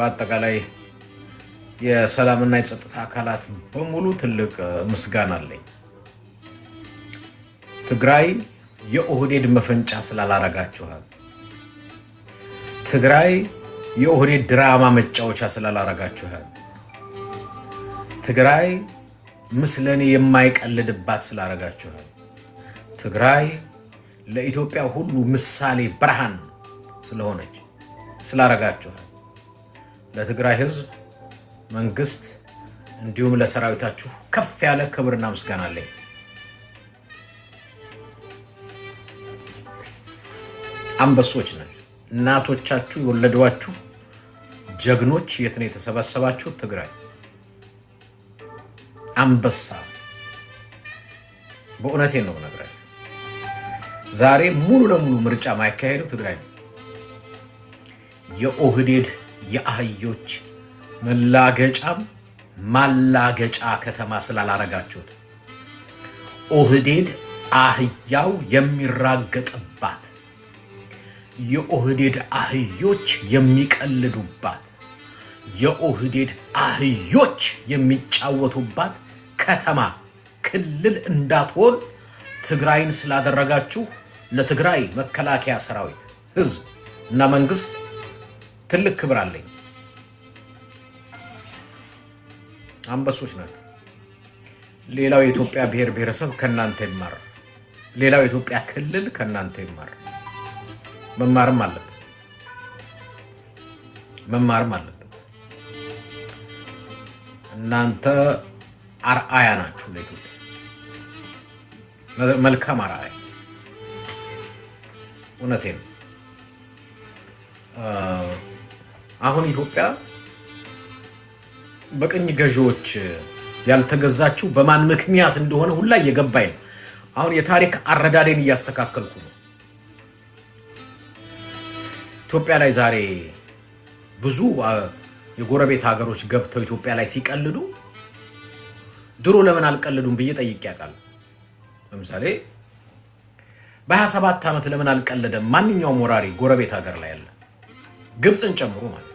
በአጠቃላይ የሰላምና የጸጥታ አካላት በሙሉ ትልቅ ምስጋና አለኝ። ትግራይ የኦህዴድ መፈንጫ ስላላረጋችኋል። ትግራይ የኦህዴድ ድራማ መጫወቻ ስላላረጋችኋል። ትግራይ ምስለኔ የማይቀልድባት ስላረጋችኋል። ትግራይ ለኢትዮጵያ ሁሉ ምሳሌ ብርሃን ስለሆነች ስላረጋችኋል። ለትግራይ ህዝብ መንግስት እንዲሁም ለሰራዊታችሁ ከፍ ያለ ክብርና ምስጋና አለኝ። አንበሶች ናችሁ። እናቶቻችሁ የወለዷችሁ ጀግኖች የት ነው የተሰበሰባችሁ? ትግራይ አንበሳ። በእውነቴን ነው ነግራችሁ። ዛሬ ሙሉ ለሙሉ ምርጫ ማይካሄደው ትግራይ ነው። የኦህዴድ የአህዮች መላገጫም ማላገጫ ከተማ ስላላረጋችሁት ኦህዴድ አህያው የሚራገጥባት የኦህዴድ አህዮች የሚቀልዱባት የኦህዴድ አህዮች የሚጫወቱባት ከተማ ክልል እንዳትሆን ትግራይን ስላደረጋችሁ ለትግራይ መከላከያ ሰራዊት ህዝብ እና መንግስት ትልቅ ክብር አለኝ። አንበሶች ናቸው። ሌላው የኢትዮጵያ ብሔር ብሔረሰብ ከናንተ ይማር። ሌላው የኢትዮጵያ ክልል ከናንተ ይማር። መማርም አለበት። እናንተ አርአያ ናችሁ ለኢትዮጵያ፣ መልካም አርአያ። እውነቴን ነው። አሁን ኢትዮጵያ በቅኝ ገዢዎች ያልተገዛችው በማን ምክንያት እንደሆነ ሁላ እየገባኝ ነው። አሁን የታሪክ አረዳዴን እያስተካከልኩ ነው። ኢትዮጵያ ላይ ዛሬ ብዙ የጎረቤት ሀገሮች ገብተው ኢትዮጵያ ላይ ሲቀልዱ ድሮ ለምን አልቀልዱም ብዬ ጠይቄ ያውቃል። ለምሳሌ በ27 ዓመት ለምን አልቀለደም? ማንኛውም ወራሪ ጎረቤት ሀገር ላይ ያለ ግብፅን ጨምሮ ማለት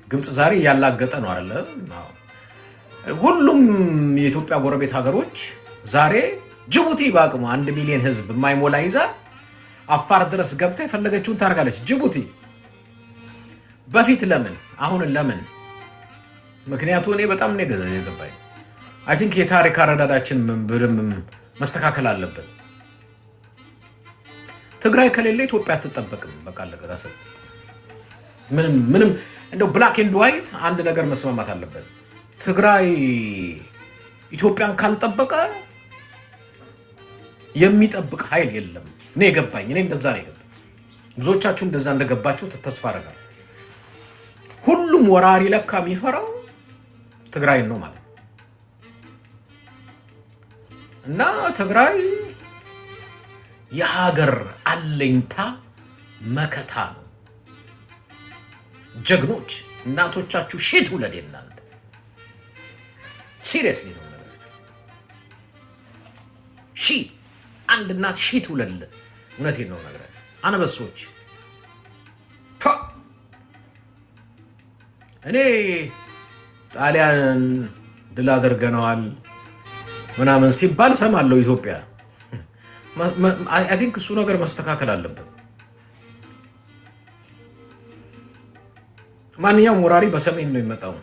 ግብፅ ዛሬ ያላገጠ ነው አይደለ? ሁሉም የኢትዮጵያ ጎረቤት ሀገሮች ዛሬ ጅቡቲ በአቅሙ 1 ሚሊዮን ህዝብ የማይሞላ ይዛ አፋር ድረስ ገብታ የፈለገችውን ታርጋለች። ጅቡቲ በፊት ለምን አሁን ለምን? ምክንያቱ እኔ በጣም ነው የገባኝ። አይ ቲንክ የታሪክ አረዳዳችን መስተካከል አለበት። ትግራይ ከሌለ ኢትዮጵያ አትጠበቅም። በቃ ለገራሰ ምንም እንደው ብላክ ኤንድ ዋይት አንድ ነገር መስማማት አለበት። ትግራይ ኢትዮጵያን ካልጠበቀ የሚጠብቅ ኃይል የለም። እኔ የገባኝ እንደዛ ነው የገባኝ። ብዙዎቻችሁ እንደዛ እንደገባችሁ ተስፋ አደርጋለሁ። ሁሉም ወራሪ ለካ የሚፈራው ትግራይ ነው ማለት እና ትግራይ የሀገር አለኝታ መከታ ነው። ጀግኖች እናቶቻችሁ ሺት ውለድ እናንተ ሲሪየስሊ ነው ነገር አንድ እናት ሺት ውለድ። እውነቴን ነው ነገር አንበሶች እኔ ጣሊያን ድል አድርገነዋል ምናምን ሲባል ሰማለሁ። ኢትዮጵያ አይ ቲንክ እሱ ነገር መስተካከል አለበት። ማንኛውም ወራሪ በሰሜን ነው የሚመጣው።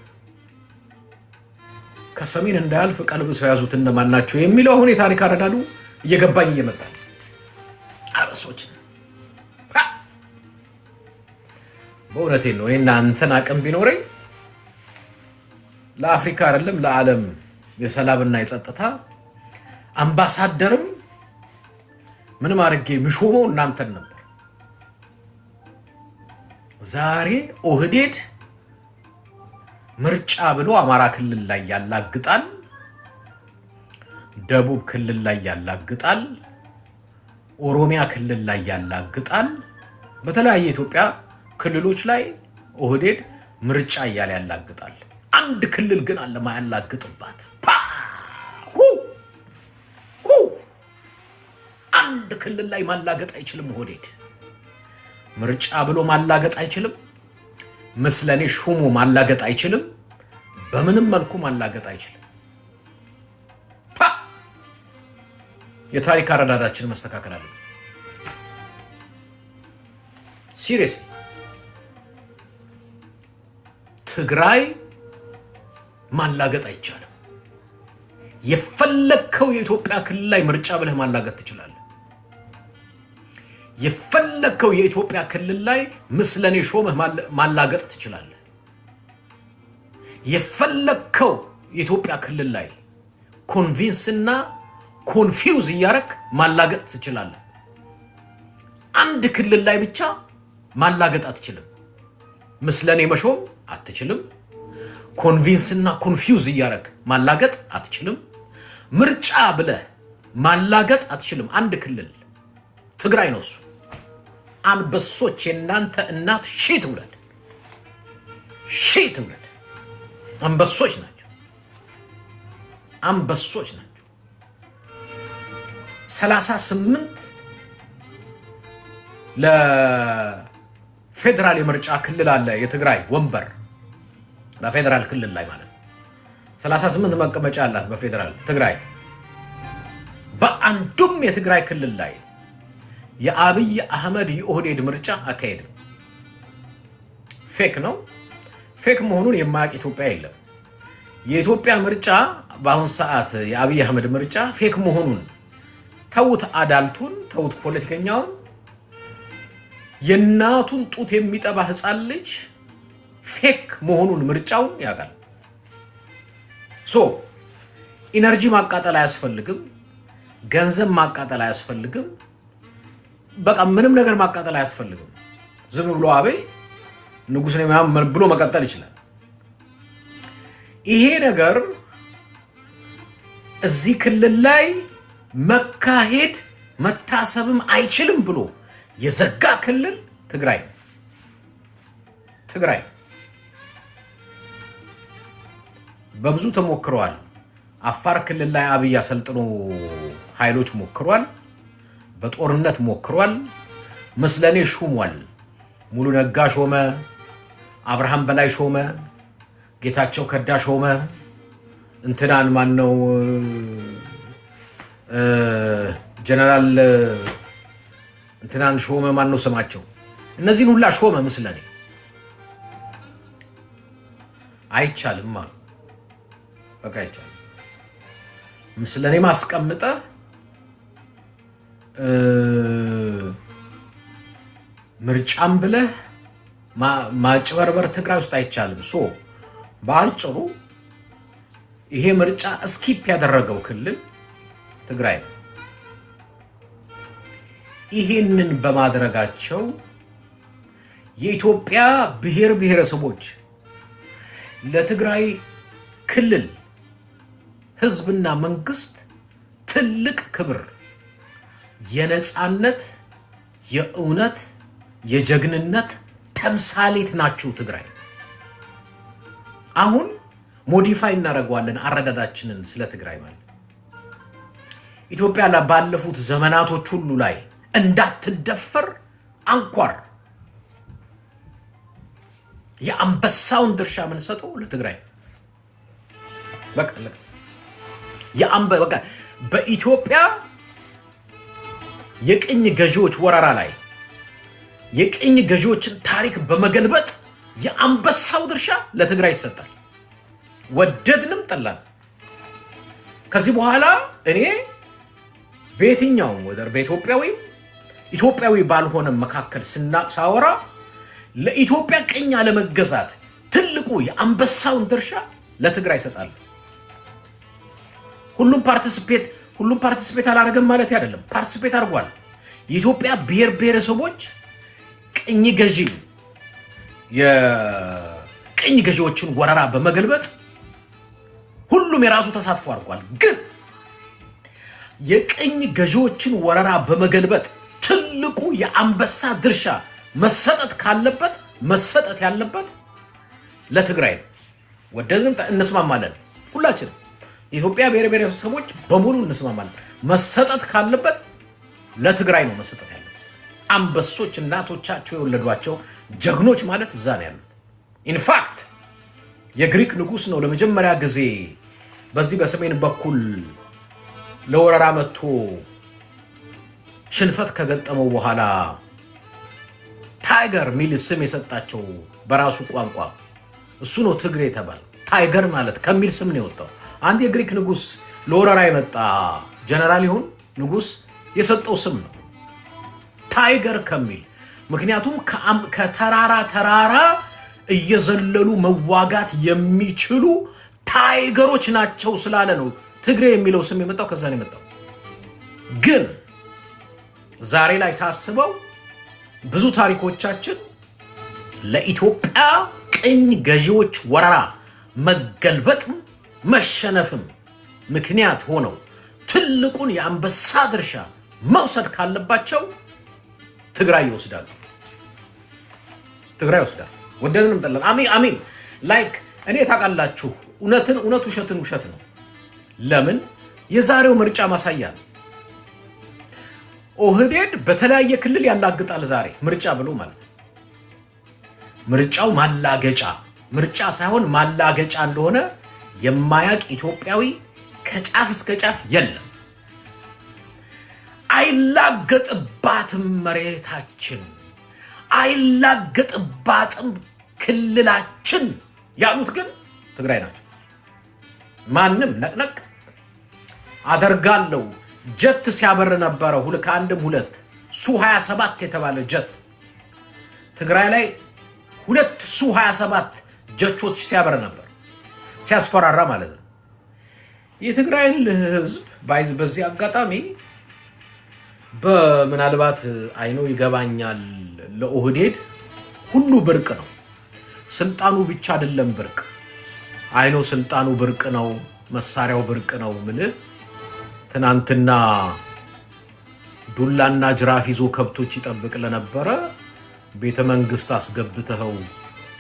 ከሰሜን እንዳያልፍ ቀልብ ሰው ያዙት እነማን ናቸው የሚለው አሁን የታሪክ አረዳዱ እየገባኝ እየመጣ አበሶች በእውነቴን ነው። እኔና አንተን አቅም ቢኖረኝ ለአፍሪካ አይደለም ለዓለም የሰላምና የጸጥታ አምባሳደርም ምንም አድርጌ ምሾመው እናንተን ነበር። ዛሬ ኦህዴድ ምርጫ ብሎ አማራ ክልል ላይ ያላግጣል፣ ደቡብ ክልል ላይ ያላግጣል፣ ኦሮሚያ ክልል ላይ ያላግጣል። በተለያየ ኢትዮጵያ ክልሎች ላይ ኦህዴድ ምርጫ እያለ ያላግጣል። አንድ ክልል ግን አለ ማያላግጥባት። አንድ ክልል ላይ ማላገጥ አይችልም ኦህዴድ። ምርጫ ብሎ ማላገጥ አይችልም። ምስለኔ ሹሙ ማላገጥ አይችልም። በምንም መልኩ ማላገጥ አይችልም። የታሪክ አረዳዳችን መስተካከል አለ። ሲሪየስ ትግራይ ማላገጥ አይቻልም። የፈለከው የኢትዮጵያ ክልል ላይ ምርጫ ብለህ ማላገጥ ትችላለህ። የፈለከው የኢትዮጵያ ክልል ላይ ምስለኔ ሾመህ ማላገጥ ትችላለህ። የፈለከው የኢትዮጵያ ክልል ላይ ኮንቪንስና ኮንፊውዝ እያረክ ማላገጥ ትችላለህ። አንድ ክልል ላይ ብቻ ማላገጥ አትችልም። ምስለኔ መሾም አትችልም። ኮንቪንስና ኮንፊውዝ እያረክ ማላገጥ አትችልም። ምርጫ ብለህ ማላገጥ አትችልም። አንድ ክልል ትግራይ ነው እሱ። አንበሶች የናንተ እናት ሺህ ትውለድ፣ ሺህ ትውለድ። አንበሶች ናቸው፣ አንበሶች ናቸው። 38 ለፌደራል የምርጫ ክልል አለ። የትግራይ ወንበር በፌደራል ክልል ላይ ማለት 38 መቀመጫ አላት በፌደራል ትግራይ። በአንዱም የትግራይ ክልል ላይ የአብይ አህመድ የኦህዴድ ምርጫ አካሄድ ፌክ ነው። ፌክ መሆኑን የማያውቅ ኢትዮጵያ የለም። የኢትዮጵያ ምርጫ በአሁን ሰዓት የአብይ አህመድ ምርጫ ፌክ መሆኑን ተውት፣ አዳልቱን ተውት፣ ፖለቲከኛውን የናቱን ጡት የሚጠባ ህፃን ልጅ ፌክ መሆኑን ምርጫውን ያውቃል። ኢነርጂ ማቃጠል አያስፈልግም፣ ገንዘብ ማቃጠል አያስፈልግም፣ በቃ ምንም ነገር ማቃጠል አያስፈልግም። ዝም ብሎ አብይ ንጉስ ነኝ ምናምን ብሎ መቀጠል ይችላል። ይሄ ነገር እዚህ ክልል ላይ መካሄድ መታሰብም አይችልም ብሎ የዘጋ ክልል ትግራይ ትግራይ በብዙ ተሞክሯል። አፋር ክልል ላይ አብይ አሰልጥኖ ኃይሎች ሞክሯል። በጦርነት ሞክሯል። ምስለኔ ሹሟል። ሙሉ ነጋ ሾመ፣ አብርሃም በላይ ሾመ፣ ጌታቸው ከዳ ሾመ፣ እንትናን ማን ነው ጀነራል እንትናን ሾመ፣ ማን ነው ስማቸው? እነዚህን ሁላ ሾመ። ምስለኔ አይቻልም አሉ። በቃ አይቻልም። ምስለኔ ማስቀምጠ ምርጫም ብለህ ማጭበርበር ትግራይ ውስጥ አይቻልም። በአጭሩ ይሄ ምርጫ ስኪፕ ያደረገው ክልል ትግራይ ነው። ይሄንን በማድረጋቸው የኢትዮጵያ ብሔር ብሔረሰቦች ለትግራይ ክልል ህዝብና መንግስት ትልቅ ክብር፣ የነፃነት፣ የእውነት፣ የጀግንነት ተምሳሌት ናችሁ ትግራይ። አሁን ሞዲፋይ እናደርገዋለን አረዳዳችንን ስለ ትግራይ ማለት ኢትዮጵያ ባለፉት ዘመናቶች ሁሉ ላይ እንዳትደፈር አንኳር የአንበሳውን ድርሻ የምንሰጠው ለትግራይ በቃ በኢትዮጵያ የቅኝ ገዢዎች ወረራ ላይ የቅኝ ገዢዎችን ታሪክ በመገልበጥ የአንበሳው ድርሻ ለትግራይ ይሰጣል። ወደድንም ጠላን። ከዚህ በኋላ እኔ በየትኛውም ወደር ኢትዮጵያዊ ባልሆነ መካከል ሳወራ ለኢትዮጵያ ቅኝ አለመገዛት ትልቁ የአንበሳውን ድርሻ ለትግራይ ይሰጣል። ሁሉም ፓርቲሲፔት አላደረገም ማለት አይደለም። ፓርቲሲፔት አድርጓል። የኢትዮጵያ ብሔር ብሔረሰቦች የቅኝ ገዢዎችን ወረራ በመገልበጥ ሁሉም የራሱ ተሳትፎ አድርጓል። ግን የቅኝ ገዢዎችን ወረራ በመገልበጥ ትልቁ የአንበሳ ድርሻ መሰጠት ያለበት ለትግራይ ነው። ወደንም እንስማማለን። ሁላችንም የኢትዮጵያ ብሔር ብሔረሰቦች በሙሉ እንስማማለን። መሰጠት ካለበት ለትግራይ ነው መሰጠት ያለበት። አንበሶች እናቶቻቸው የወለዷቸው ጀግኖች ማለት እዛ ነው ያሉት። ኢንፋክት የግሪክ ንጉስ ነው ለመጀመሪያ ጊዜ በዚህ በሰሜን በኩል ለወረራ መጥቶ ሽንፈት ከገጠመው በኋላ ታይገር ሚል ስም የሰጣቸው በራሱ ቋንቋ እሱ ነው ትግሬ ተባለ። ታይገር ማለት ከሚል ስም ነው የወጣው። አንድ የግሪክ ንጉስ ለወረራ የመጣ ጀነራል ይሁን ንጉስ የሰጠው ስም ነው ታይገር ከሚል። ምክንያቱም ከተራራ እየዘለሉ መዋጋት የሚችሉ ታይገሮች ናቸው ስላለ ነው ትግሬ የሚለው ስም የመጣው። ከዛ ነው የመጣው። ግን ዛሬ ላይ ሳስበው ብዙ ታሪኮቻችን ለኢትዮጵያ ቅኝ ገዢዎች ወረራ መገልበጥም መሸነፍም ምክንያት ሆነው ትልቁን የአንበሳ ድርሻ መውሰድ ካለባቸው ትግራይ ይወስዳሉ። ወደድንም ጠላን አሜን ላይክ እኔ ታውቃላችሁ እውነት ውሸትን ውሸት ነው። ለምን የዛሬው ምርጫ ማሳያ ነው። ኦህዴድ በተለያየ ክልል ያላግጣል ዛሬ ምርጫ ብሎ ማለት ነው። ምርጫው ማላገጫ ምርጫ ሳይሆን ማላገጫ እንደሆነ የማያቅ ኢትዮጵያዊ ከጫፍ እስከ ጫፍ የለም። አይላገጥባትም መሬታችን፣ አይላገጥባትም ክልላችን ያሉት ግን ትግራይ ናቸው። ማንም ነቅነቅ አደርጋለሁ ጀት ሲያበር ነበረ ከአንድም ሁለት ሱ-27 የተባለ ጀት ትግራይ ላይ 2 ሱ-27 ጀቶች ሲያበር ነበር፣ ሲያስፈራራ ማለት ነው። የትግራይን ህዝብ በዚህ አጋጣሚ በምናልባት አይኖ ይገባኛል ለኦህዴድ ሁሉ ብርቅ ነው። ስልጣኑ ብቻ አይደለም ብርቅ። አይኖ ስልጣኑ ብርቅ ነው፣ መሳሪያው ብርቅ ነው። ትናንትና ዱላና ጅራፍ ይዞ ከብቶች ይጠብቅ ለነበረ ቤተ መንግስት አስገብተው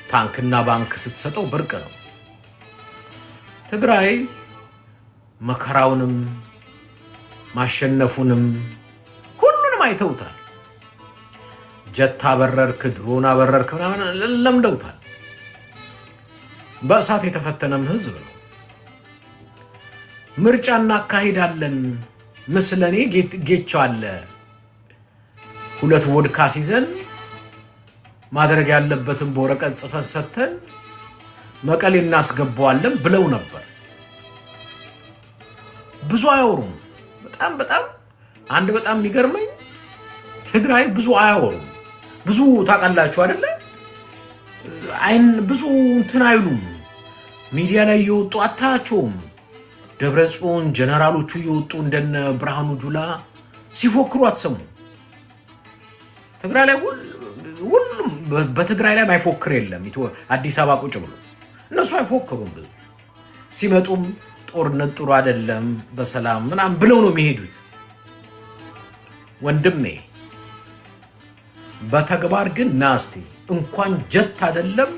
ታንክና ባንክ ስትሰጠው ብርቅ ነው። ትግራይ መከራውንም ማሸነፉንም ሁሉንም አይተውታል። ጀት አበረርክ፣ ድሮን አበረርክ ምናምን ለምደውታል። በእሳት የተፈተነም ህዝብ ነው። ምርጫ እናካሂዳለን ምስለኔ ጌቻው አለ 2 ቮድካ ሲዘን ማድረግ ያለበትን በወረቀት ጽፈት ሰተን መቀሌ እናስገባዋለን ብለው ነበር። ብዙ አያወሩም። በጣም የሚገርመኝ ትግራይ ብዙ አያወሩም። ብዙ ታውቃላችሁ አይደለ? ብዙ እንትን አይሉም። ሚዲያ ላይ እየወጡ አታያቸውም። ደብረጽዮን ጀነራሎቹ እየወጡ እንደነ ብርሃኑ ጁላ ሲፎክሩ አትሰሙ። ትግራይ ላይ ሁሉም በትግራይ ላይ ማይፎክር የለም። አዲስ አበባ ቁጭ ብሎ እነሱ አይፎክሩም። ብዙ ሲመጡም ጦርነት ጥሩ አይደለም በሰላም ምናምን ብለው ነው የሚሄዱት። ወንድሜ በተግባር ግን ናስቲ እንኳን ጀት አይደለም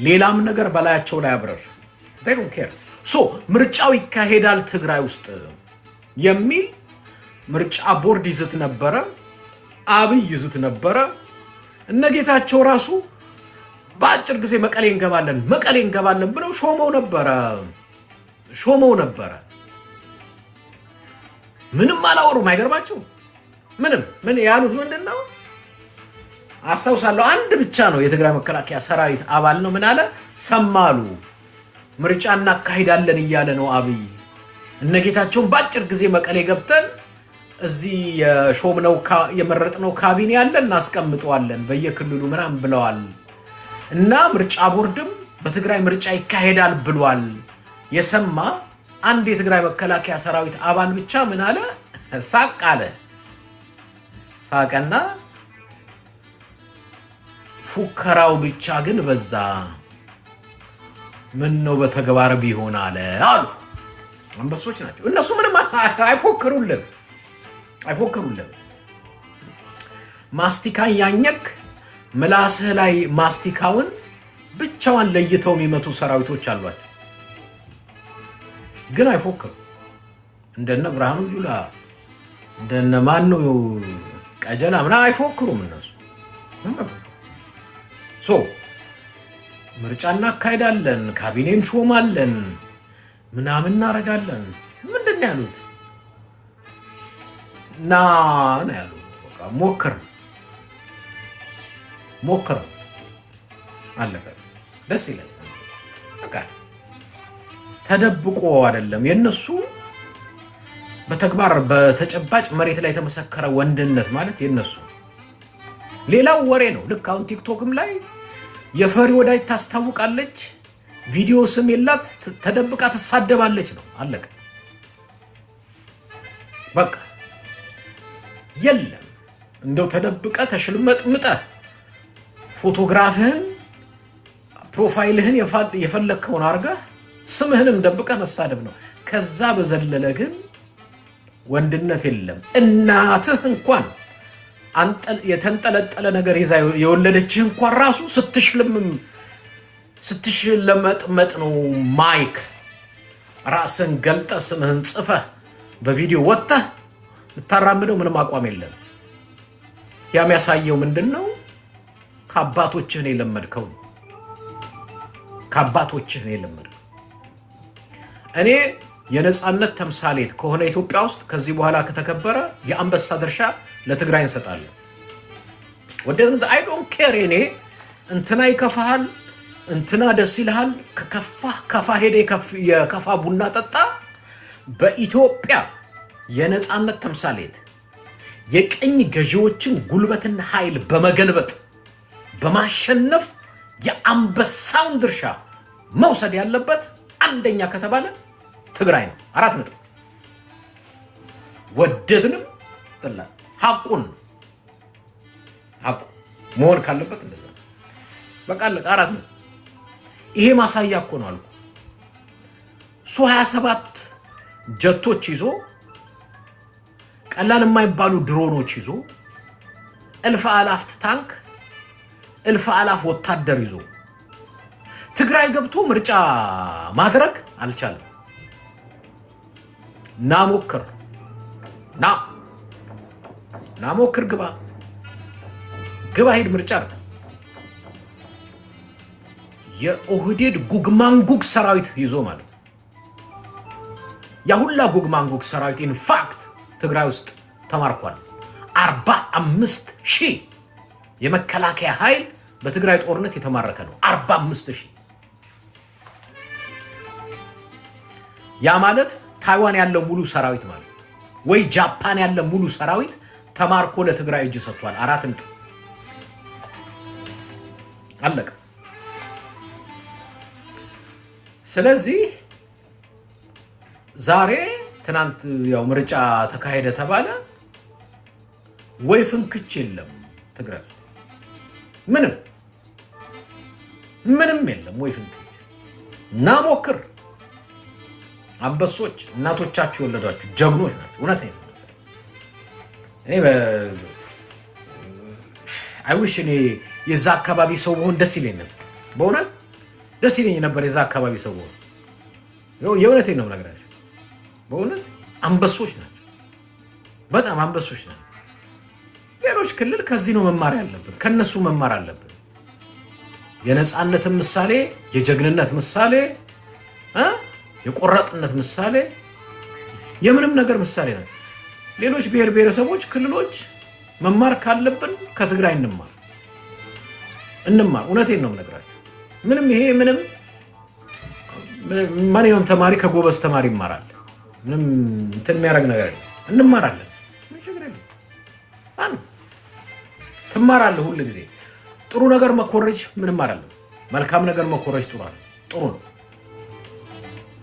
ሌላም ነገር በላያቸው ላይ አብረር they don't care ምርጫው ይካሄዳል ትግራይ ውስጥ የሚል ምርጫ ቦርድ ይዝት ነበረ፣ አብይ ይዝት ነበረ። እነጌታቸው ራሱ በአጭር ጊዜ መቀሌ እንገባለን ብለው ሾመው ነበረ። ምንም አላወሩም። አይገርባቸው? ምን ያሉት ምንድነው? አስተውሳለሁ። አንድ ብቻ ነው የትግራይ መከላከያ ሰራዊት አባል ነው። ምን አለ? ሰማሉ ምርጫ እናካሂዳለን እያለ ነው አብይ። እነጌታቸውን በአጭር ጊዜ መቀሌ ገብተን እዚህ የመረጥነው ካቢኔ ያለን እናስቀምጠዋለን በየክልሉ ምናምን ብለዋል። እና ምርጫ ቦርድም በትግራይ ምርጫ ይካሄዳል ብሏል። የሰማ አንድ የትግራይ መከላከያ ሰራዊት አባል ብቻ ምን አለ? ሳቀና ፉከራው ብቻ ግን በዛ፣ ምን ነው በተግባር ቢሆን አለ አሉ። አንበሶች ናቸው እነሱ። ምንም አይፎክሩልም። ማስቲካ ያኘክ ምላስህ ላይ ማስቲካውን ብቻዋን ለይተው የሚመቱ ሰራዊቶች አሏቸው። ግን አይፎክሩ። እንደነ ብርሃኑ ጁላ እንደነ ማኑ ቀጀላ ምናምን አይፎክሩም እነሱ። ምርጫ እናካሄዳለን፣ ካቢኔን ሾማለን፣ ምናምን እናረጋለን። ምንድነው ያሉት? ና ነው ያሉት። በቃ ሞክር አለቀ። ደስ ይላል። በቃ ተደብቆ አይደለም የነሱ በተግባር በተጨባጭ መሬት ላይ የተመሰከረ ወንድነት ማለት የነሱ። ሌላው ወሬ ነው። ልክ አሁን ቲክቶክም ላይ የፈሪ ወዳጅ ታስታውቃለች፣ ቪዲዮ ስም የላት፣ ተደብቃ ትሳደባለች ነው። አለቀ በቃ። የለም እንደው ተደብቀ ተሽልመጥምጠ ፎቶግራፍህን ፕሮፋይልህን የፈለከውን አድርገህ ስምህንም ደብቀህ መሳደብ ነው። ከዛ በዘለለ ግን ወንድነት የለም። እናትህ እንኳን የተንጠለጠለ ነገር ይዛ የወለደችህ እንኳን ራሱ ስትሽለመጥመጥ ነው። ማይክ ራስን ገልጠ ስምህን ጽፈህ በቪዲዮ ወጥተህ የምታራምደው ምንም አቋም የለም። ያ የሚያሳየው ምንድን ነው? ከአባቶችህ ነው የለመድከው። ከአባቶችህ ነው የለመድከው። እኔ የነፃነት ተምሳሌት ከሆነ ኢትዮጵያ ውስጥ ከዚህ በኋላ ከተከበረ የአንበሳ ድርሻ ለትግራይ እንሰጣለን። ወደዚህ አይ ዶንት ኬር። እኔ እንትና ይከፋሃል፣ እንትና ደስ ይልሃል። ከፋ ሄደ የከፋ ቡና ጠጣ። በኢትዮጵያ የነፃነት ተምሳሌት የቀኝ ገዢዎችን ጉልበትና ኃይል በመገልበጥ በማሸነፍ የአንበሳውን ድርሻ መውሰድ ያለበት አንደኛ ከተባለ ትግራይ ነው። 4 ነጥብ። ወደድንም ጥላ ሐቁን መሆን ካለበት እንደዛ በቃ 4 ነጥብ። ይሄ ማሳያ እኮ ነው አልኩ። ሱ-27 ጀቶች ይዞ ቀላል የማይባሉ ድሮኖች ይዞ እልፍ አላፍ ታንክ እልፍ አላፍ ወታደር ይዞ ትግራይ ገብቶ ምርጫ ማድረግ አልቻለም። ናሞክር ግባ ሄድ ምርጫ አድርግ። የኦህዴድ ጉግማንጉግ ሰራዊት ይዞ ማለት ያ ሁላ ጉግማንጉግ ሰራዊት ኢንፋክት ትግራይ ውስጥ ተማርኳል። 45,000 የመከላከያ ኃይል በትግራይ ጦርነት የተማረከ ነው። 45,000 ያ ማለት ታይዋን ያለው ሙሉ ሰራዊት ማለት ወይ ጃፓን ያለው ሙሉ ሰራዊት ተማርኮ ለትግራይ እጅ ሰጥቷል። 4 ነጥብ አለቀ። ስለዚህ ዛሬ ትናንት ያው ምርጫ ተካሄደ ተባለ ወይ ፍንክች የለም ትግራይ ምንም የለም ወይ ፍንክች። ናሞክር አንበሶች እናቶቻችሁ የወለዷችሁ ጀግኖች ናቸው። እውነቴን ነው። እኔ አይውሽ እኔ የዛ አካባቢ ሰው ብሆን ደስ ይለኝ ነበር። በእውነት ደስ ይለኝ ነበር የዛ አካባቢ ሰው ብሆን። የእውነቴን ነው የምነግራችሁ። በእውነት አንበሶች ናቸው። በጣም አንበሶች ናቸው። ሌሎች ክልል ከዚህ ነው መማር ያለብን፣ ከነሱ መማር አለብን። የነፃነትን ምሳሌ፣ የጀግንነት ምሳሌ፣ የቆራጥነት ምሳሌ፣ የምንም ነገር ምሳሌ ናቸው። ሌሎች ብሔር ብሔረሰቦች ክልሎች መማር ካለብን ከትግራይ እንማር። እውነቴን ነው የምነግራችሁ። ምንም ማንኛውም ተማሪ ከጎበዝ ተማሪ ይማራል። ምንም እንትን የሚያደርግ ነገር የለም። እንማራለን። ትማራለህ ሁሉ ጊዜ። ጥሩ ነገር መኮረጅ ምንም አይደለም። መልካም ነገር መኮረጅ ጥሩ ነው።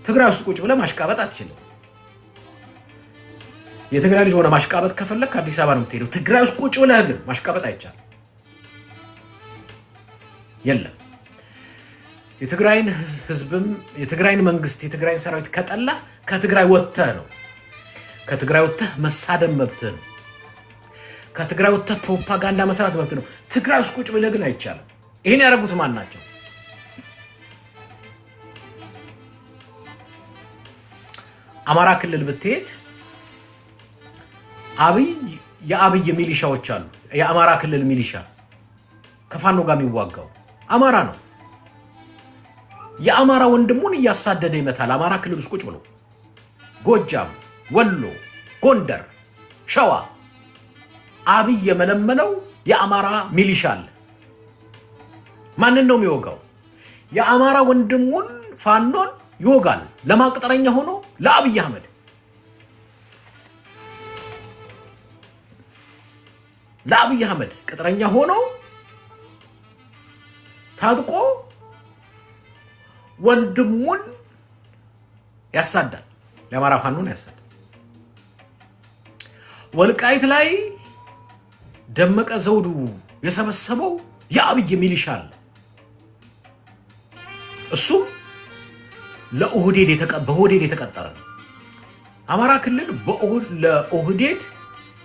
ትግራይ ውስጥ ቁጭ ብለህ ማሽቃበጥ አትችልም። የትግራይ ልጅ ሆነ ማሽቃበጥ ከፈለክ አዲስ አበባ ነው የምትሄደው። ትግራይ ውስጥ ቁጭ ብለህ ግን ማሽቃበጥ አይቻልም። የለም። የትግራይን ህዝብም የትግራይን መንግስት የትግራይን ሰራዊት ከጠላ ከትግራይ ወጥተህ ነው። ከትግራይ ወጥተህ መሳደብ መብትህ ነው። ከትግራይ ወጥተህ ፕሮፓጋንዳ መስራት መብትህ ነው። ትግራይ ውስጥ ቁጭ ብለህ ግን አይቻልም። ይሄን ያደረጉት ማን ናቸው? አማራ ክልል ብትሄድ የአብይ ሚሊሻዎች አሉ። የአማራ ክልል ሚሊሻ ከፋኖ ጋር የሚዋጋው አማራ ነው። የአማራ ወንድሙን እያሳደደ ይመታል። አማራ ክልል ውስጥ ቁጭ ብሎ ጎጃም፣ ወሎ፣ ጎንደር፣ ሸዋ አብይ የመለመለው የአማራ ሚሊሻ አለ። ማንን ነው የሚወጋው? የአማራ ወንድሙን ፋኖን ይወጋል። ለማቅጠረኛ ሆኖ ለአብይ አህመድ ቅጥረኛ ሆኖ ታጥቆ ወንድሙን ያሳዳል። ለአማራ ፋኖን ያሳዳል። ወልቃይት ላይ ደመቀ ዘውዱ የሰበሰበው የአብይ ሚሊሻ አለ። እሱም ለኦህዴድ የተቀጠረ ነው። አማራ ክልል ለኦህዴድ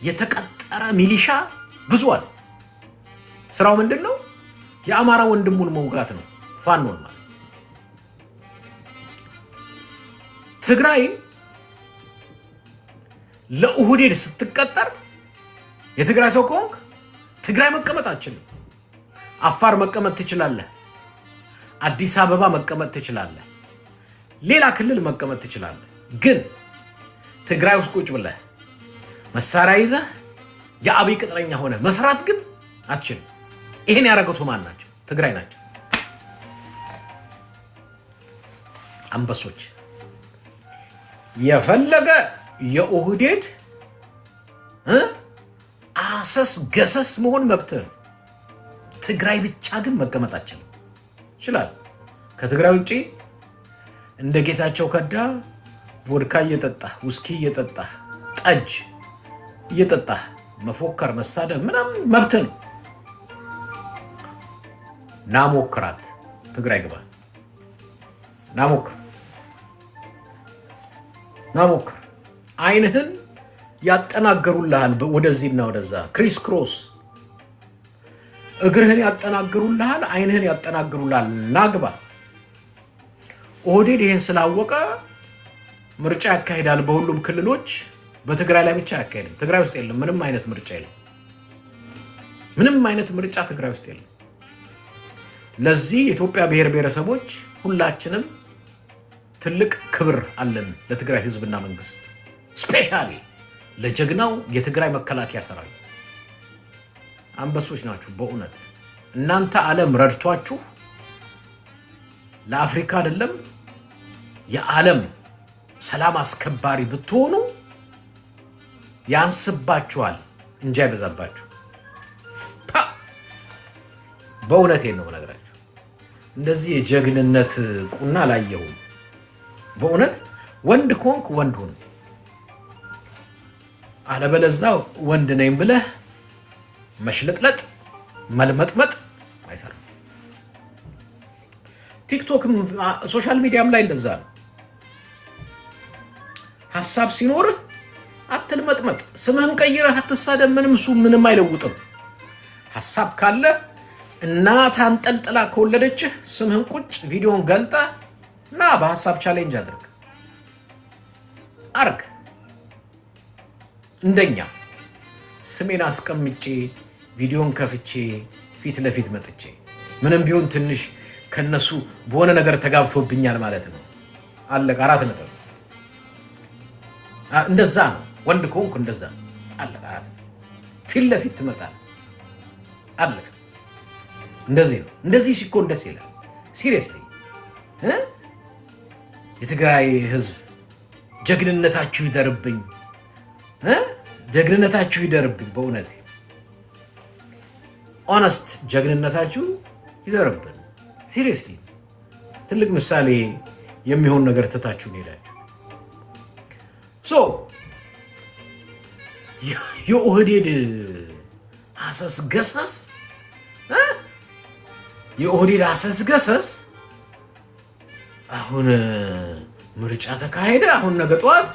የተቀጠረ ሚሊሻ ብዙ አለ። ስራው ምንድነው? የአማራ ወንድሙን መውጋት ነው። ፋኖን ማለት ትግራይ ለኦህዴድ ስትቀጠር የትግራይ ሰው ከሆንክ ትግራይ መቀመጥ አትችልም። አፋር መቀመጥ ትችላለህ። አዲስ አበባ መቀመጥ ትችላለህ። ሌላ ክልል መቀመጥ ትችላለህ። ግን ትግራይ ውስጥ ቁጭ ብለህ መሳሪያ ይዘህ የአብይ ቅጥረኛ ሆነ መስራት ግን አትችልም። ይሄን ያደረጉት ማን ናቸው? ትግራይ ናቸው። አንበሶች የፈለገ የኦህዴድ አሰስ ገሰስ መሆን መብትህ። ትግራይ ብቻ ግን መቀመጥ አትችልም። ይችላል። ከትግራይ ውጪ እንደ ጌታቸው ከዳ ቮድካ እየጠጣህ ውስኪ እየጠጣህ ጠጅ እየጠጣህ መፎከር መሳደብ ምናምን መብትህ ነው። ናሞክራት። ትግራይ ግባ ናሞክር። አይንህን ያጠናገሩልሃል ወደዚህና ወደዛ ክሪስ ክሮስ። እግርህን ያጠናገሩልሃል፣ አይንህን ያጠናገሩልሃል። ናግባ። ኦህዴድ ይሄን ስላወቀ ምርጫ ያካሂዳል በሁሉም ክልሎች። በትግራይ ላይ ብቻ ያካሂዳል። ትግራይ ውስጥ የለም ምንም አይነት ምርጫ የለም። ምንም አይነት ምርጫ ትግራይ ውስጥ የለም። ለዚህ የኢትዮጵያ ብሔር ብሔረሰቦች ሁላችንም ትልቅ ክብር አለን ለትግራይ ህዝብና መንግስት፣ ስፔሻሊ ለጀግናው የትግራይ መከላከያ ሰራዊት። አንበሶች ናችሁ በእውነት። እናንተ ዓለም ረድቷችሁ ለአፍሪካ አይደለም የዓለም ሰላም አስከባሪ ብትሆኑ ያንስባችኋል እንጂ አይበዛባችሁ። በእውነት ነው ነገራችሁ። እንደዚህ የጀግንነት ቁና አላየሁም። በእውነት ወንድ ኮንክ ወንድ ሁን፣ አለበለዚያ ወንድ ነኝ ብለህ መሽለጥለጥ መልመጥመጥ አይሰራም። ቲክቶክም ሶሻል ሚዲያም ላይ እንደዛ ነው። ሐሳብ ሲኖርህ አትልመጥመጥ። ስምህን ቀይረህ አትሳደብ። ምንም አይለውጥም። ሐሳብ ካለ እናት አንጠልጥላ ከወለደችህ ስምህን ቁጭ ቪዲዮን ገልጠህ እና በሐሳብ ቻሌንጅ አርግ። እንደኛ ስሜን አስቀምጬ ቪዲዮን ከፍቼ ፊት ለፊት መጥቼ ምንም ቢሆን ትንሽ ከነሱ በሆነ ነገር ተጋብቶብኛል ማለት ነው። አለቀ። 4 ነጥብ። እንደዛ ነው። ወንድ ከሆንኩ እንደዛ ነው። አለቀ። ፊት ለፊት ትመጣለህ። አለቀ። እንደዚህ ነው። እንደዚህ ሲኮን ደስ ይላል። ሲሪየስሊ የትግራይ ህዝብ ጀግንነታችሁ ይደርብኝ፣ ጀግንነታችሁ ይደርብኝ። በእውነት ኦነስት ጀግንነታችሁ ይደርብን። ሲሪየስሊ ትልቅ ምሳሌ የሚሆን ነገር ትታችሁ ሄዳችሁ። የኦህዴድ አሰስገሰስ አሁን ምርጫ ተካሄደ። አሁን ነገ ጠዋት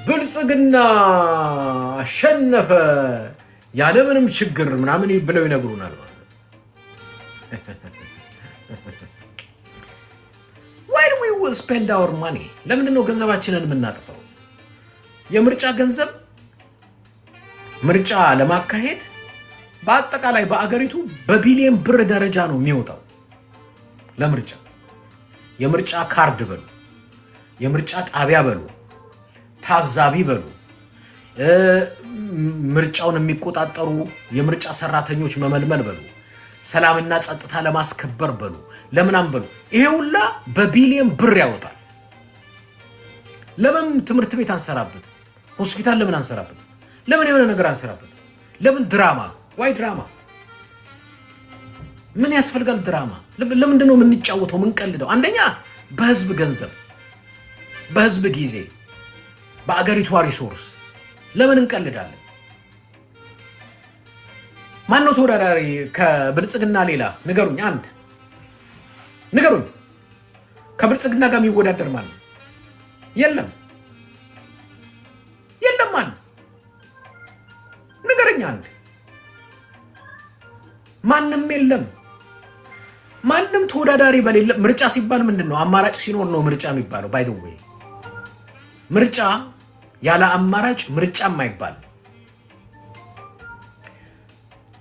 ብልጽግና አሸነፈ ያለምንም ችግር ምናምን ብለው ይነግሩናል ማለት ነው። Why do we spend our money? ለምንድን ነው ገንዘባችንን የምናጥፈው? የምርጫ ገንዘብ ምርጫ ለማካሄድ በአጠቃላይ በአገሪቱ በቢሊየን ብር ደረጃ ነው የሚወጣው ለምርጫ። የምርጫ ካርድ በሉ፣ የምርጫ ጣቢያ በሉ፣ ታዛቢ በሉ፣ ምርጫውን የሚቆጣጠሩ የምርጫ ሰራተኞች መመልመል በሉ፣ ሰላምና ጸጥታ ለማስከበር በሉ፣ ለምናም በሉ። ይሄ ሁላ በቢሊየን ብር ያወጣል። ለምን ትምህርት ቤት አንሰራበት? ሆስፒታል ለምን አንሰራበት? ለምን የሆነ ነገር አንሰራበት? ለምን ድራማ? ዋይ ድራማ? ምን ያስፈልጋል ድራማ? ለምንድን ነው የምንጫወተው የምንቀልደው? አንደኛ በህዝብ ገንዘብ፣ በህዝብ ጊዜ፣ በአገሪቷ ሪሶርስ ለምን እንቀልዳለን? ማን ነው ተወዳዳሪ ከብልጽግና ሌላ? ንገሩኝ፣ አንድ ንገሩኝ። ከብልጽግና ጋር የሚወዳደር ማን ነው? የለም፣ የለም። ማን ንገረኝ አንድ። ማንም የለም። ማንም ተወዳዳሪ በሌለ ምርጫ ሲባል ምንድን ነው? አማራጭ ሲኖር ነው ምርጫ የሚባለው። ባይ ዘ ዌይ ምርጫ ያለ አማራጭ ምርጫም አይባል።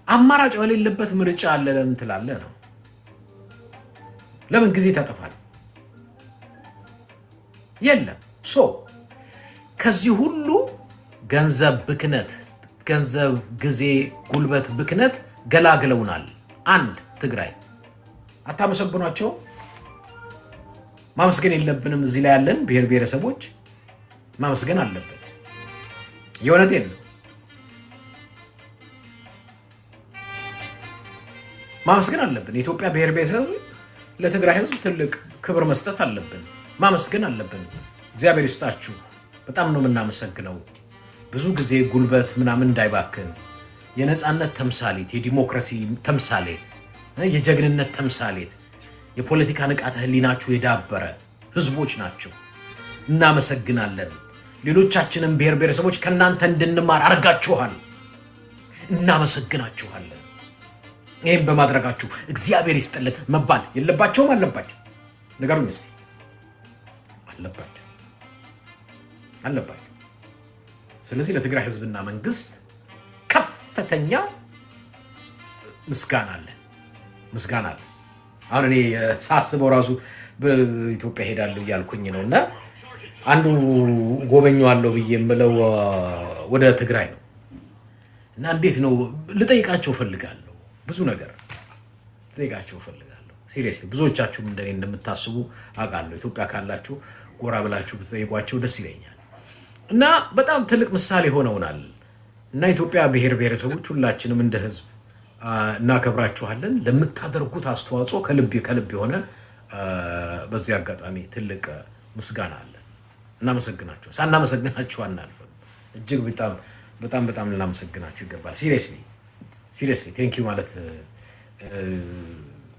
አማራጭ በሌለበት ምርጫ አለ ለምን ትላለህ ነው? ለምን ጊዜ ታጠፋለህ? የለም። ከዚህ ሁሉ ገንዘብ ብክነት፣ ገንዘብ፣ ጊዜ፣ ጉልበት ብክነት ገላግለውናል። አንድ ትግራይ አታመሰግኗቸው? ማመስገን የለብንም? እዚህ ላይ ያለን ብሔር ብሔረሰቦች ማመስገን አለብን። የእውነቴን ነው። ማመስገን አለብን። የኢትዮጵያ ብሔር ብሔረሰብ ለትግራይ ህዝብ ትልቅ ክብር መስጠት አለብን። ማመስገን አለብን። እግዚአብሔር ይስጣችሁ፣ በጣም ነው የምናመሰግነው። ብዙ ጊዜ ጉልበት ምናምን እንዳይባክን የነፃነት ተምሳሌት፣ የዲሞክራሲ ተምሳሌት፣ የጀግንነት ተምሳሌት፣ የፖለቲካ ንቃተ ህሊናችሁ የዳበረ ህዝቦች ናቸው። እናመሰግናለን። ሌሎቻችንም ብሔር ብሔረሰቦች ከእናንተ እንድንማር አርጋችኋል። እናመሰግናችኋለን። ይህም በማድረጋችሁ እግዚአብሔር ይስጥልን መባል የለባቸውም? አለባቸው? ንገሩኝ እስቲ። አለባቸው። ስለዚህ ለትግራይ ህዝብና መንግስት ከፍተኛ ምስጋና አለ። አሁን እኔ ሳስበው ራሱ በኢትዮጵያ ሄዳለሁ እያልኩኝ ነው እና አንዱ ጎበኘዋለሁ ብዬ የምለው ወደ ትግራይ ነው እና እንዴት ነው ልጠይቃቸው ፈልጋለሁ። ብዙ ነገር ልጠይቃቸው ፈልጋለሁ። ሲሪየስሊ ብዙዎቻችሁም እንደኔ እንደምታስቡ አውቃለሁ። ኢትዮጵያ ካላችሁ ጎራ ብላችሁ ብትጠይቋቸው ደስ ይለኛል እና በጣም ትልቅ ምሳሌ ሆነውናል እና ኢትዮጵያ ብሔር ብሔረሰቦች ሁላችንም እንደ ህዝብ እናከብራችኋለን። ለምታደርጉት አስተዋጽኦ ከልብ የሆነ በዚህ አጋጣሚ ትልቅ ምስጋና አለ። እናመሰግናችሁ። ሳናመሰግናችሁ አናልፍም። እጅግ በጣም ልናመሰግናችሁ ይገባል። ሲሪየስሊ ቴንክ ዩ ማለት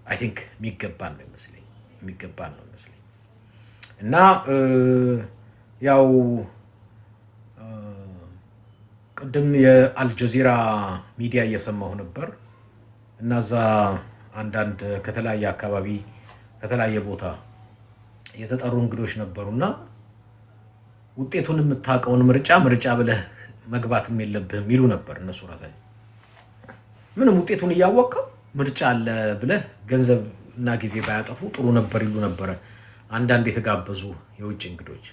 አይ ቲንክ የሚገባን ነው ይመስለኝ እና ያው ቅድም የአልጀዚራ ሚዲያ እየሰማሁ ነበር እና እዛ አንዳንድ ከተለያየ አካባቢ ከተለያየ ቦታ የተጠሩ እንግዶች ነበሩና ውጤቱን የምታውቀውን ምርጫ ብለህ መግባትም የለብህም ይሉ ነበር እነሱ ራሳቸው። ምንም ውጤቱን እያወቀው ምርጫ አለ ብለህ ገንዘብ እና ጊዜ ባያጠፉ ጥሩ ነበር ይሉ ነበረ አንዳንድ የተጋበዙ የውጭ እንግዶች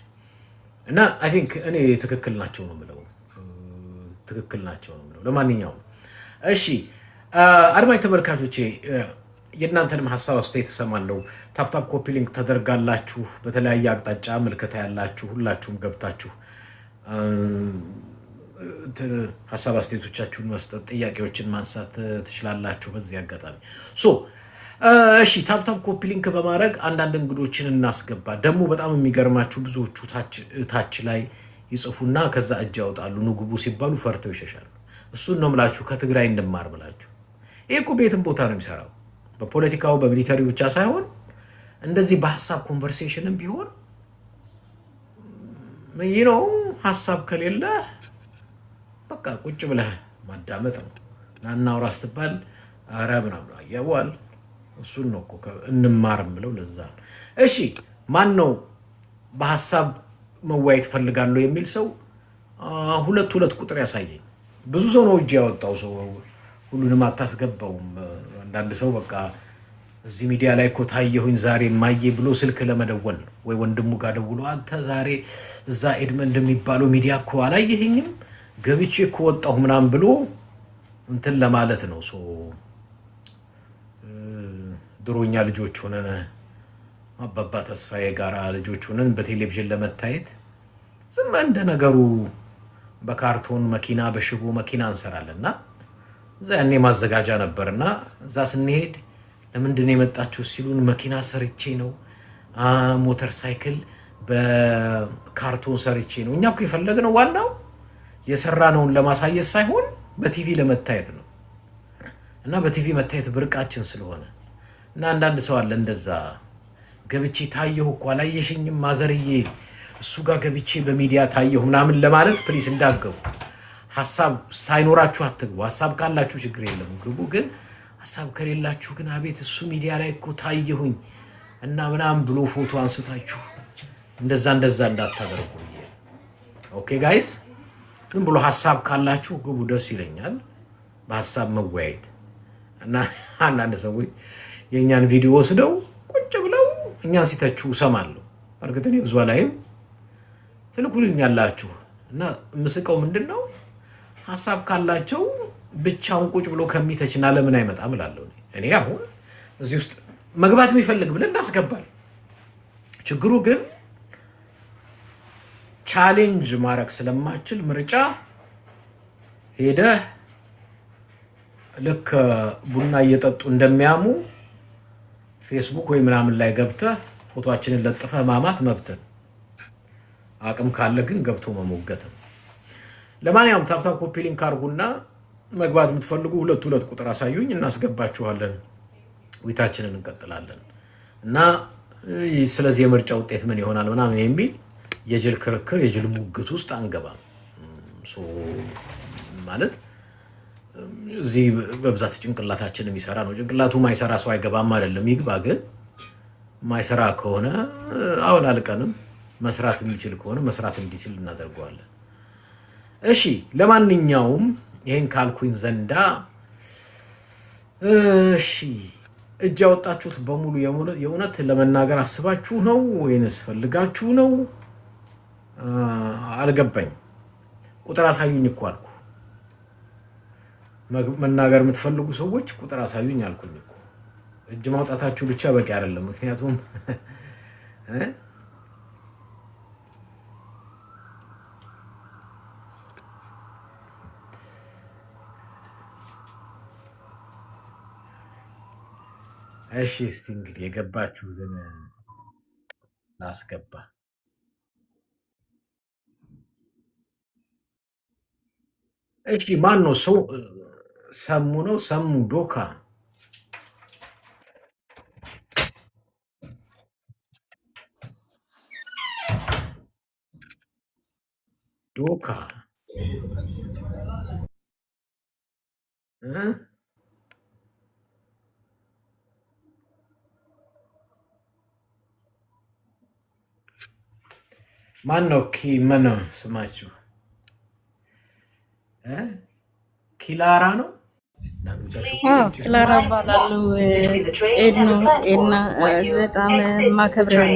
እና አይ ቲንክ እኔ ትክክል ናቸው ነው የምለው። ለማንኛውም እሺ አድማጭ ተመልካቾቼ የእናንተንም ሀሳብ አስተያየት እሰማለሁ። ታፕታፕ ኮፒ ሊንክ ተደርጋላችሁ። በተለያየ አቅጣጫ ምልከታ ያላችሁ ሁላችሁም ገብታችሁ ሀሳብ አስተያየቶቻችሁን መስጠት፣ ጥያቄዎችን ማንሳት ትችላላችሁ። በዚህ አጋጣሚ እሺ ታፕታፕ ኮፒ ሊንክ በማድረግ አንዳንድ እንግዶችን እናስገባ። ደግሞ በጣም የሚገርማችሁ ብዙዎቹ ታች ላይ ይጽፉና ከዛ እጅ ያወጣሉ። ንጉቡ ሲባሉ ፈርተው ይሸሻሉ። እሱን ነው ምላችሁ ከትግራይ እንማር ብላችሁ። ይሄ እኮ ቤትም ቦታ ነው የሚሰራው። በፖለቲካው በሚሊተሪው ብቻ ሳይሆን እንደዚህ በሀሳብ ኮንቨርሴሽንም ቢሆን ነው። ሀሳብ ከሌለ በቃ ቁጭ ብለህ ማዳመጥ ነው። ናናውራ ስትባል ኧረ ምናምን አያዋል። እሱን ነው እኮ እንማር የምለው ለዛ ነው። እሺ ማን ነው በሀሳብ መወያየት ፈልጋለሁ የሚል ሰው ሁለት ቁጥር ያሳየኝ። ብዙ ሰው ነው እጅ ያወጣው። ሰው ሁሉንም አታስገባውም። አንዳንድ ሰው በቃ እዚህ ሚዲያ ላይ እኮ ታየሁኝ ዛሬ ማየ ብሎ ስልክ ለመደወል ነው ወይ ወንድሙ ጋር ደውሎ አንተ ዛሬ እዛ ኤድመንድ የሚባለው ሚዲያ እኮ አላየኸኝም ገብቼ እኮ ወጣሁ ምናምን ብሎ እንትን ለማለት ነው። ድሮኛ ልጆች ሆነን አባባ ተስፋዬ ጋራ ልጆች ሆነን በቴሌቪዥን ለመታየት ዝም እንደ ነገሩ በካርቶን መኪና በሽቦ መኪና እንሰራለንና እዛ ያኔ ማዘጋጃ ነበርና እዛ ስንሄድ ለምንድን የመጣችሁ ሲሉን መኪና ሰርቼ ነው ሞተር ሳይክል በካርቶን ሰርቼ ነው። እኛ እኮ የፈለግነው ዋናው የሰራነውን ለማሳየት ሳይሆን በቲቪ ለመታየት ነው። እና በቲቪ መታየት ብርቃችን ስለሆነ እና አንዳንድ ሰው አለ እንደዛ ገብቼ ታየሁ እኮ አላየሽኝም ማዘርዬ እሱ ጋር ገብቼ በሚዲያ ታየሁ ምናምን ለማለት ፕሊስ እንዳገቡ። ሐሳብ ሳይኖራችሁ አትግቡ። ሐሳብ ካላችሁ ችግር የለም ግቡ። ግን ሐሳብ ከሌላችሁ ግን አቤት እሱ ሚዲያ ላይ እኮ ታየሁኝ እና ምናምን ብሎ ፎቶ አንስታችሁ እንደዛ እንዳታደርጉ። ኦኬ ጋይስ፣ ዝም ብሎ ሐሳብ ካላችሁ ግቡ። ደስ ይለኛል በሐሳብ መወያየት። እና አንዳንድ ሰዎች የኛን ቪዲዮ ወስደው ቁጭ ብለው እኛን ሲተቹ ሰማለሁ። እርግጥ እኔ ብዙ ላይም ትልኩልኛላችሁ እና ምስቀው ምንድነው ሐሳብ ካላቸው ብቻውን ቁጭ ብሎ ከሚተችና ለምን አይመጣም እላለሁ። እኔ አሁን እዚህ ውስጥ መግባት የሚፈልግ ብለን እናስገባል። ችግሩ ግን ቻሌንጅ ማድረግ ስለማችል ምርጫ ሄደህ ልክ ቡና እየጠጡ እንደሚያሙ ፌስቡክ ወይ ምናምን ላይ ገብተህ ፎቶአችንን ለጥፈህ ማማት መብትን፣ አቅም ካለ ግን ገብቶ መሞገትም። ለማንኛውም ታፕታፕ ኮፒ ሊንክ አድርጉና መግባት የምትፈልጉ 2 ቁጥር አሳዩኝ እናስገባችኋለን። ውይይታችንን እንቀጥላለን እና ስለዚህ የምርጫ ውጤት ምን ይሆናል ምናምን የሚል የጅል ክርክር የጅል ሙግት ውስጥ አንገባም። ማለት እዚህ በብዛት ጭንቅላታችን የሚሰራ ነው። ጭንቅላቱ ማይሰራ ሰው አይገባም አይደለም፣ ይግባ። ግን ማይሰራ ከሆነ አውላልቀንም መስራት የሚችል ከሆነ መስራት እንዲችል እናደርገዋለን። እሺ፣ ለማንኛውም ይሄን ካልኩኝ ዘንዳ እሺ፣ እጅ ያወጣችሁት በሙሉ የእውነት ለመናገር አስባችሁ ነው ወይንስ ፈልጋችሁ ነው? አልገባኝ። ቁጥር አሳዩኝ እኮ አልኩ። መናገር የምትፈልጉ ሰዎች ቁጥር አሳዩኝ አልኩኝ እኮ። እጅ ማውጣታችሁ ብቻ በቂ አይደለም። ምክንያቱም እሺ፣ እስቲ እንግዲህ የገባችሁትን ላስገባ። እሺ፣ ማን ነው ሰው? ሰሙ ነው። ሰሙ ዶካ ዶካ ማን ነው? ምን ስማችሁ? ኪላራ ነው። ክላራ እባላለሁ። ኤድና በጣም ማከብረው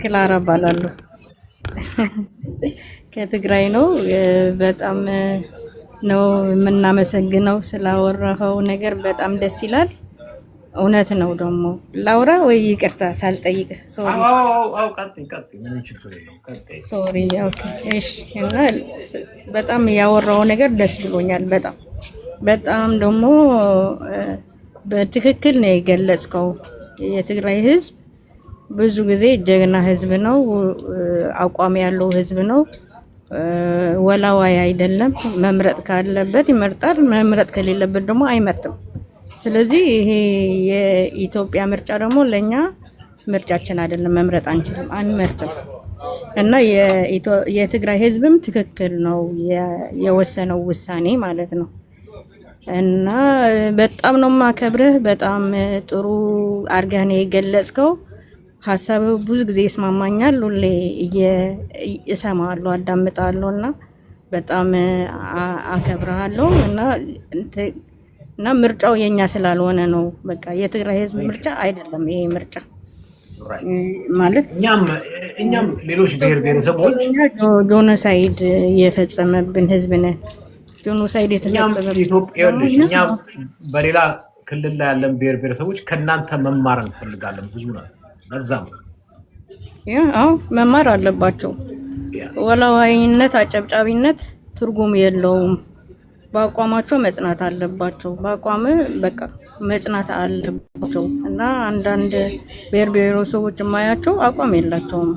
ክላራ እባላለሁ። ከትግራይ ነው። በጣም ነው የምናመሰግነው ስላወራኸው ነገር በጣም ደስ ይላል። እውነት ነው። ደግሞ ላውራ ወይ ይቅርታ ሳልጠይቅ? ሶሪ። እሺ። እና በጣም ያወራው ነገር ደስ ብሎኛል። በጣም ደግሞ በትክክል ነው የገለጽከው። የትግራይ ህዝብ ብዙ ጊዜ ጀግና ህዝብ ነው፣ አቋም ያለው ህዝብ ነው። ወላዋይ አይደለም። መምረጥ ካለበት ይመርጣል፣ መምረጥ ከሌለበት ደግሞ አይመርጥም። ስለዚህ ይሄ የኢትዮጵያ ምርጫ ደግሞ ለኛ ምርጫችን አይደለም፣ መምረጥ አንችልም፣ አንመርጥም። እና የትግራይ ህዝብም ትክክል ነው የወሰነው ውሳኔ ማለት ነው። እና በጣም ነው ማከብርህ። በጣም ጥሩ አርገህ ነው የገለጽከው። ሀሳብ ብዙ ጊዜ ይስማማኛል። ሁሌ እሰማዋለሁ፣ አዳምጣለሁ እና በጣም አከብርሃለሁ እና እና ምርጫው የኛ ስላልሆነ ነው። በቃ የትግራይ ህዝብ ምርጫ አይደለም ይሄ ምርጫ ማለት እኛም ሌሎች ብሔር ብሔረሰቦች ጆኖሳይድ የፈጸመብን ህዝብ ነን። ጆኖሳይድ የተፈጸመብን እኛ በሌላ ክልል ላይ ያለን ብሔር ብሔረሰቦች ከእናንተ መማር እንፈልጋለን ብዙ ነው። ለዛም አዎ መማር አለባቸው። ወላዋይነት፣ አጨብጫቢነት ትርጉም የለውም። በአቋማቸው መጽናት አለባቸው። በአቋም በቃ መጽናት አለባቸው። እና አንዳንድ ብሔር ብሔረሰቦች የማያቸው አቋም የላቸውም።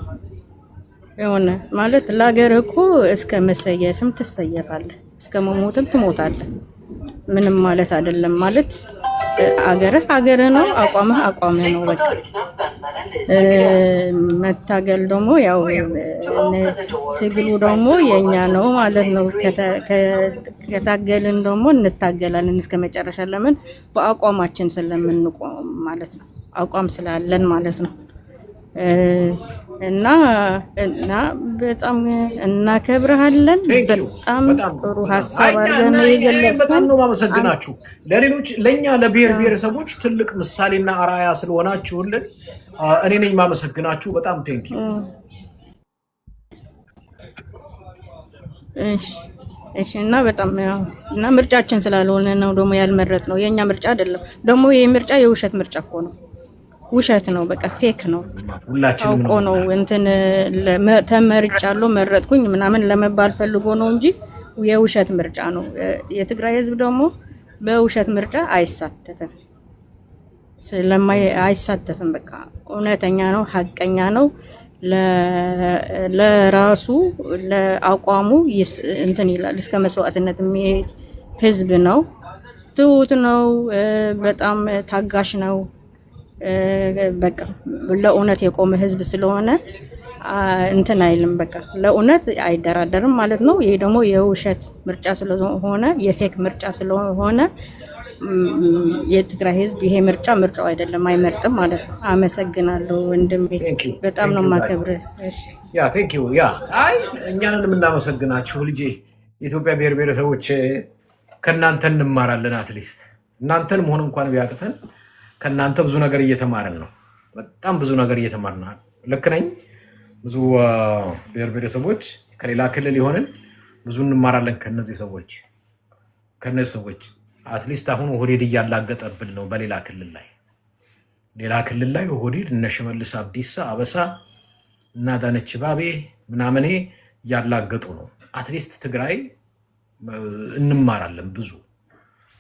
የሆነ ማለት ለሀገር እኮ እስከ መሰየፍም ትሰየፋለህ፣ እስከ መሞትም ትሞታለህ። ምንም ማለት አይደለም። ማለት አገርህ አገርህ ነው፣ አቋምህ አቋምህ ነው። በቃ መታገል ደግሞ ያው ትግሉ ደግሞ የኛ ነው ማለት ነው። ከታገልን ደግሞ እንታገላለን እስከ መጨረሻ። ለምን? በአቋማችን ስለምንቆም ማለት ነው። አቋም ስላለን ማለት ነው። እና በጣም እናከብርሃለን። በጣም ጥሩ ሀሳብ አድርገን ነው የገለጽከው። በጣም ነው ማመሰግናችሁ። ለሌሎች ለኛ ለብሔር ብሔረሰቦች ትልቅ ምሳሌና አራያ ስለሆናችሁልን እኔ ነኝ ማመሰግናችሁ። በጣም ቴንኪ። እሺ። እና በጣም እና ምርጫችን ስላልሆነ ነው ደግሞ ያልመረጥ ነው። የኛ ምርጫ አይደለም ደግሞ። ይሄ ምርጫ የውሸት ምርጫ እኮ ነው። ውሸት ነው። በቃ ፌክ ነው። አውቆ ነው እንትን ተመርጫለሁ መረጥኩኝ ምናምን ለመባል ፈልጎ ነው እንጂ የውሸት ምርጫ ነው። የትግራይ ህዝብ ደግሞ በውሸት ምርጫ አይሳተፍም። አይሳተፍም። በቃ እውነተኛ ነው፣ ሀቀኛ ነው። ለራሱ ለአቋሙ እንትን ይላል እስከ መስዋዕትነት የሚሄድ ህዝብ ነው። ትሁት ነው። በጣም ታጋሽ ነው። በቃ ለእውነት የቆመ ህዝብ ስለሆነ እንትን አይልም። በቃ ለእውነት አይደራደርም ማለት ነው። ይሄ ደግሞ የውሸት ምርጫ ስለሆነ የፌክ ምርጫ ስለሆነ የትግራይ ህዝብ ይሄ ምርጫው አይደለም፣ አይመርጥም ማለት ነው። አመሰግናለሁ ወንድሜ፣ በጣም ነው የማከብርህ። ያ ቴንክ ዩ። ያ አይ እኛንን የምናመሰግናችሁ ልጄ። የኢትዮጵያ ብሔር ብሔረሰቦች ከእናንተ እንማራለን። አትሊስት እናንተን መሆን እንኳን ቢያቅተን ከእናንተ ብዙ ነገር እየተማርን ነው። በጣም ብዙ ነገር እየተማርን ነው። ልክ ነኝ። ብዙ ብሔር ብሔረሰቦች ከሌላ ክልል የሆንን ብዙ እንማራለን ከነዚህ ሰዎች። አትሊስት አሁን ኦህዴድ እያላገጠብን ነው። በሌላ ክልል ላይ ኦህዴድ እነ ሽመልስ አብዲሳ አበሳ እና አዳነች አቤቤ ምናምኔ እያላገጡ ነው። አትሊስት ትግራይ እንማራለን ብዙ።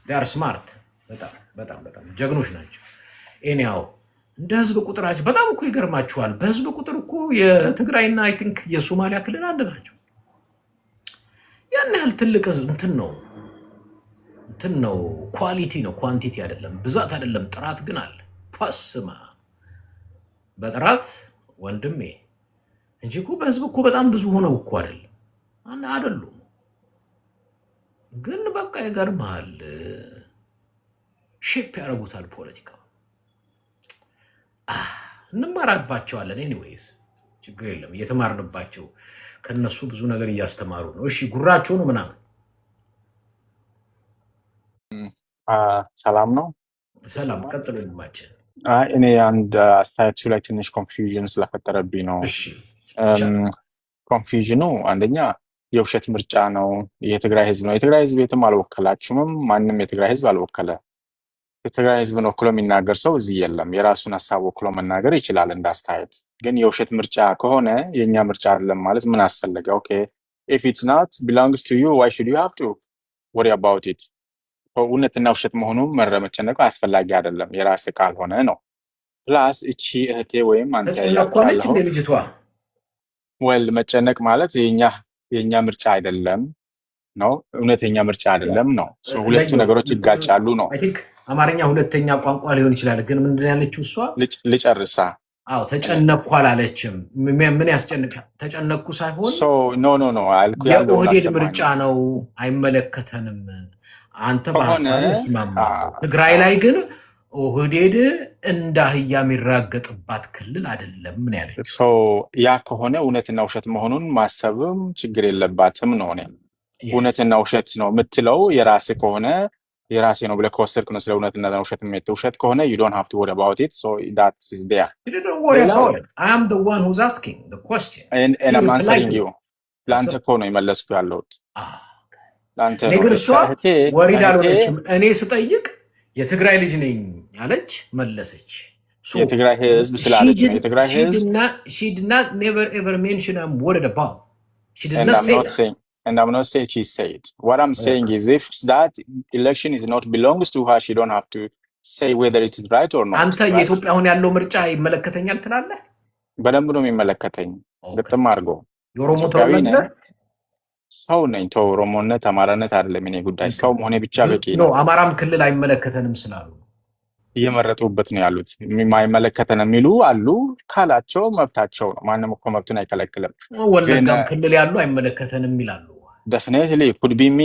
ዴር ስማርት በጣም ጀግኖች ናቸው። ኤኒያው እንደ ህዝብ ቁጥራቸው በጣም እኮ ይገርማችኋል። በህዝብ ቁጥር እኮ የትግራይና አይ ቲንክ የሶማሊያ ክልል አንድ ናቸው። ያን ያህል ትልቅ ህዝብ እንትን ነው ኳሊቲ ነው ኳንቲቲ አይደለም፣ ብዛት አይደለም፣ ጥራት ግን አለ። ፓስማ በጥራት ወንድሜ እንጂ እኮ በህዝብ እኮ በጣም ብዙ ሆነው እኮ አይደሉም። ግን በቃ ይገርማል። ሼፕ ያደርጉታል ፖለቲካው። እንማራባቸዋለን። ኤኒዌይስ ችግር የለም፣ እየተማርንባቸው ከነሱ ብዙ ነገር እያስተማሩ ነው። እሺ ጉራቸው ነው ምናምን። ሰላም ነው። ሰላም ቀጥሎ ልማችን። እኔ አንድ አስተያየቱ ላይ ትንሽ ኮንፊውዥን ስለፈጠረብኝ ነው። ኮንፊውዥኑ አንደኛ የውሸት ምርጫ ነው፣ የትግራይ ህዝብ ነው። የትግራይ ህዝብ የትም አልወከላችሁም። ማንም የትግራይ ህዝብ አልወከለ። የትግራይ ህዝብን ወክሎ የሚናገር ሰው እዚህ የለም። የራሱን ሀሳብ ወክሎ መናገር ይችላል እንደ አስተያየት። ግን የውሸት ምርጫ ከሆነ የእኛ ምርጫ አይደለም ማለት ምን አስፈለገ? ኦኬ if it's not belongs to you why should you have to worry about it? እውነትና ውሸት መሆኑን መጨነቁ አስፈላጊ አይደለም የራስ ካልሆነ ነው። ፕላስ እቺ እህቴ ወይም አንተ ተጨነቋለች እንደ ልጅቷ መጨነቅ ማለት የኛ ምርጫ አይደለም ነው፣ እውነተኛ ምርጫ አይደለም ነው። ሁለቱ ነገሮች ይጋጫሉ ነው። አይ ቲንክ አማርኛ ሁለተኛ ቋንቋ ሊሆን ይችላል። ግን ምንድን ያለችው እሷ ልጨርሳ። አዎ ተጨነቅኩ አላለችም። ምን ያስጨንቃል? ተጨነቅኩ ሳይሆን ኖ የኦህዴድ ምርጫ ነው፣ አይመለከተንም። አንተ በሀሳብ እስማማለሁ። ትግራይ ላይ ግን ኦህዴድ እንደ አህያ የሚራገጥባት ክልል አይደለም። ምን ያለች ያ ከሆነ እውነትና ውሸት መሆኑን ማሰብም ችግር የለባትም ነው። እውነትና ውሸት ነው የምትለው የራስ ከሆነ የራሴ ነው ብለህ ከወሰድክ ነው ስለ እውነትና ውሸት የሚመጣው። ውሸት ከሆነ you don't have to worry about it, so that is there. You didn't worry ሌላው about it. I am the one who's asking the question. and You I'm replied answering to you. it. ለአንተ So, እኮ ነው የመለስኩ ያለሁት ለአንተ እኔ ነው። ግን እሷ እህቴ ወሪድ እህቴ አልሆነችም። እኔ ስጠይቅ የትግራይ ልጅ ነኝ አለች፣ መለሰች። So የትግራይ ህዝብ ስላለች ነው። የትግራይ ህዝብ she did not never ever mention I'm worried about. She did and not I'm say not that. saying and I'm not saying she said. What I'm saying is if that election is not belongs to her, she don't have to say whether it is right or not. አንተ Right? የኢትዮጵያ አሁን ያለው ምርጫ ይመለከተኛል ትላለህ? በደንብ ነው የሚመለከተኝ። ግጥም አድርጎ የኦሮሞ ኢትዮጵያዊ ነኝ፣ ተወላጅ ሰው ነኝ። ተው ኦሮሞነት አማራነት አይደለም የኔ ጉዳይ። ሰው መሆኔ ብቻ በቂ ነው። ነው። አማራም ክልል አይመለከተንም ስላሉ እየመረጡበት ነው ያሉት። የማይመለከተን የሚሉ አሉ። ካላቸው መብታቸው ነው። ማንም እኮ መብቱን አይከለክልም። ወለጋም ክልል ያሉ አይመለከተንም ይላሉ። ደፍኔትሊ ኩድ ቢ ሚ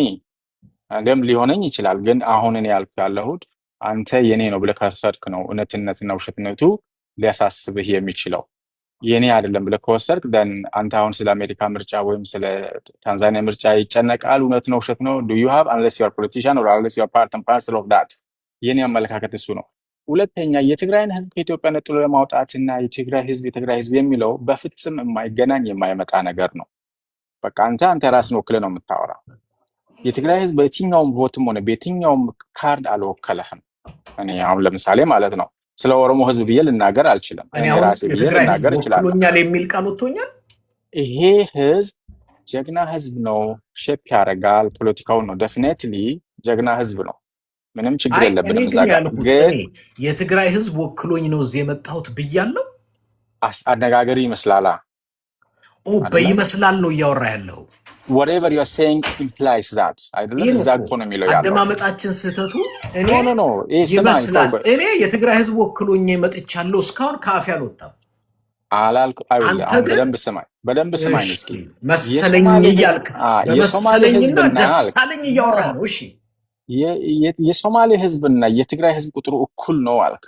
ደም ሊሆነኝ ይችላል። ግን አሁን እኔ ያልኩ ያለሁት አንተ የኔ ነው ብለህ ከወሰድክ ነው እውነትነትና ውሸትነቱ ሊያሳስብህ የሚችለው። የኔ አይደለም ብለህ ከወሰድክ ደን አንተ አሁን ስለ አሜሪካ ምርጫ ወይም ስለ ታንዛኒያ ምርጫ ይጨነቃል። እውነት ነው ውሸት ነው ዱ ዩ ሃቭ አንለስ ዩ አር ፖለቲሽያን ኦር አንለስ ዩ አር ፓርት ኤንድ ፓርሰል ኦፍ ዳት። የኔ አመለካከት እሱ ነው። ሁለተኛ የትግራይን ህዝብ ከኢትዮጵያ ነጥሎ ለማውጣትና የትግራይ ህዝብ የሚለው በፍጹም የማይገናኝ የማይመጣ ነገር ነው። በቃ አንተ ራስን ወክለህ ነው የምታወራው። የትግራይ ህዝብ በየትኛውም ቮትም ሆነ በየትኛውም ካርድ አልወከለህም። እኔ አሁን ለምሳሌ ማለት ነው ስለ ኦሮሞ ህዝብ ብዬ ልናገር አልችልም። እኔ ራሴ ብዬ ልናገር እችላለሁ። ወክሎኛል የሚል ቃል ወጥቶኛል። ይሄ ህዝብ ጀግና ህዝብ ነው። ሼፕ ያደርጋል ፖለቲካውን ነው። ዴፊኔትሊ ጀግና ህዝብ ነው። ምንም ችግር የለብንም። እዛ ጋር ግን የትግራይ ህዝብ ወክሎኝ ነው እዚህ የመጣሁት ብያለሁ። አነጋገር ይመስላላ በይመስላል ነው እያወራ ያለው። whatever you are saying implies that አይደለም። እዛ እኮ ነው የሚለው ያለው። አደማመጣችን ስህተቱ እኔ ኖ ይመስላል። እኔ የትግራይ ህዝብ ወክሎኝ መጥቻለሁ እስካሁን ከአፌ አልወጣም አላልኩ። በደንብ ስማኝ እስኪ። መሰለኝ እያልክ በመሰለኝና ደሳለኝ እያወራ ነው። እሺ የሶማሌ ህዝብና የትግራይ ህዝብ ቁጥሩ እኩል ነው አልክ።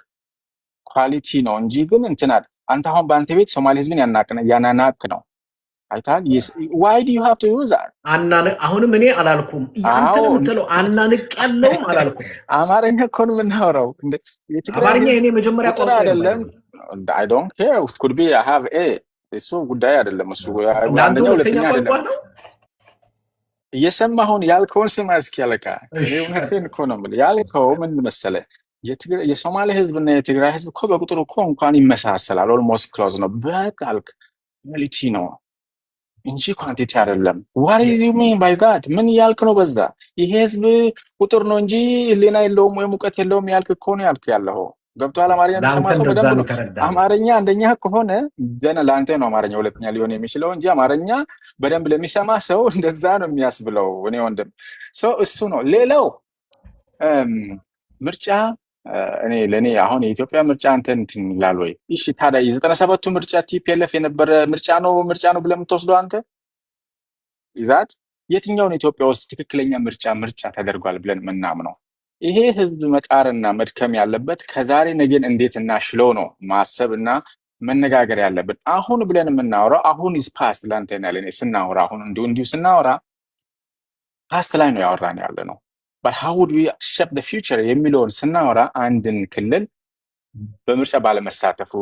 ኳሊቲ ነው እንጂ ግን እንትና አንተ አሁን በአንተ ቤት ሶማሌ ህዝብን ያናናቅ ነው አይታል። why do you have to use that? አሁንም እኔ አላልኩም። አንተ የምትለው አናንቅ ያለውም አላልኩም። አማርኛ እኮ ነው የምናወራው። አማርኛ እኔ መጀመሪያ ቋንቋ አይደለም። I don't care. It could be I have a እሱ ጉዳይ አይደለም። እሱ አንደኛ ሁለተኛ አይደለም። እየሰማሁን ያልከውን ስማ እስኪ አለቃ። እውነቴን እኮ ነው የምልህ። ያልከው ምን መሰለህ የሶማሌ ህዝብና የትግራይ ህዝብ እኮ በቁጥር እኮ እንኳን ይመሳሰላል። ኦልሞስት ክሎዝ ነው። በጣልክ ኳሊቲ ነው እንጂ ኳንቲቲ አይደለም። what do you mean by that? ምን ያልክ ነው? በዛ ይሄ ህዝብ ቁጥር ነው እንጂ ህሊና የለውም ወይ ሙቀት የለውም ያልክ እኮ ነው ያልክ ያለው። ገብቶሃል? አማርኛ ለሰማ ሰው በደንብ ነው። አማርኛ አንደኛ ከሆነ ደና ላንተ ነው አማርኛ ሁለተኛ ሊሆን የሚችለው እንጂ አማርኛ በደንብ ለሚሰማ ሰው እንደዛ ነው የሚያስብለው። እኔ ወንድም እሱ ነው። ሌላው ምርጫ ለኔ አሁን የኢትዮጵያ ምርጫ አንተ እንትን ይላል ወይ? እሺ ታዲያ የ97ቱ ምርጫ ቲፒኤልኤፍ የነበረ ምርጫ ነው ብለህ የምትወስደው አንተ ይዛት የትኛውን ኢትዮጵያ ውስጥ ትክክለኛ ምርጫ ተደርጓል ብለን ምናምነው? ይሄ ህዝብ መጣርና መድከም ያለበት ከዛሬ ነገን እንዴት እናሽለው ነው ማሰብና መነጋገር ያለብን። አሁን ብለን የምናወራው አሁን is past ላንተና ለኔ ስናወራ አሁን እንዲሁ ስናወራ past ላይ ነው ያወራን ያለ ነው። but how would we shape the future የሚለውን ስናወራ አንድን ክልል በምርጫ ባለመሳተፉ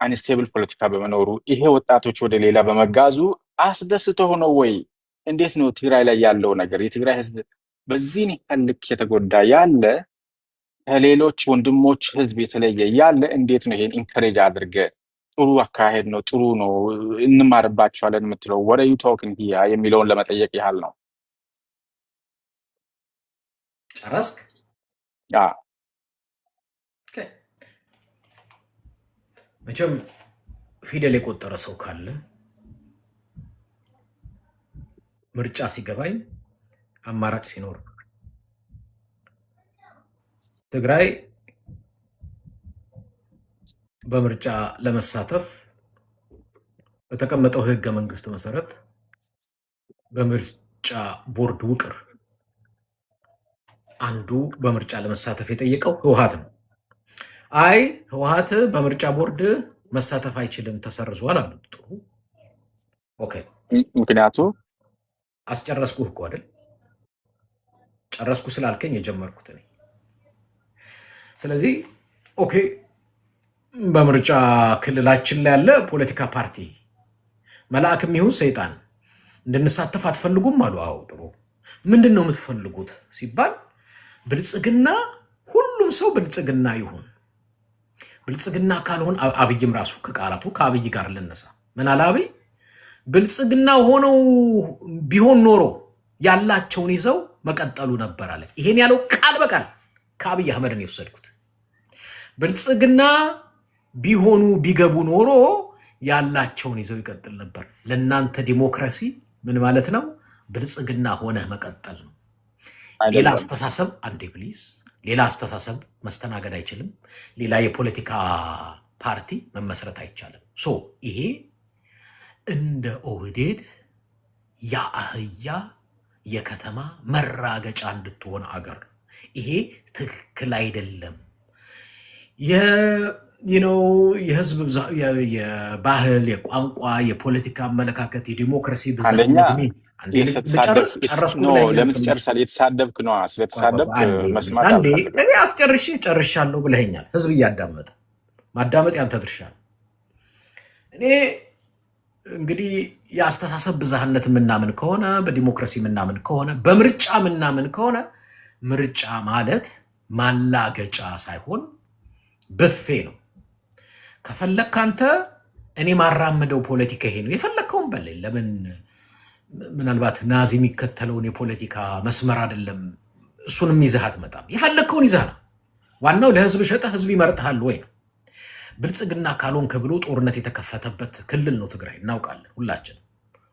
አንስቴብል ፖለቲካ በመኖሩ ይሄ ወጣቶች ወደ ሌላ በመጋዙ አስደስቶ ሆኖ ወይ እንዴት ነው ትግራይ ላይ ያለው ነገር? የትግራይ ህዝብ በዚህ ልክ የተጎዳ ያለ ከሌሎች ወንድሞች ህዝብ የተለየ ያለ እንዴት ነው ይሄን ኢንከሬጅ አድርገ ጥሩ አካሄድ ነው ጥሩ ነው እንማርባቸዋለን የምትለው? what are you talking here የሚለውን ለመጠየቅ ያህል ነው። ጨረስክ? መቼም ፊደል የቆጠረ ሰው ካለ ምርጫ ሲገባኝ አማራጭ ሲኖር ትግራይ በምርጫ ለመሳተፍ በተቀመጠው ህገ መንግስት መሰረት በምርጫ ቦርድ ውቅር አንዱ በምርጫ ለመሳተፍ የጠየቀው ህወሓት ነው። አይ ህወሓት በምርጫ ቦርድ መሳተፍ አይችልም ተሰርዟል አሉ። ጥሩ ኦኬ። ምክንያቱ አስጨረስኩህ እኮ አይደል? ጨረስኩ ስላልከኝ የጀመርኩት እኔ ስለዚህ ኦኬ በምርጫ ክልላችን ላይ ያለ ፖለቲካ ፓርቲ መልአክም ይሁን ሰይጣን እንድንሳተፍ አትፈልጉም አሉ። አዎ ጥሩ። ምንድን ነው የምትፈልጉት ሲባል ብልጽግና፣ ሁሉም ሰው ብልጽግና ይሁን። ብልጽግና ካልሆን አብይም ራሱ ከቃላቱ ከአብይ ጋር ልነሳ ምን አለ አብይ? ብልጽግና ሆነው ቢሆን ኖሮ ያላቸውን ይዘው መቀጠሉ ነበር አለ። ይሄን ያለው ቃል በቃል ከአብይ አህመድን የወሰድኩት። ብልጽግና ቢሆኑ ቢገቡ ኖሮ ያላቸውን ይዘው ይቀጥል ነበር። ለእናንተ ዲሞክራሲ ምን ማለት ነው? ብልጽግና ሆነህ መቀጠል ነው። ሌላ አስተሳሰብ አንዴ ፕሊዝ፣ ሌላ አስተሳሰብ መስተናገድ አይችልም። ሌላ የፖለቲካ ፓርቲ መመስረት አይቻልም። ይሄ እንደ ኦህዴድ የአህያ የከተማ መራገጫ እንድትሆን አገር ይሄ ትክክል አይደለም። የህዝብ የባህል፣ የቋንቋ፣ የፖለቲካ አመለካከት፣ የዲሞክራሲ ብዛት ለምን ትጨርሳለህ? የተሳደብክ ነዋ። ስለተሳደብክ መስማት አልፈልግም። እኔ አስጨርሼ ጨርሻለሁ ብለኸኛል። ህዝብ እያዳመጠ ማዳመጥ ያንተ ድርሻ ነው። እኔ እንግዲህ የአስተሳሰብ ብዝሃነት የምናምን ከሆነ፣ በዲሞክራሲ የምናምን ከሆነ፣ በምርጫ የምናምን ከሆነ ምርጫ ማለት ማላገጫ ሳይሆን ብፌ ነው። ከፈለክ አንተ እኔ ማራመደው ፖለቲካ ይሄ ነው የፈለግከውን በለኝ። ለምን ምናልባት ናዚ የሚከተለውን የፖለቲካ መስመር አይደለም፣ እሱንም ይዘህ አትመጣም። የፈለግከውን ይዘህ ነው። ዋናው ለህዝብ ሸጠህ ህዝብ ይመርጥሃል ወይ ነው። ብልጽግና ካልሆንክ ብሎ ጦርነት የተከፈተበት ክልል ነው ትግራይ፣ እናውቃለን ሁላችን።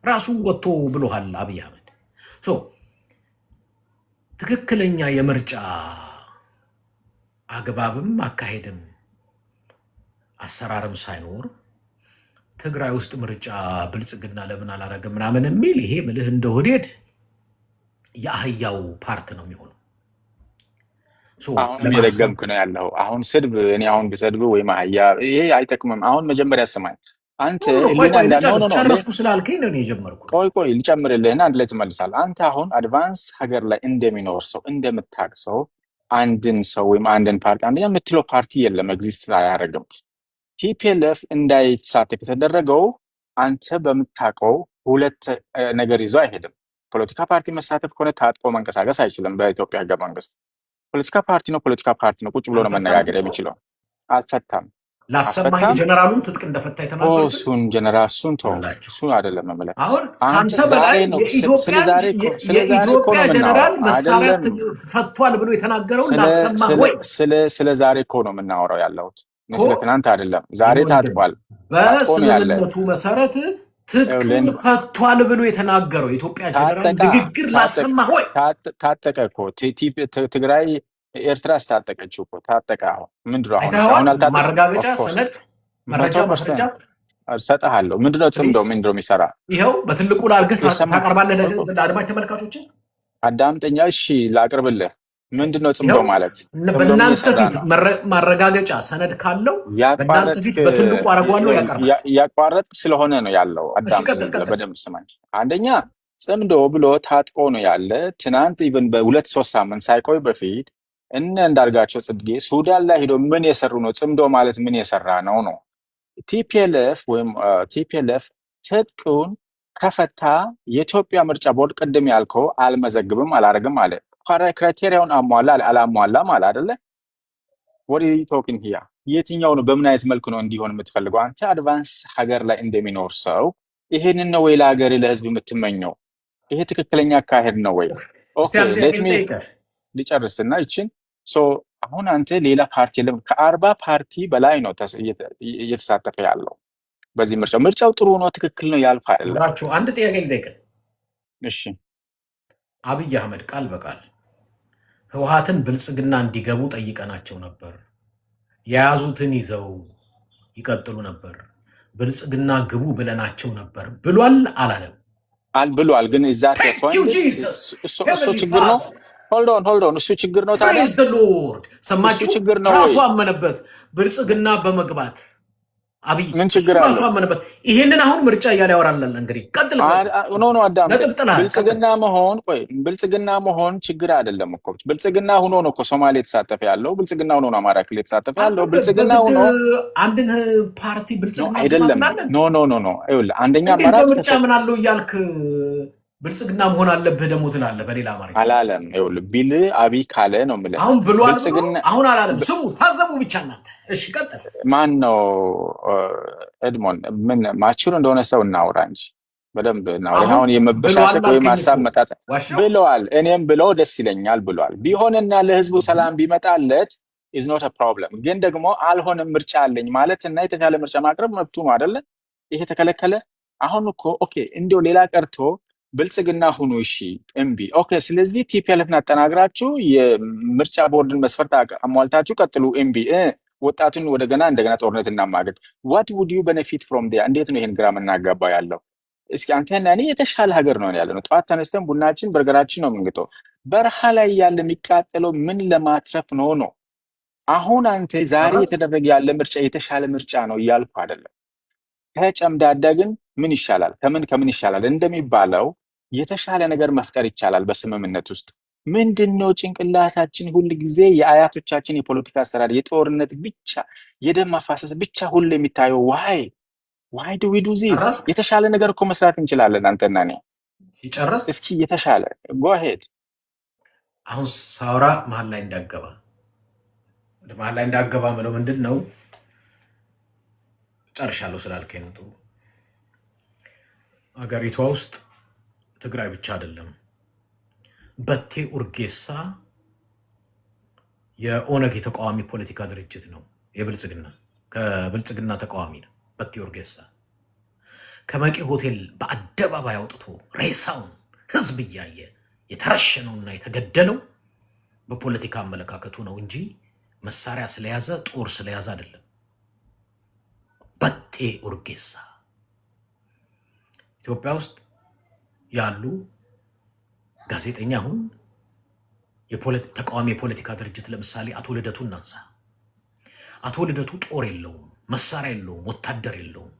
ራሱ ወጥቶ ብሎሃል አብይ አህመድ። ትክክለኛ የምርጫ አግባብም አካሄድም አሰራርም ሳይኖር ትግራይ ውስጥ ምርጫ ብልጽግና ለምን አላረገም ምናምን የሚል ይሄ ምልህ እንደ ኦህዴድ የአህያው ፓርት ነው የሚሆነው። አሁንም የደገምክ ነው ያለው። አሁን ስድብ እኔ አሁን ብሰድብ ወይም አህያ ይሄ አይጠቅምም። አሁን መጀመሪያ ስማኝ አንተ ጨረስኩ ስላልከኝ ነው የጀመርኩት። ቆይ ልጨምርልህና አንድ ላይ ትመልሳለህ። አንተ አሁን አድቫንስ ሀገር ላይ እንደሚኖር ሰው እንደምታውቅ ሰው አንድን ሰው ወይም አንድን ፓርቲ አንደኛ የምትለው ፓርቲ የለም፣ ኤግዚስት አያደርግም። ቲፒኤልኤፍ እንዳይሳተፍ የተደረገው አንተ በምታውቀው ሁለት ነገር ይዞ አይሄድም። ፖለቲካ ፓርቲ መሳተፍ ከሆነ ታጥቆ መንቀሳቀስ አይችልም። በኢትዮጵያ ህገ መንግስት ፖለቲካ ፓርቲ ነው፣ ፖለቲካ ፓርቲ ነው። ቁጭ ብሎ ነው መነጋገር የሚችለው። አልፈታም። ላሰማኝ ጀነራሉን ትጥቅ እንደፈታ የተናገሩት እሱን ጀነራል እሱ አይደለም መመለ አሁን አንተ በላይ የኢትዮጵያ ጀነራል መሳሪያ ፈቷል ብሎ የተናገረው ላሰማ ወይ? ስለ ዛሬ እኮ ነው የምናወራው ያለሁት፣ ስለ ትናንት አይደለም። ዛሬ ታጥቋል። በስምምነቱ መሰረት ትጥቅ ፈቷል ብሎ የተናገረው የኢትዮጵያ ጀነራል ንግግር ላሰማ ወይ? ታጠቀ እኮ ትግራይ ኤርትራ ስታጠቀችው እኮ ታጠቀ። አሁን ምንድነው አሁን አልታጠቀም? ማረጋገጫ ሰነድ መረጃ ማስረጃ እሰጥሃለሁ። ምንድነው ጽምዶ ምንድነው የሚሰራ? ይኸው በትልቁ ላድርገህ ታቀርባለህ ለአድማጭ ተመልካቾች። አዳምጠኛ። እሺ ላቅርብልህ። ምንድነው ጽምዶ ማለት? በእናንተ ፊት ማረጋገጫ ሰነድ ካለው በእናንተ ፊት በትልቁ አረጋዋለሁ ያቀርባል። ያቋረጥ ስለሆነ ነው ያለው። አዳምጠኝ በደንብ ስማኝ። አንደኛ ጽምዶ ብሎ ታጥቆ ነው ያለ። ትናንት ኢቭን በ2-3 ሳምንት ሳይቆይ በፊት እነ እንዳርጋቸው ጽጌ ሱዳን ላይ ሄዶ ምን የሰሩ ነው? ጽምዶ ማለት ምን የሰራ ነው ነው። ቲፒኤልኤፍ ወይም ቲፒኤልኤፍ ትጥቁን ከፈታ የኢትዮጵያ ምርጫ ቦርድ ቅድም ያልከው አልመዘግብም አላረግም አለ። ክራይቴሪያውን አሟላ አላሟላም አለ አይደለ? ወዲ ቶኪንግ ሂያ የትኛው ነው? በምን አይነት መልኩ ነው እንዲሆን የምትፈልገው አንተ? አድቫንስ ሀገር ላይ እንደሚኖር ሰው ይሄንን ነው ወይ ለሀገር ለህዝብ የምትመኘው? ይሄ ትክክለኛ አካሄድ ነው ወይ? ኦኬ ሌት ሚ ልጨርስና ይችን አሁን አንተ ሌላ ፓርቲ የለም። ከ40 ፓርቲ በላይ ነው እየተሳተፈ ያለው በዚህ ምርጫው። ምርጫው ጥሩ ነው፣ ትክክል ነው ያልኩ አይደለም። አንድ ጥያቄ ልጠይቅህ። እሺ አብይ አህመድ ቃል በቃል ህወሓትን ብልጽግና እንዲገቡ ጠይቀናቸው ነበር፣ የያዙትን ይዘው ይቀጥሉ ነበር፣ ብልጽግና ግቡ ብለናቸው ነበር ብሏል አላለም? ብሏል። ግን እዛ እሱ ችግር ነው። ሆልድ ኦን እሱ ችግር ነው። ታዲያ ፕሬዝ ዘ ሎርድ ሰማችሁ? ራሱ አመነበት። ብልጽግና በመግባት አብይ ምን እሱ ችግር ራሱ አለው? አመነበት። ይሄንን አሁን ምርጫ እያለ ያወራል። እንግዲህ ቀጥል ኖ አዳምጠኝ። ነጥብ ጥለሃል። ቀጥል። ብልጽግና መሆን ቆይ ብልጽግና መሆን ችግር አይደለም እኮ። ብልጽግና ሆኖ ነው እኮ ሶማሌ የተሳተፈ ያለው። ብልጽግና ሆኖ ነው አማራ ክልል የተሳተፈ አንተ ያለው። ብልጽግና በግድ ሆኖ አንድን ፓርቲ ኖ ብልጽግና አይደለም። ትማምናለህ? ኖ ይኸውልህ አንደኛ እንዴት አማራጭ በምርጫ ምን አለው እያልክ ብልጽግና መሆን አለብህ ደግሞ ትላለህ? በሌላ አማርኛ አላለም። ይኸውልህ ቢል አብይ ካለ ነው የምልህ። አሁን ብሏል ብሎ ብልጽግና አሁን አላለም። ስሙ ታዘቡ ብቻ እናንተ። እሺ ቀጥል። ማን ነው ኤድሞን? ምን ማቹር እንደሆነ ሰው እናውራ እንጂ በደንብ እናውራ። አሁን አሁን ብሏል የመበሻሸቅ ወይም አልከኝ ሀሳብ እኮ መጣጥ ዋሻው። ብለዋል። እኔም ብለው ደስ ይለኛል ብሏል። ቢሆንና ለህዝቡ ሰላም ቢመጣለት ኢዝ ኖት ፕሮብለም። ግን ደግሞ አልሆነም ምርጫ አለኝ ማለት እና የተሻለ ምርጫ ማቅረብ መብቱ ነው አይደለ? ይሄ ተከለከለ። አሁን እኮ ኦኬ እንዲያው ሌላ ቀርቶ ብልጽግና ሁኑ እሺ እምቢ ኦኬ። ስለዚህ ቲፒኤልኤፍን አጠናግራችሁ የምርጫ ቦርድን መስፈርት አሟልታችሁ ቀጥሉ እምቢ ወጣቱን እንደገና ጦርነት እናማገድ። ዋት ውድ ዩ ቤኔፊት ፍሮም ዴር? እንዴት ነው ይሄን ግራ የምናጋባው ያለው? እስኪ አንተና እኔ የተሻለ ሀገር ነው ያለ ነው። ጠዋት ተነስተን ቡናችን በርገራችን ነው የምንግጠው። በረሃ ላይ ያለ የሚቃጠለው ምን ለማትረፍ ነው ነው? አሁን አንተ ዛሬ የተደረገ ያለ ምርጫ የተሻለ ምርጫ ነው እያልኩ አይደለም። ከጨምዳዳ ግን ምን ይሻላል? ከምን ይሻላል እንደሚባለው የተሻለ ነገር መፍጠር ይቻላል በስምምነት ውስጥ። ምንድነው ጭንቅላታችን ሁል ጊዜ የአያቶቻችን የፖለቲካ አሰራር የጦርነት ብቻ የደም ማፋሰስ ብቻ ሁሉ የሚታየው? ዋይ ዱ ዊ ዱ ዚስ? የተሻለ ነገር እኮ መስራት እንችላለን። አንተና እኔ ሲጨርስ እስኪ የተሻለ ጎ ሄድ። አሁን ሳውራ መሀል ላይ እንዳገባ ምለው ምንድን ነው ጨርሻለሁ ስላልከኝ ነው። ጥሩ አገሪቷ ውስጥ ትግራይ ብቻ አይደለም። በቴ ኡርጌሳ የኦነግ የተቃዋሚ ፖለቲካ ድርጅት ነው። ከብልጽግና ተቃዋሚ ነው። በቴ ኡርጌሳ ከመቂ ሆቴል በአደባባይ አውጥቶ ሬሳውን ህዝብ እያየ የተረሸነውና የተገደለው በፖለቲካ አመለካከቱ ነው እንጂ መሳሪያ ስለያዘ ጦር ስለያዘ አይደለም። በቴ ኡርጌሳ ኢትዮጵያ ውስጥ ያሉ ጋዜጠኛ አሁን ተቃዋሚ የፖለቲካ ድርጅት ለምሳሌ አቶ ልደቱ እናንሳ። አቶ ልደቱ ጦር የለውም፣ መሳሪያ የለውም፣ ወታደር የለውም።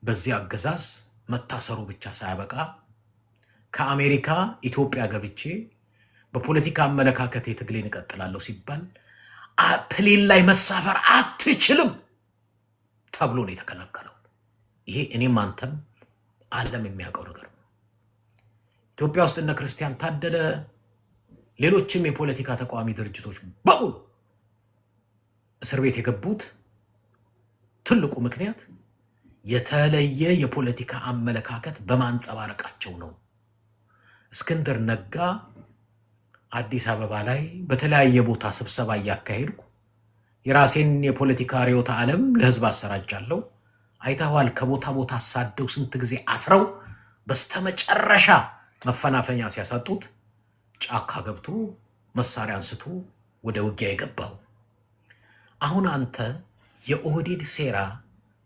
በዚህ አገዛዝ መታሰሩ ብቻ ሳያበቃ ከአሜሪካ ኢትዮጵያ ገብቼ በፖለቲካ አመለካከት ትግሌን እቀጥላለሁ ሲባል ፕሌን ላይ መሳፈር አትችልም ተብሎ ነው የተከለከለው። ይሄ እኔም አንተም ዓለም የሚያውቀው ነገር ነው። ኢትዮጵያ ውስጥ እነ ክርስቲያን ታደለ ሌሎችም የፖለቲካ ተቃዋሚ ድርጅቶች በሙሉ እስር ቤት የገቡት ትልቁ ምክንያት የተለየ የፖለቲካ አመለካከት በማንጸባረቃቸው ነው። እስክንድር ነጋ አዲስ አበባ ላይ በተለያየ ቦታ ስብሰባ እያካሄድኩ የራሴን የፖለቲካ ርዕዮተ ዓለም ለህዝብ አሰራጫለሁ። አይተዋል። ከቦታ ቦታ አሳደው ስንት ጊዜ አስረው በስተመጨረሻ መፈናፈኛ ሲያሳጡት ጫካ ገብቶ መሳሪያ አንስቶ ወደ ውጊያ የገባው። አሁን አንተ የኦህዴድ ሴራ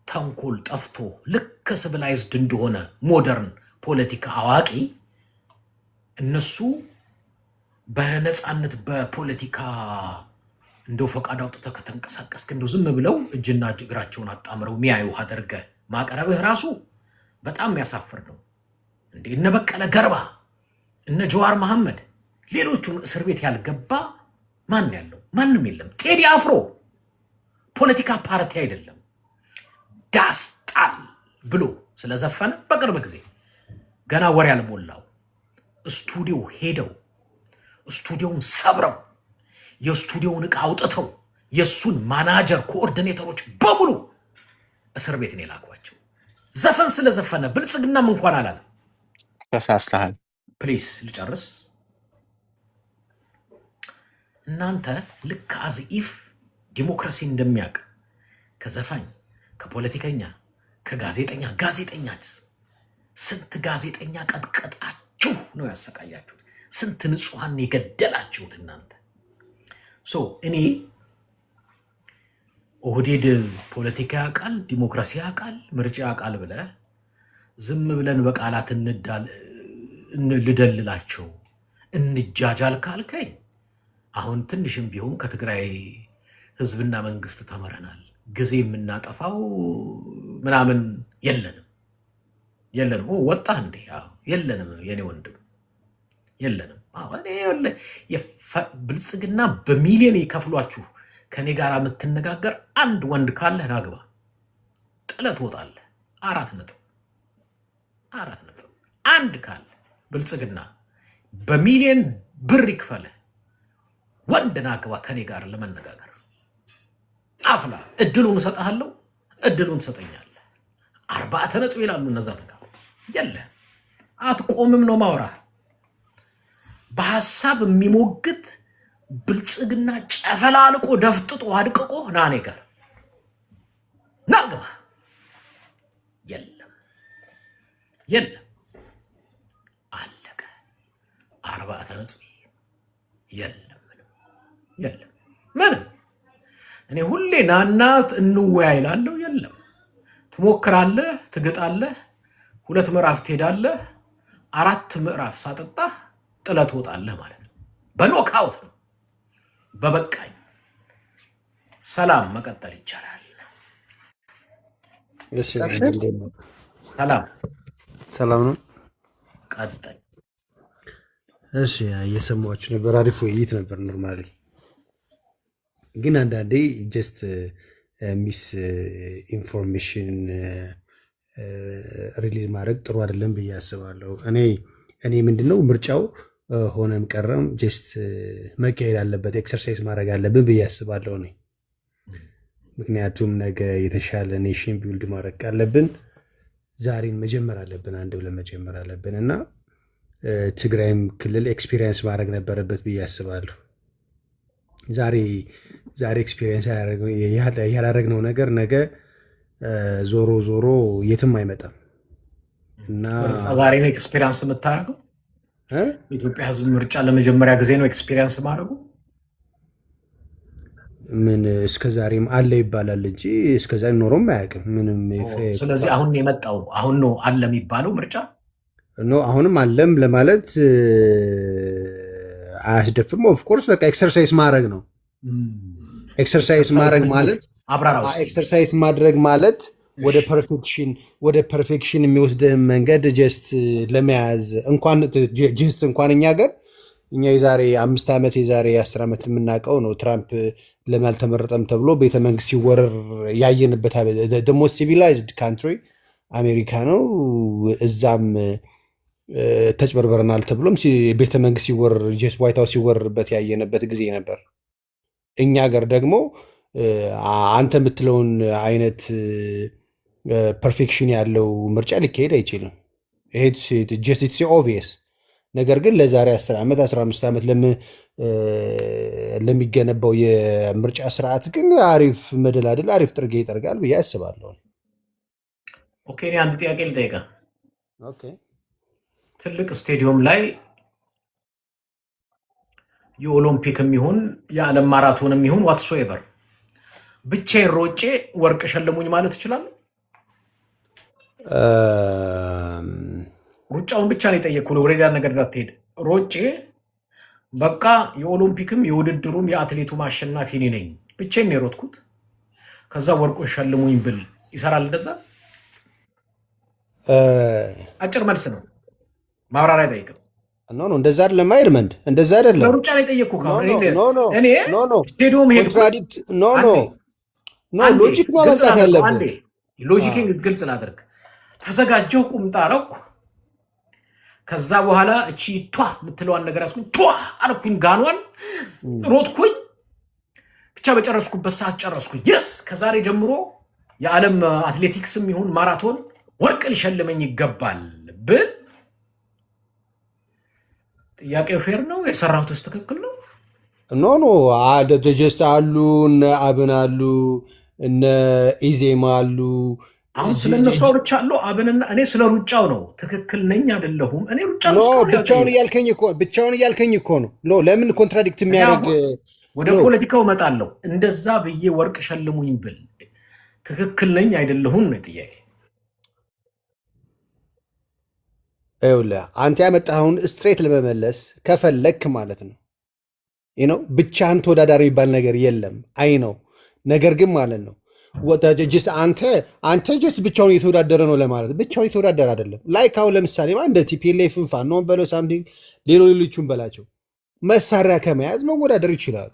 ተንኮል ጠፍቶ ልክ ሲቪላይዝድ እንደሆነ ሞደርን ፖለቲካ አዋቂ እነሱ በነፃነት በፖለቲካ እንደው ፈቃድ አውጥተህ ከተንቀሳቀስክ እንደው ዝም ብለው እጅና እግራቸውን አጣምረው የሚያዩ አድርገህ ማቅረብህ ራሱ በጣም የሚያሳፍር ነው። እንዴ እነ በቀለ ገርባ እነ ጀዋር መሐመድ ሌሎቹን እስር ቤት ያልገባ ማን ያለው? ማንም የለም። ቴዲ አፍሮ ፖለቲካ ፓርቲ አይደለም ዳስጣል ብሎ ስለዘፈነ በቅርብ ጊዜ ገና ወር ያልሞላው ስቱዲዮ ሄደው ስቱዲዮውን ሰብረው የስቱዲዮውን ዕቃ አውጥተው የሱን ማናጀር ኮኦርዲኔተሮች በሙሉ እስር ቤት ነው የላኳቸው። ዘፈን ስለዘፈነ ብልጽግናም እንኳን አላለም። ተሳስተሃል። ፕሊስ ልጨርስ። እናንተ ልክ አዝኢፍ ዲሞክራሲ እንደሚያውቅ ከዘፋኝ ከፖለቲከኛ ከጋዜጠኛ ስንት ጋዜጠኛ ቀጥቀጣችሁ ነው ያሰቃያችሁት? ስንት ንጹሐን የገደላችሁት እናንተ። እኔ ኦህዴድ ፖለቲካ ያውቃል፣ ዲሞክራሲ ያውቃል፣ ምርጫ ያውቃል ብለህ ዝም ብለን በቃላት ልደልላቸው እንጃጃል ካልከኝ አሁን ትንሽም ቢሆን ከትግራይ ህዝብና መንግስት ተመረናል። ጊዜ የምናጠፋው ምናምን የለንም። ወጣህ እንዴ? የለንም የኔ ወንድም የለንም። ብልጽግና በሚሊዮን የከፍሏችሁ ከኔ ጋር የምትነጋገር አንድ ወንድ ካለህ ናግባ፣ ጥለት ትወጣለህ። 4 ነጥብ አንድ ካለ ብልጽግና በሚሊዮን ብር ይክፈልህ፣ ወንድ ናግባ ከኔ ጋር ለመነጋገር። አፍላ እድሉን እሰጥሃለሁ፣ እድሉን ትሰጠኛለህ። 4 ነጥብ ይላሉ እነዛ ተጋ የለ አትቆምም ነው ማውራ። በሐሳብ የሚሞግት ብልጽግና ጨፈላልቆ ደፍጥጦ አድቅቆ ናኔ ጋር ናግባ። የለም አለቀ። 4 ነጥብ የለም ምንም። እኔ ሁሌ ናናት እንወያይ እላለሁ። የለም ትሞክራለህ፣ ትግጣለህ፣ 2 ምዕራፍ ትሄዳለህ፣ 4 ምዕራፍ ሳጠጣህ ጥለት ትወጣለህ ማለት ነው። በኖካውት ነው። በበቃኝ ሰላም መቀጠል ይቻላል። ሰላም ነው። ቀጠል። እሺ እየሰማችሁ ነበር። አሪፍ ውይይት ነበር። ኖርማሊ ግን አንዳንዴ ጀስት ሚስ ኢንፎርሜሽን ሪሊዝ ማድረግ ጥሩ አይደለም ብዬ አስባለሁ። እኔ ምንድነው ምርጫው ሆነም ቀረም ጀስት መካሄድ አለበት፣ ኤክሰርሳይዝ ማድረግ አለብን ብዬ አስባለሁ እኔ። ምክንያቱም ነገ የተሻለ ኔሽን ቢውልድ ማድረግ ካለብን ዛሬን መጀመር አለብን፣ አንድ ብለን መጀመር አለብን እና ትግራይም ክልል ኤክስፒሪየንስ ማድረግ ነበረበት ብዬ አስባለሁ። ዛሬ ኤክስፒሪየንስ ያላረግነው ነገር ነገ ዞሮ የትም አይመጣም እና ዛሬ ነው ኤክስፒሪየንስ የምታደርገው። የኢትዮጵያ ሕዝብ ምርጫ ለመጀመሪያ ጊዜ ነው ኤክስፒሪየንስ ማድረጉ። ምን እስከዛሬም አለ ይባላል እንጂ እስከዛሬ ኖሮም አያውቅም ምንም። ስለዚህ አሁን የመጣው አሁን ነው አለ የሚባለው ምርጫ ነው። አሁንም አለም ለማለት አያስደፍም። ኦፍኮርስ በቃ ኤክሰርሳይዝ ማድረግ ነው። ኤክሰርሳይዝ ማድረግ ማለት ወደ ፐርፌክሽን የሚወስድህን መንገድ ጀስት ለመያዝ እንኳን እኛ ሀገር እኛ የዛሬ 5 ዓመት የዛሬ 10 ዓመት የምናውቀው ነው። ትራምፕ ለምን አልተመረጠም ተብሎ ቤተመንግስት ሲወረር ያየንበት ደግሞ ሲቪላይዝድ ካንትሪ አሜሪካ ነው። እዛም ተጭበርበረናል ተብሎም ቤተመንግስት ሲወረር ዋይት ሃውስ ሲወረርበት ያየንበት ጊዜ ነበር። እኛ ሀገር ደግሞ አንተ የምትለውን አይነት ፐርፌክሽን ያለው ምርጫ ሊካሄድ አይችልም። ይሄ ኦብቪየስ ነገር ግን ለዛሬ 10 ዓመት 15 ዓመት ለሚገነባው የምርጫ ስርዓት ግን አሪፍ መደላድል አሪፍ ጥርጌ ይጠርጋል ብዬ አስባለሁ። ኦኬ፣ እኔ አንድ ጥያቄ ልጠይቅህ። ኦኬ፣ ትልቅ ስቴዲየም ላይ የኦሎምፒክም ይሁን የዓለም ማራቶንም ይሁን ዋትሶኤቨር ብቻዬን ሮጬ ወርቅ ሸልሙኝ ማለት እችላለሁ? ሩጫውን ብቻ ነው የጠየቅኩህ። ወደ ሌላ ነገር እንዳትሄድ። ሮጬ በቃ የኦሎምፒክም የውድድሩም የአትሌቱም አሸናፊ እኔ ነኝ ብቻዬን ነው የሮጥኩት፣ ከዛ ወርቁን ሸልሙኝ ብል ይሰራል? እንደዛ አጭር መልስ ነው፣ ማብራሪያ አይጠይቅም። ኖ እንደዛ አይደለም። አይርመንድ እንደዛ አይደለም። ለሩጫ ነው የጠየቅኩህ። እኔ ስቴዲየም ሄድኩ። ሎጂክ ነው መምጣት ያለብን። ሎጂክን ግልጽ ላድርግ። ተዘጋጀው፣ ቁምጣ አረኩ። ከዛ በኋላ እቺ ቷ የምትለዋን ነገር ያስኩኝ፣ ቷ አልኩኝ፣ ጋኗን ሮጥኩኝ። ብቻ በጨረስኩበት ሰዓት ጨረስኩኝ። የስ ከዛሬ ጀምሮ የዓለም አትሌቲክስም ይሁን ማራቶን ወርቅ ሊሸልመኝ ይገባል ብል ጥያቄው ፌር ነው? የሰራሁትስ ትክክል ነው? ኖ ጀስት አሉ እነ አብን አሉ እነ ኢዜማ አሉ። አሁን ስለ እነሱ አውርቻለሁ። አብንና እኔ ስለ ሩጫው ነው። ትክክል ነኝ አይደለሁም? እኔ ሩጫ ብቻውን እያልከኝ እኮ ነው። ለምን ኮንትራዲክት የሚያደርግ ወደ ፖለቲካው እመጣለሁ። እንደዛ ብዬ ወርቅ ሸልሙኝ ብል ትክክል ነኝ አይደለሁም ነው ጥያቄ። ይኸውልህ አንተ ያመጣኸውን ስትሬት ለመመለስ ከፈለክ ማለት ነው ብቻህን ተወዳዳሪ የሚባል ነገር የለም። አይ ነው ነገር ግን ማለት ነው ጅስ አንተ ጅስ ብቻውን እየተወዳደረ ነው ለማለት ብቻውን እየተወዳደረ አይደለም። ላይክ አሁን ለምሳሌ እንደ ቲፒኤልኤፍ ፋኖን በለው ሳምቲንግ ሌሎቹን በላቸው መሳሪያ ከመያዝ መወዳደር ይችላሉ።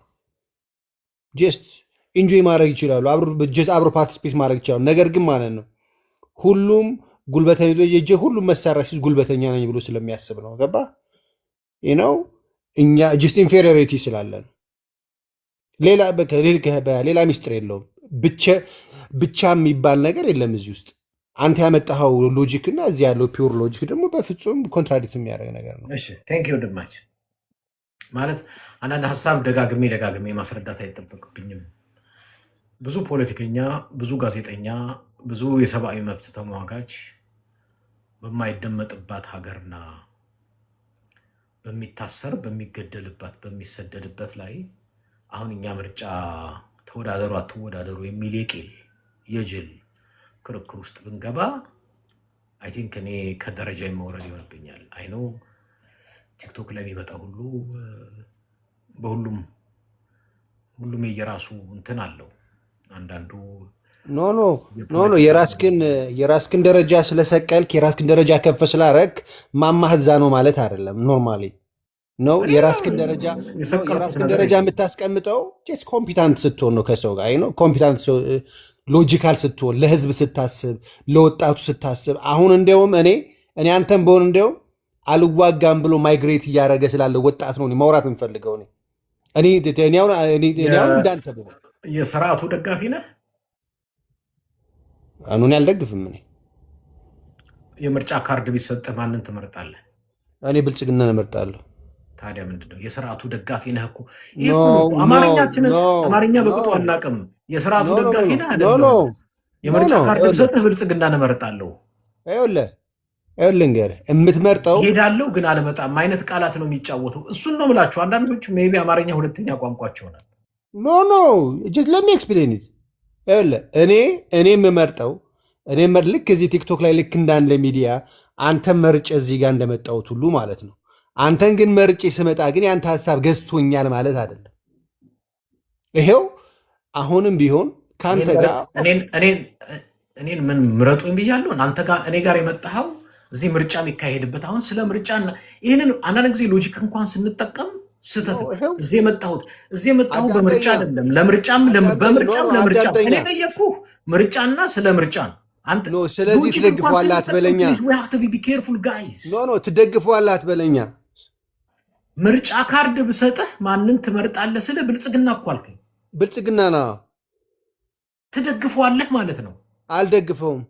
ጀስት ኢንጆይ ማድረግ ይችላሉ። አብሮ ፓርቲስፔት ማድረግ ይችላሉ። ነገር ግን ማለት ነው ሁሉም ጉልበተኛ ሁሉም መሳሪያ ሲይዝ ጉልበተኛ ነኝ ብሎ ስለሚያስብ ነው። ገባ ነው እኛ ጀስት ኢንፌሪዮሪቲ ስላለን ሌላ ሚስጥር የለውም። ብቻ የሚባል ነገር የለም እዚህ ውስጥ። አንተ ያመጣኸው ሎጂክ እና እዚህ ያለው ፒውር ሎጂክ ደግሞ በፍጹም ኮንትራዲክት የሚያደርግ ነገር ነው። ቴንክ ዩ ድማች ማለት አንዳንድ ሀሳብ ደጋግሜ ማስረዳት አይጠበቅብኝም። ብዙ ፖለቲከኛ፣ ብዙ ጋዜጠኛ፣ ብዙ የሰብአዊ መብት ተሟጋች በማይደመጥባት ሀገርና በሚታሰር በሚገደልባት በሚሰደድበት ላይ አሁን እኛ ምርጫ ተወዳደሩ አትወዳደሩ የሚል የጅል ክርክር ውስጥ ብንገባ አይ ቲንክ እኔ ከደረጃ መውረድ ይሆንብኛል። አይኖ ቲክቶክ ላይ የሚመጣ ሁሉ ሁሉም የየራሱ እንትን አለው። አንዳንዱ ኖ የራስክን ደረጃ ስለሰቀልክ የራስክን ደረጃ ከፍ ስላረግ ማማህዛ ነው ማለት አይደለም። ኖርማሊ ነው የራስክን ደረጃ የምታስቀምጠው ጀስት ኮምፒታንት ስትሆን ነው ከሰው ጋር ነው ኮምፒታንት ሎጂካል ስትሆን ለህዝብ ስታስብ ለወጣቱ ስታስብ። አሁን እንዲያውም እኔ አንተም በሆን እንዲያውም አልዋጋም ብሎ ማይግሬት እያደረገ ስላለ ወጣት ነው ማውራት የምፈልገው። እኔ እንዳንተ በሆን የስርዓቱ ደጋፊ ነህ? እኔ አልደግፍም። የምርጫ ካርድ ቢሰጥህ ማንን ትመርጣለህ? እኔ ብልጽግናን እመርጣለሁ። ታዲያ ምንድን ነው? የስርዓቱ ደጋፊ ነህ እኮ። አማርኛ በቅጡ አናውቅም። የስርዓቱ ደጋፊ ነህ አይደለም? የምርጫ ካርድ ቢሰጥህ ብልጽግናን እመርጣለሁ። ይኸውልህ እንግዲህ የምትመርጠው ሄዳለሁ ግን አልመጣም አይነት ቃላት ነው የሚጫወተው። እሱን ነው የምላችሁ። አንዳንዶች ሜይ ቢ አማርኛ ሁለተኛ ቋንቋቸው ይሆናል። ጀስት ለሚ ኤክስፕሌን ኢት። ይኸውልህ እኔ የምመርጠው ልክ እዚህ ቲክቶክ ላይ ልክ እንዳለ ሚዲያ አንተን መርጬ እዚህ ጋር እንደመጣሁት ሁሉ ማለት ነው። አንተን ግን መርጬ ስመጣ ግን የአንተ ሀሳብ ገዝቶኛል ማለት አይደለም። ይሄው አሁንም ቢሆን ከአንተ ጋር እኔን ምን ምረጡኝ ብያለሁ። አንተ ጋር እኔ ጋር የመጣኸው እዚህ ምርጫ የሚካሄድበት አሁን ስለ ምርጫ ይህንን አንዳንድ ጊዜ ሎጂክ እንኳን ስንጠቀም ስህተት ነው። እዚህ የመጣሁ በምርጫ አይደለም፣ ለምርጫም እኔ ጠየቅኩህ ምርጫና ስለ ምርጫ ነው። ስለዚህ ትደግፈዋለህ አትበለኛ። ትደግፈዋለህ አትበለኛ። ምርጫ ካርድ ብሰጥህ ማንን ትመርጣለህ ስለ ብልጽግና እኮ አልከኝ። ብልጽግና ና ትደግፈዋለህ ማለት ነው። አልደግፈውም።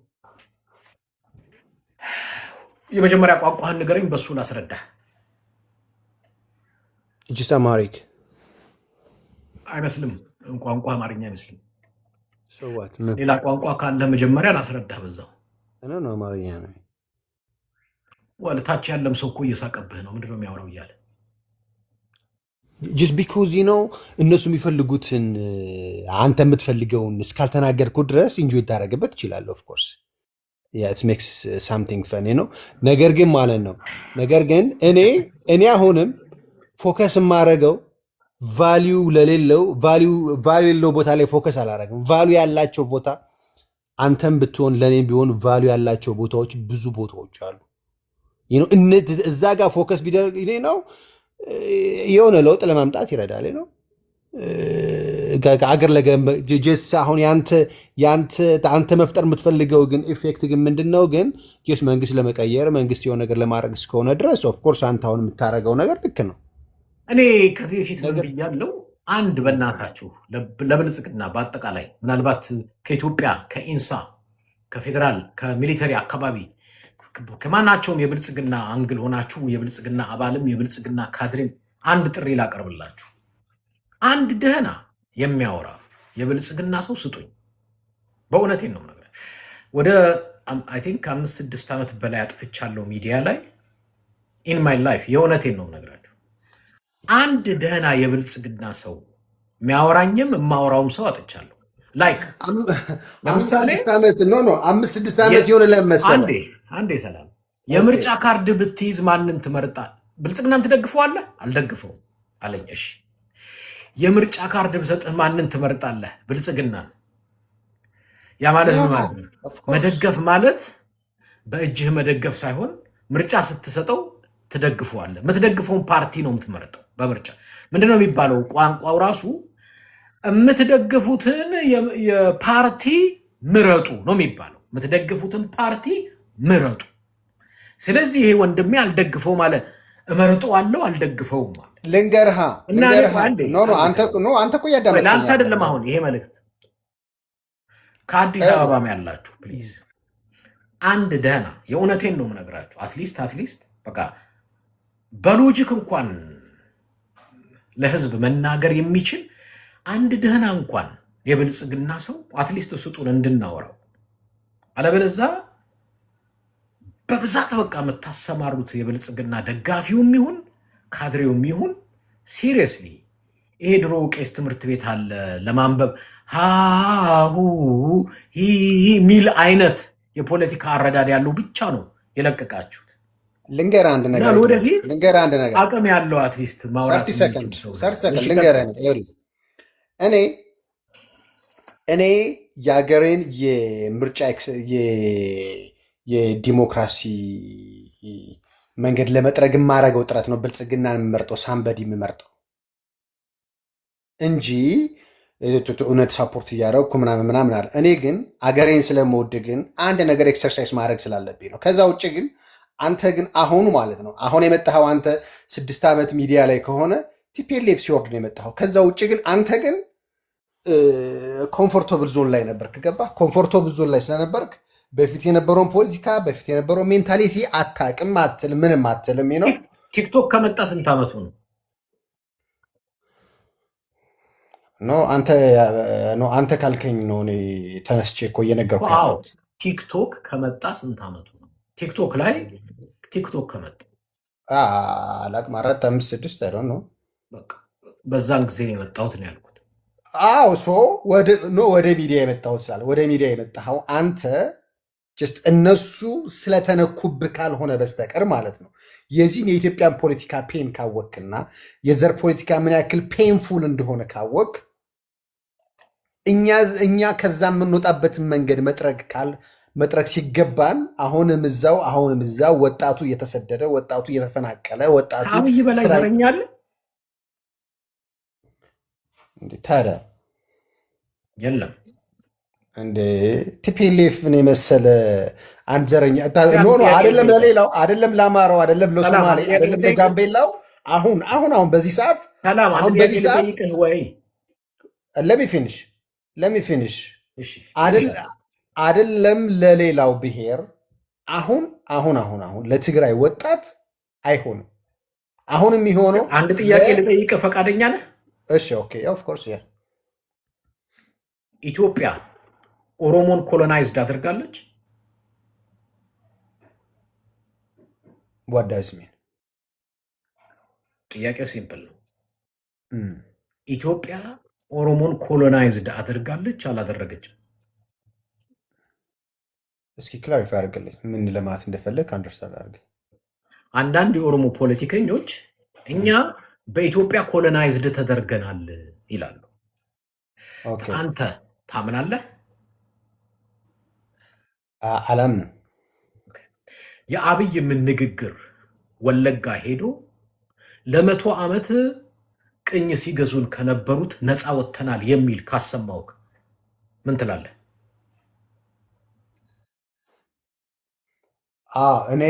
የመጀመሪያ ቋንቋህን ንገረኝ፣ በሱ ላስረዳህ። ጅስ አማሪክ አይመስልም። ቋንቋ አማርኛ አይመስልም። ሌላ ቋንቋ ካለ መጀመሪያ ላስረዳህ በዛው። አማርኛ ነው። ታች ያለም ሰው እኮ እየሳቀብህ ነው። ምንድን ነው የሚያወራው እያለ ጅስ ቢኮዝ ነው እነሱ የሚፈልጉትን አንተ የምትፈልገውን እስካልተናገርኩ ድረስ ኢንጆይ ይዳረግበት ይችላል። ኦፍኮርስ ሜክስ ሳምቲንግ ፈኒ ነው። ነገር ግን እኔ አሁንም ፎከስ የማደርገው ቫሊዩ የሌለው ቦታ ላይ ፎከስ አላደረግም። ቫሊዩ ያላቸው ቦታ አንተም ብትሆን ለእኔም ቢሆን ቫሊዩ ያላቸው ቦታዎች ብዙ ቦታዎች አሉ። እዛ ጋር ፎከስ ቢደረግ ነው የሆነ ለውጥ ለማምጣት ይረዳል ነው አገር ጀስ አሁን አንተ መፍጠር የምትፈልገው ግን ኢፌክት ግን ምንድን ነው? ግን ጀስ መንግስት ለመቀየር መንግስት የሆነ ነገር ለማድረግ እስከሆነ ድረስ ኦፍኮርስ አንተ አሁን የምታደርገው ነገር ልክ ነው። እኔ ከዚህ በፊት ምን ብያለሁ? አንድ በእናታችሁ ለብልጽግና በአጠቃላይ ምናልባት ከኢትዮጵያ ከኢንሳ ከፌዴራል ከሚሊተሪ አካባቢ ከማናቸውም የብልጽግና አንግል ሆናችሁ የብልጽግና አባልም የብልጽግና ካድሬም አንድ ጥሪ ላቀርብላችሁ። አንድ ደህና የሚያወራ የብልጽግና ሰው ስጡኝ። በእውነቴን ነው ነገር ወደ አይ ቲንክ 5-6 ዓመት በላይ አጥፍቻለሁ ሚዲያ ላይ ኢን ማይ ላይፍ። የእውነቴን ነው ነገራችሁ። አንድ ደህና የብልጽግና ሰው የሚያወራኝም የማወራውም ሰው አጥቻለሁ። ላይክ ለምሳሌ 5-6 ዓመት የሆነ ለመሰለህ አንዴ ሰላም የምርጫ ካርድ ብትይዝ ማንን ትመርጣለህ? ብልጽግናን ትደግፈዋለህ? አልደግፈውም አለኝ። እሺ የምርጫ ካርድ ብሰጥህ ማንን ትመርጣለህ? ብልጽግናን። ያ ማለት ምን ማለት ነው? መደገፍ ማለት በእጅህ መደገፍ ሳይሆን ምርጫ ስትሰጠው ትደግፈዋለህ። የምትደግፈውን ፓርቲ ነው የምትመርጠው። በምርጫ ምንድነው የሚባለው? ቋንቋው ራሱ የምትደግፉትን የፓርቲ ምረጡ ነው የሚባለው። የምትደግፉትን ፓርቲ ምረጡ። ስለዚህ ይሄ ወንድሜ አልደግፈው ማለት እመርጠዋለሁ አልደግፈውም ማለት ልንገርሃ አንተ እኮ እያዳመጥከኝ ለአንተ አይደለም። አሁን ይሄ መልእክት ከአዲስ አበባም ያላችሁ ፕሊዝ አንድ ደህና የእውነቴን ነው የምነግራችሁ። አትሊስት በቃ በሎጂክ እንኳን ለህዝብ መናገር የሚችል አንድ ደህና እንኳን የብልጽግና ሰው አትሊስት ስጡን እንድናወራው። አለበለዛ በብዛት በቃ የምታሰማሩት የብልጽግና ደጋፊውም ይሁን ካድሬውም ይሁን ሲሪየስሊ ይሄ ድሮ ቄስ ትምህርት ቤት አለ ለማንበብ ሃሁ ሚል አይነት የፖለቲካ አረዳድ ያለው ብቻ ነው የለቀቃችሁት። ልንገርህ አንድ ነገር ወደፊት አቅም ያለው አትሊስት ማውራት እኔ የሀገሬን የምርጫ የዲሞክራሲ መንገድ ለመጥረግ የማደርገው ጥረት ነው ብልጽግናን የምመርጠው ሳምበዲ የምመርጠው እንጂ እውነት ሳፖርት እያደረግኩ ምናምን አለ። እኔ ግን አገሬን ስለምወድ ግን አንድ ነገር ኤክሰርሳይዝ ማድረግ ስላለብኝ ነው። ከዛ ውጭ ግን አንተ ግን አሁኑ ማለት ነው አሁን የመጣኸው አንተ 6 ዓመት ሚዲያ ላይ ከሆነ ቲፒኤልኤፍ ሲወርድ ነው የመጣኸው። ከዛ ውጭ ግን አንተ ግን ኮምፎርታብል ዞን ላይ ነበርክ። ገባህ? ኮምፎርታብል ዞን ላይ ስለነበርክ በፊት የነበረውን ፖለቲካ በፊት የነበረውን ሜንታሊቲ አታውቅም፣ አትልም፣ ምንም አትልም ነው። ቲክቶክ ከመጣ ስንት ዓመቱ ነው? አንተ ካልከኝ ነው እኔ ተነስቼ እኮ እየነገርኩህ ያለሁት። ቲክቶክ ከመጣ ስንት ዓመቱ ነው? ቲክቶክ ከመጣ አላቅም 4 5 6 አይደል ነው። በዛን ጊዜ ነው የመጣሁት ነው ያልኩት። ወደ ሚዲያ የመጣሁት ስላለ ወደ ሚዲያ የመጣኸው አንተ ጀስት እነሱ ስለተነኩብህ ካልሆነ በስተቀር ማለት ነው። የዚህን የኢትዮጵያን ፖለቲካ ፔን ካወቅና የዘር ፖለቲካ ምን ያክል ፔንፉል እንደሆነ ካወቅ እኛ ከዛ የምንወጣበትን መንገድ መጥረግ ሲገባን አሁንም እዛው ወጣቱ እየተሰደደ ወጣቱ እየተፈናቀለ ወጣቱ ከአብይ በላይ ዘረኛል ታዲያ የለም እንደ ቲፒኤልኤፍን የመሰለ አንድ ዘረኛ አይደለም ለሌላው አይደለም ለአማራው አይደለም ለሶማሌ አይደለም ለጋምቤላው አሁን በዚህ ሰዓት ለሚ ፊኒሽ አይደለም ለሌላው ብሔር አሁን ለትግራይ ወጣት አይሆንም። አሁን የሚሆነው አንድ ጥያቄ ልጠይቅ ፈቃደኛ ነህ? እሺ ኦኬ ኦፍ ኮርስ ያ ኢትዮጵያ ኦሮሞን ኮሎናይዝድ አድርጋለች? what does mean? ጥያቄው ሲምፕል ነው። ኢትዮጵያ ኦሮሞን ኮሎናይዝድ አድርጋለች አላደረገችም? እስኪ ክላሪፋይ አድርግልኝ ምን ለማለት እንደፈለግ አንደርስታንድ አድርግ። አንዳንድ የኦሮሞ ፖለቲከኞች እኛ በኢትዮጵያ ኮሎናይዝድ ተደርገናል ይላሉ። አንተ ታምናለህ? አላምንም። የአብይ ምን ንግግር ወለጋ ሄዶ ለ100 ዓመት ቅኝ ሲገዙን ከነበሩት ነፃ ወጥተናል የሚል ካሰማውክ ምን ትላለህ? እኔ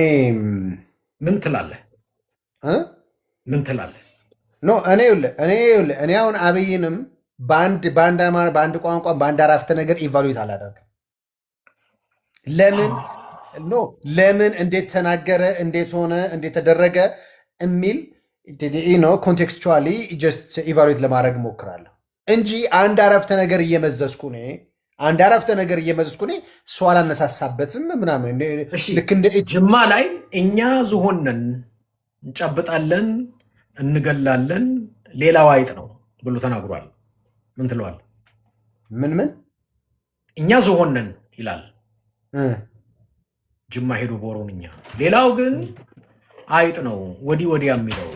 ምን ትላለህ? ምን ትላለህ? እኔ አሁን አብይንም በአንድ ቋንቋ በአንድ አረፍተ ነገር ኢቫሉዌት አላደርግም። ለምን እንዴት ተናገረ፣ እንዴት ሆነ፣ እንዴት ተደረገ የሚል ኮንቴክስቹዋሊ ጀስት ኢቫሉዌት ለማድረግ እሞክራለሁ እንጂ አንድ አረፍተ ነገር እየመዘዝኩ ሰው አላነሳሳበትም ምናምን። ልክ እንደ ጅማ ላይ እኛ ዝሆንን እንጨብጣለን እንገላለን ሌላው አይጥ ነው ብሎ ተናግሯል። ምን ትለዋል? ምን እኛ ዝሆንን ይላል ጅማ ሄዶ በኦሮምኛ፣ ሌላው ግን አይጥ ነው ወዲህ ወዲያ የሚለው።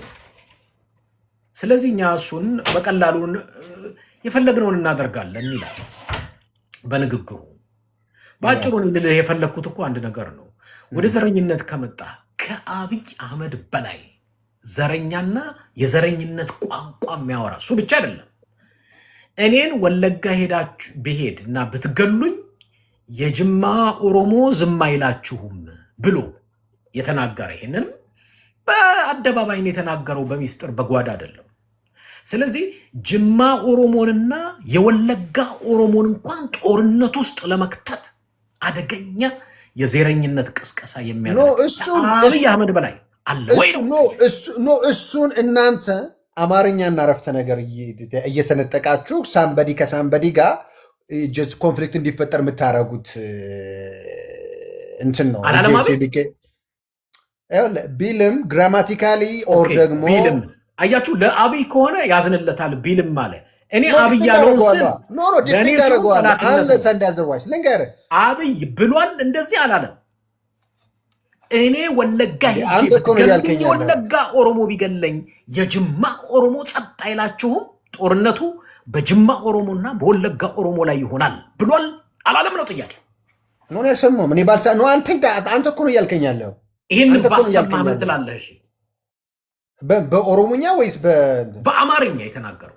ስለዚህ እኛ እሱን በቀላሉ የፈለግነውን እናደርጋለን ይላል በንግግሩ። በአጭሩ ልልህ የፈለግኩት እኮ አንድ ነገር ነው። ወደ ዘረኝነት ከመጣ ከአብይ አህመድ በላይ ዘረኛና የዘረኝነት ቋንቋ የሚያወራ እሱ ብቻ አይደለም። እኔን ወለጋ ሄዳችሁ ብሄድ እና ብትገሉኝ የጅማ ኦሮሞ ዝም አይላችሁም ብሎ የተናገረ ይሄንን በአደባባይ ነው የተናገረው፣ በሚስጥር በጓዳ አይደለም። ስለዚህ ጅማ ኦሮሞንና የወለጋ ኦሮሞን እንኳን ጦርነት ውስጥ ለመክተት አደገኛ የዘረኝነት ቅስቀሳ የሚያደርግ አብይ አህመድ በላይ አለ ወይ ነው? እሱን እናንተ አማርኛና ረፍተ ነገር እየሰነጠቃችሁ ሳምበዲ ከሳምበዲ ጋር ጀስት ኮንፍሊክት እንዲፈጠር የምታደርጉት እንትን ነው። ቢልም ግራማቲካሊ ኦር ደግሞ አያችሁ፣ ለአብይ ከሆነ ያዝንለታል። ቢልም አለ እኔ አብይ ያለውን ስል ልንገርህ፣ አብይ ብሏል እንደዚህ አላለም። እኔ ወለጋ ወለጋ ኦሮሞ ቢገለኝ የጅማ ኦሮሞ ጸጥ አይላችሁም፣ ጦርነቱ በጅማ ኦሮሞና በወለጋ ኦሮሞ ላይ ይሆናል ብሏል አላለም ነው ጥያቄ። ኖ ያልሰማሁም እኔ ባልሳ ነው። አንተ እኮ ነው እያልከኝ ያለው። ይህን ባሰማህ ምን ትላለህ? እሺ በኦሮሞኛ ወይስ በአማርኛ የተናገረው?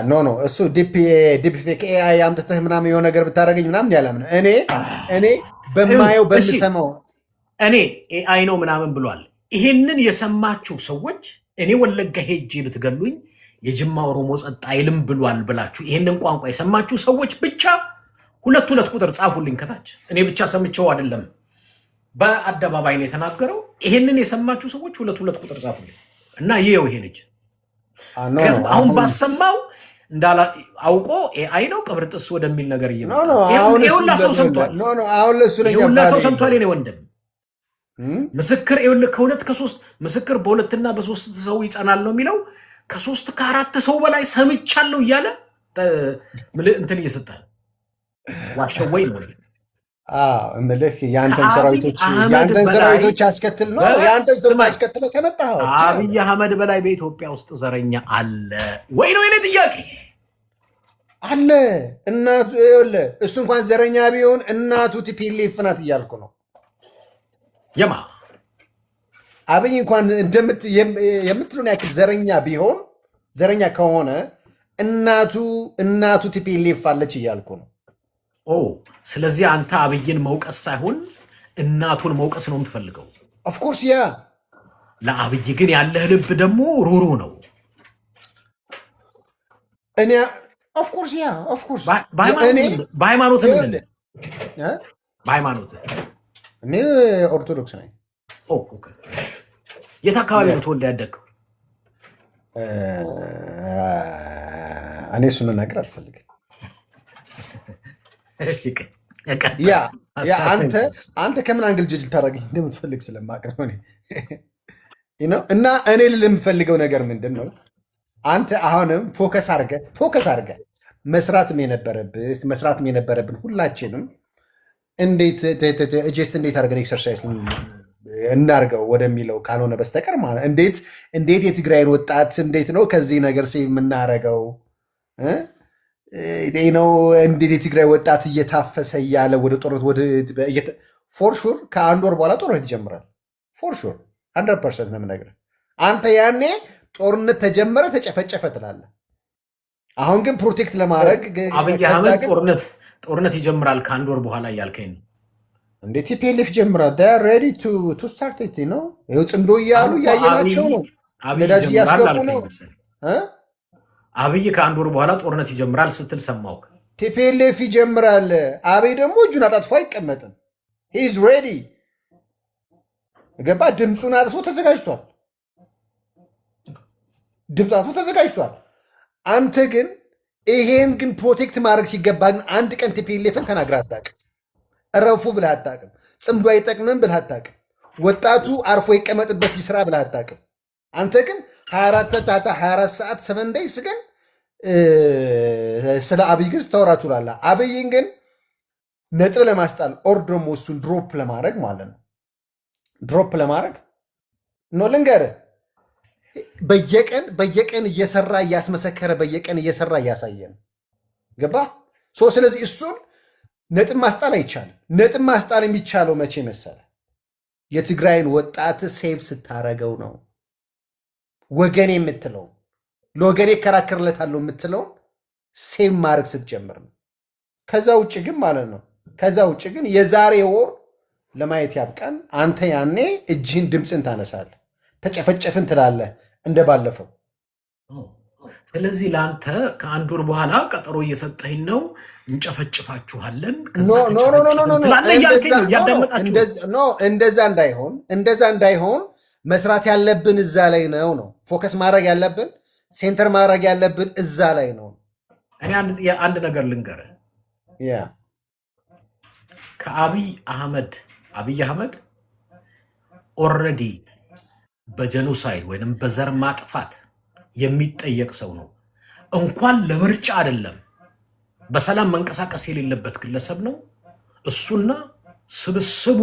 ኖ እሱ ዲፕ ፌክ ኤአይ አምጥተህ ምናምን የሆነ ነገር ብታደረገኝ ምናምን ያላምን እኔ በማየው በምሰማው እኔ ኤአይ ነው ምናምን ብሏል። ይሄንን የሰማችሁ ሰዎች እኔ ወለጋ ሄጄ ብትገሉኝ የጅማ ኦሮሞ ጸጥ አይልም ብሏል ብላችሁ ይሄንን ቋንቋ የሰማችሁ ሰዎች ብቻ 2 ቁጥር ጻፉልኝ ከታች። እኔ ብቻ ሰምቼው አይደለም፣ በአደባባይ ነው የተናገረው። ይሄንን የሰማችሁ ሰዎች 2 ቁጥር ጻፉልኝ እና ይሄው ይሄ ልጅ አሁን ባሰማው እንዳላ አውቆ ኤአይ ነው ቅብርጥስ ወደሚል ነገር ይሁላ ሰው ሰምቷል። ይሁላ ሰው ሰምቷል። የኔ ወንድም ምስክር ከ2 ከ3 ምስክር በ2 እና በ3 ሰው ይጸናል ነው የሚለው። ከ3 ከ4 ሰው በላይ ሰምቻለሁ እያለ እንትን እየሰጣል ዋሸው ወይ ነው እምልህ የአንተን ሰራዊቶች አስከትል ነው የአንተን ዘር አስከትለ ከመጣህ አብይ አህመድ በላይ በኢትዮጵያ ውስጥ ዘረኛ አለ ወይ ነው የኔ ጥያቄ። አለ እናቱ ይኸውልህ፣ እሱ እንኳን ዘረኛ ቢሆን እናቱ ቲፒኤልኤፍ ናት እያልኩ ነው። የማ አብይ እንኳን የምትሉን ያክል ዘረኛ ቢሆን ዘረኛ ከሆነ እናቱ ቲፒኤልኤፍ አለች እያልኩ ነው። ስለዚህ አንተ አብይን መውቀስ ሳይሆን እናቱን መውቀስ ነው የምትፈልገው። ኦፍኮርስ ያ ለአብይ ግን ያለህ ልብ ደግሞ ሩሩ ነው። እኔ ኦፍኮርስ ያ ኦፍኮርስ በሃይማኖት ምን በሃይማኖት እኔ ኦርቶዶክስ ነኝ። የት አካባቢ ነው ተወልደህ ያደግከው? እኔ እሱን መናገር አልፈልግም። አንተ ከምን አንግል ጀጅ ልታደርገኝ እንደምትፈልግ ስለማቅ ነው። እና እኔ ልል የምፈልገው ነገር ምንድን ነው፣ አንተ አሁንም ፎከስ አድርገህ መስራትም የነበረብን ሁላችንም እንዴት አድርገን ኤክሰርሳይዝ እናርገው ወደሚለው ካልሆነ በስተቀር ማለት እንዴት የትግራይን ወጣት እንዴት ነው ከዚህ ነገር ሴቭ የምናደርገው ነው? እንዴት የትግራይ ወጣት እየታፈሰ እያለ ወደ ጦርነት ፎር ሹር ከ1 ወር በኋላ ጦርነት ይጀምራል። ፎር ሹር 100% ነው የምነግርህ። አንተ ያኔ ጦርነት ተጀመረ ተጨፈጨፈ ትላለህ። አሁን ግን ፕሮቴክት ለማድረግ አብይ አህመድ ጦርነት ይጀምራል ከ1 ወር በኋላ እያልከኝ ነው? እንዴ ቲፒኤልኤፍ ጀምራል። ሬዲ ቱ ስታርት ኢት ነው። ይኸው ጽምዶ እያሉ እያየናቸው ነው። ነዳጅ እያስገቡ ነው። አብይ ከ1 ወር በኋላ ጦርነት ይጀምራል ስትል ሰማሁ። ቲፒኤልኤፍ ይጀምራል። አብይ ደግሞ እጁን አጣጥፎ አይቀመጥም። ሂዝ ሬዲ ገባ። ድምፁን አጥፎ ተዘጋጅቷል። አንተ ግን ይሄን ግን ፕሮቴክት ማድረግ ሲገባ ግን አንድ ቀን ቲፒኤልኤፍን ተናግረህ አታውቅም። እረፉ ብለህ አታውቅም። ጽምዶ አይጠቅምም ብለህ አታውቅም። ወጣቱ አርፎ ይቀመጥበት ይስራ ብለህ አታውቅም። አንተ ግን 24 ሰዓት 7 ዴይስ ግን ስለ አብይ ግን ስታወራ ትውላለህ። አብይን ግን ነጥብ ለማስጣል ኦር ደግሞ እሱን ድሮፕ ለማድረግ ማለት ነው። ድሮፕ ለማድረግ ነው። ልንገርህ፣ በየቀን እየሰራ እያስመሰከረ በየቀን እየሰራ እያሳየ ነው። ገባህ? ስለዚህ እሱን ነጥብ ማስጣል አይቻልም። ነጥብ ማስጣል የሚቻለው መቼ መሰለ? የትግራይን ወጣት ሴቭ ስታረገው ነው። ወገኔ የምትለው ለወገኔ እከራከርለታለሁ የምትለውን ሴቭ ማድረግ ስትጀምር ነው። ከዛ ውጭ ግን ማለት ነው ከዛ ውጭ ግን የዛሬ ወር ለማየት ያብቃን። አንተ ያኔ እጅህን ድምፅን ታነሳለህ፣ ተጨፈጨፍን ትላለህ እንደባለፈው። ስለዚህ ለአንተ ከአንድ ወር በኋላ ቀጠሮ እየሰጠኝ ነው፣ እንጨፈጭፋችኋለን። እንደዛ እንዳይሆን መስራት ያለብን እዛ ላይ ነው። ፎከስ ማድረግ ያለብን ሴንተር ማድረግ ያለብን እዛ ላይ ነው። እኔ አንድ ነገር ልንገርህ። ከአብይ አህመድ ኦልሬዲ በጀኖሳይድ ወይም በዘር ማጥፋት የሚጠየቅ ሰው ነው። እንኳን ለምርጫ አይደለም በሰላም መንቀሳቀስ የሌለበት ግለሰብ ነው። እሱና ስብስቡ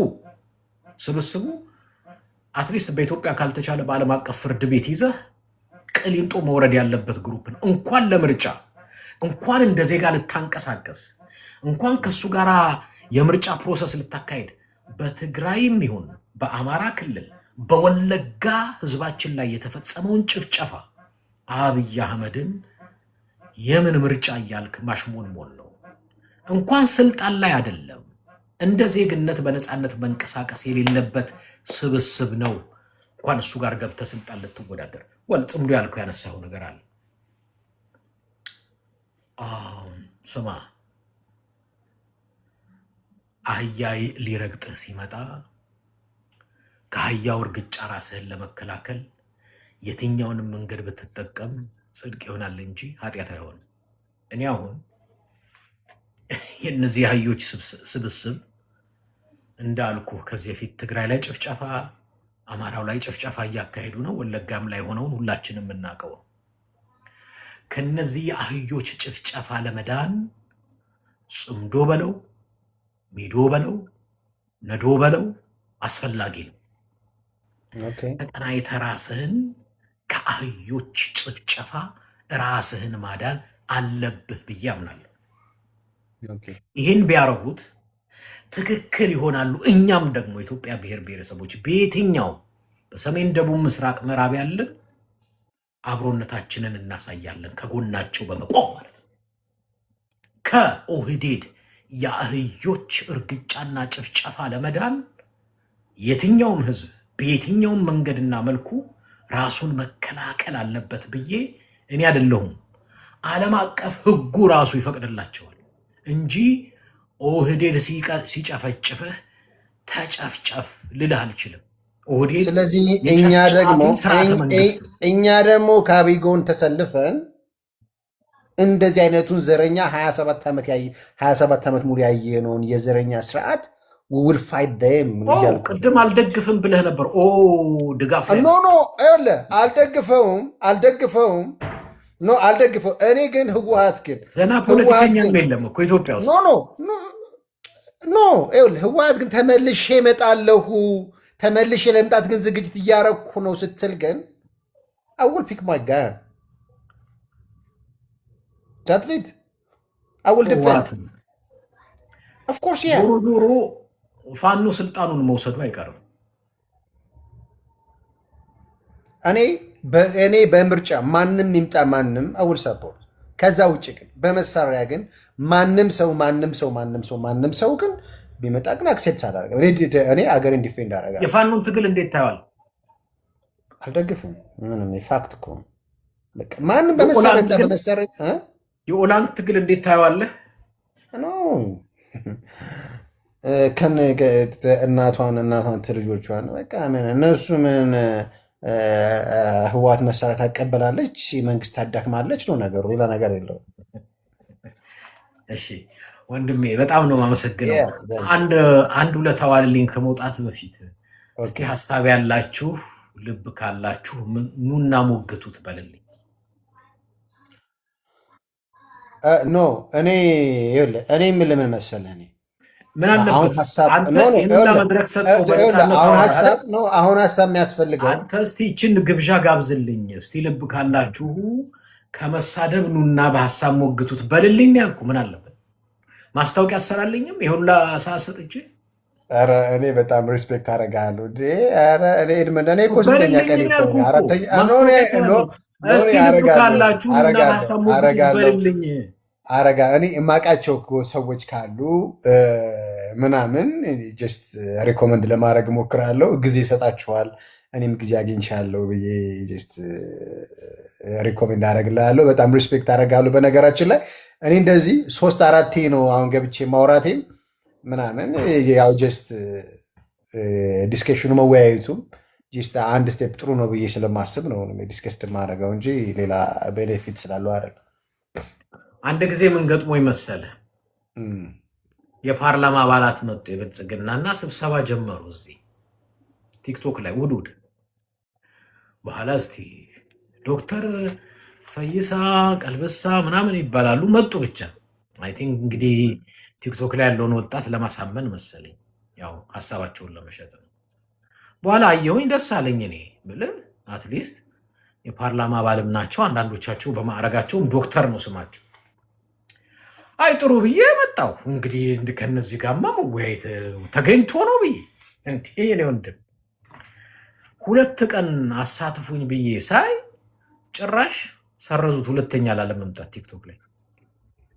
አትሊስት በኢትዮጵያ ካልተቻለ በዓለም አቀፍ ፍርድ ቤት ይዘህ ቅሊንጦ መውረድ ያለበት ግሩፕ ነው። እንኳን ለምርጫ እንኳን እንደ ዜጋ ልታንቀሳቀስ እንኳን ከሱ ጋር የምርጫ ፕሮሰስ ልታካሄድ በትግራይም ይሁን በአማራ ክልል በወለጋ ህዝባችን ላይ የተፈጸመውን ጭፍጨፋ አብይ አህመድን የምን ምርጫ እያልክ ማሽሞንሞን ነው። እንኳን ስልጣን ላይ አይደለም እንደ ዜግነት በነፃነት መንቀሳቀስ የሌለበት ስብስብ ነው። እንኳን እሱ ጋር ገብተህ ስልጣን ልትወዳደር ጽምዶ ያልከው ያነሳው ነገር አለ። ስማ፣ አህያ ሊረግጥህ ሲመጣ ከአህያው እርግጫ ራስህን ለመከላከል የትኛውንም መንገድ ብትጠቀም ጽድቅ ይሆናል እንጂ ኃጢአት አይሆንም። እኔ አሁን የእነዚህ አህዮች ስብስብ እንዳልኩ ከዚህ በፊት ትግራይ ላይ ጭፍጨፋ፣ አማራው ላይ ጭፍጨፋ እያካሄዱ ነው። ወለጋም ላይ ሆነውን ሁላችንም የምናውቀው ነው። ከነዚህ የአህዮች ጭፍጨፋ ለመዳን ጽምዶ በለው ሚዶ በለው ነዶ በለው አስፈላጊ ነው። ተቀናይተህ ራስህን ከአህዮች ጭፍጨፋ ራስህን ማዳን አለብህ ብዬ አምናለሁ። ይህን ቢያረጉት ትክክል ይሆናሉ። እኛም ደግሞ ኢትዮጵያ ብሔር ብሔረሰቦች በየትኛው በሰሜን፣ ደቡብ፣ ምስራቅ፣ ምዕራብ ያለን አብሮነታችንን እናሳያለን፣ ከጎናቸው በመቆም ማለት ነው። ከኦህዴድ የአህዮች እርግጫና ጭፍጨፋ ለመዳን የትኛውም ህዝብ በየትኛውም መንገድና መልኩ ራሱን መከላከል አለበት ብዬ እኔ አይደለሁም፣ ዓለም አቀፍ ህጉ ራሱ ይፈቅድላቸዋል እንጂ ኦህዴድ ሲጨፈጭፍህ ተጨፍጨፍ ልልህ አልችልም። ኦህዴድ ስለዚህ እኛ ደግሞ ከአብይ ጎን ተሰልፈን እንደዚህ አይነቱን ዘረኛ 27 ዓመት ሙሉ ያየነውን የዘረኛ ስርዓት ውልፋይት ደም ቅድም አልደግፍም ብለህ ነበር። ድጋፍ አልደግፈውም። እኔ ግን ህወሓት ግን ገና ፖለቲከኛ የለም እኮ ኢትዮጵያ ውስጥ ህወሓት ግን ተመልሼ እመጣለሁ፣ ተመልሼ ለመምጣት ግን ዝግጅት እያረኩ ነው ስትል ግን አውል ፒክ ማይ ጋን ዛትዚት አውል ዲፌንድ ኦፍኮርስ ያ ዶሮ ፋኖ ስልጣኑን መውሰዱ አይቀርም። እኔ በምርጫ ማንም ይምጣ ማንም አውል ሰፖርት። ከዛ ውጭ ግን በመሳሪያ ግን ማንም ሰው ግን ቢመጣ ግን አክሴፕት አላደርግም። እኔ አገሬን ዲፌንድ አደርጋለሁ። የፋኖን ትግል እንዴት ታየዋል? አልደግፍም። ምንም ፋክት እኮ በቃ ማንም በመሳሪያ የኦላንግ ትግል እንዴት ታየዋለህ? እናቷን ልጆቿን በቃ እነሱ ምን ህወሓት መሳሪያ ታቀበላለች፣ መንግስት ታዳክማለች ነው ነገሩ። ሌላ ነገር የለውም። እሺ ወንድሜ በጣም ነው የማመሰግነው። አንድ ሁለት አዋልልኝ ከመውጣት በፊት እስኪ ሀሳብ ያላችሁ ልብ ካላችሁ ኑና ሞግቱት በልልኝ። እኔ ምን ለምን መሰለህ ምን አለበት አሁን ሀሳብ የሚያስፈልገው አንተ እስቲ ይችን ግብዣ ጋብዝልኝ። እስቲ ልብ ካላችሁ ከመሳደብ ኑና በሀሳብ ሞግቱት በልልኝ ያልኩ ምን አለበት? ማስታወቂያ አሰራልኝም ይሁላ ሰዓት ሰጥቼ ኧረ እኔ በጣም ሪስፔክት አደርጋለሁ። ኧረ እኔ ኤድመንድ እኔ እኮ ስንተኛ በልልኝ ቀን ያልኩ እኮ አራተኛ ማስታወቂያ አሰራልኝ። እስቲ ልብ ካላችሁ እና በሀሳብ ሞግቱት በልልኝ። አረጋ እኔ የማውቃቸው ሰዎች ካሉ ምናምን ጀስት ሪኮመንድ ለማድረግ ሞክራለሁ። ጊዜ ይሰጣችኋል፣ እኔም ጊዜ አግኝቻለሁ ብዬ ጀስት ሪኮመንድ አደረግልሃለሁ። በጣም ሪስፔክት አደርጋለሁ። በነገራችን ላይ እኔ እንደዚህ 3-4 ነው አሁን ገብቼ ማውራቴም ምናምን ያው ጀስት ዲስከሽኑ መወያየቱም ጀስት አንድ ስቴፕ ጥሩ ነው ብዬ ስለማስብ ነው ዲስከስድ ማድረገው እንጂ ሌላ ቤኔፊት ስላለው አይደለም። አንድ ጊዜ ምን ገጥሞኝ መሰለ፣ የፓርላማ አባላት መጡ የብልጽግናና ስብሰባ ጀመሩ እዚህ ቲክቶክ ላይ ውድ በኋላ እስቲ ዶክተር ፈይሳ ቀልበሳ ምናምን ይባላሉ መጡ። ብቻ አይ ቲንክ እንግዲህ ቲክቶክ ላይ ያለውን ወጣት ለማሳመን መሰለኝ፣ ያው ሀሳባቸውን ለመሸጥ ነው። በኋላ አየሁኝ፣ ደስ አለኝ። እኔ ብልህ አትሊስት የፓርላማ አባልም ናቸው፣ አንዳንዶቻቸው በማዕረጋቸውም ዶክተር ነው ስማቸው። አይ ጥሩ ብዬ መጣሁ። እንግዲህ ከነዚህ ጋማ መወያየት ተገኝቶ ነው ብዬ እንዲህ የኔ ወንድም 2 ቀን አሳትፉኝ ብዬ ሳይ ጭራሽ ሰረዙት። ሁለተኛ ላለመምጣት ቲክቶክ ላይ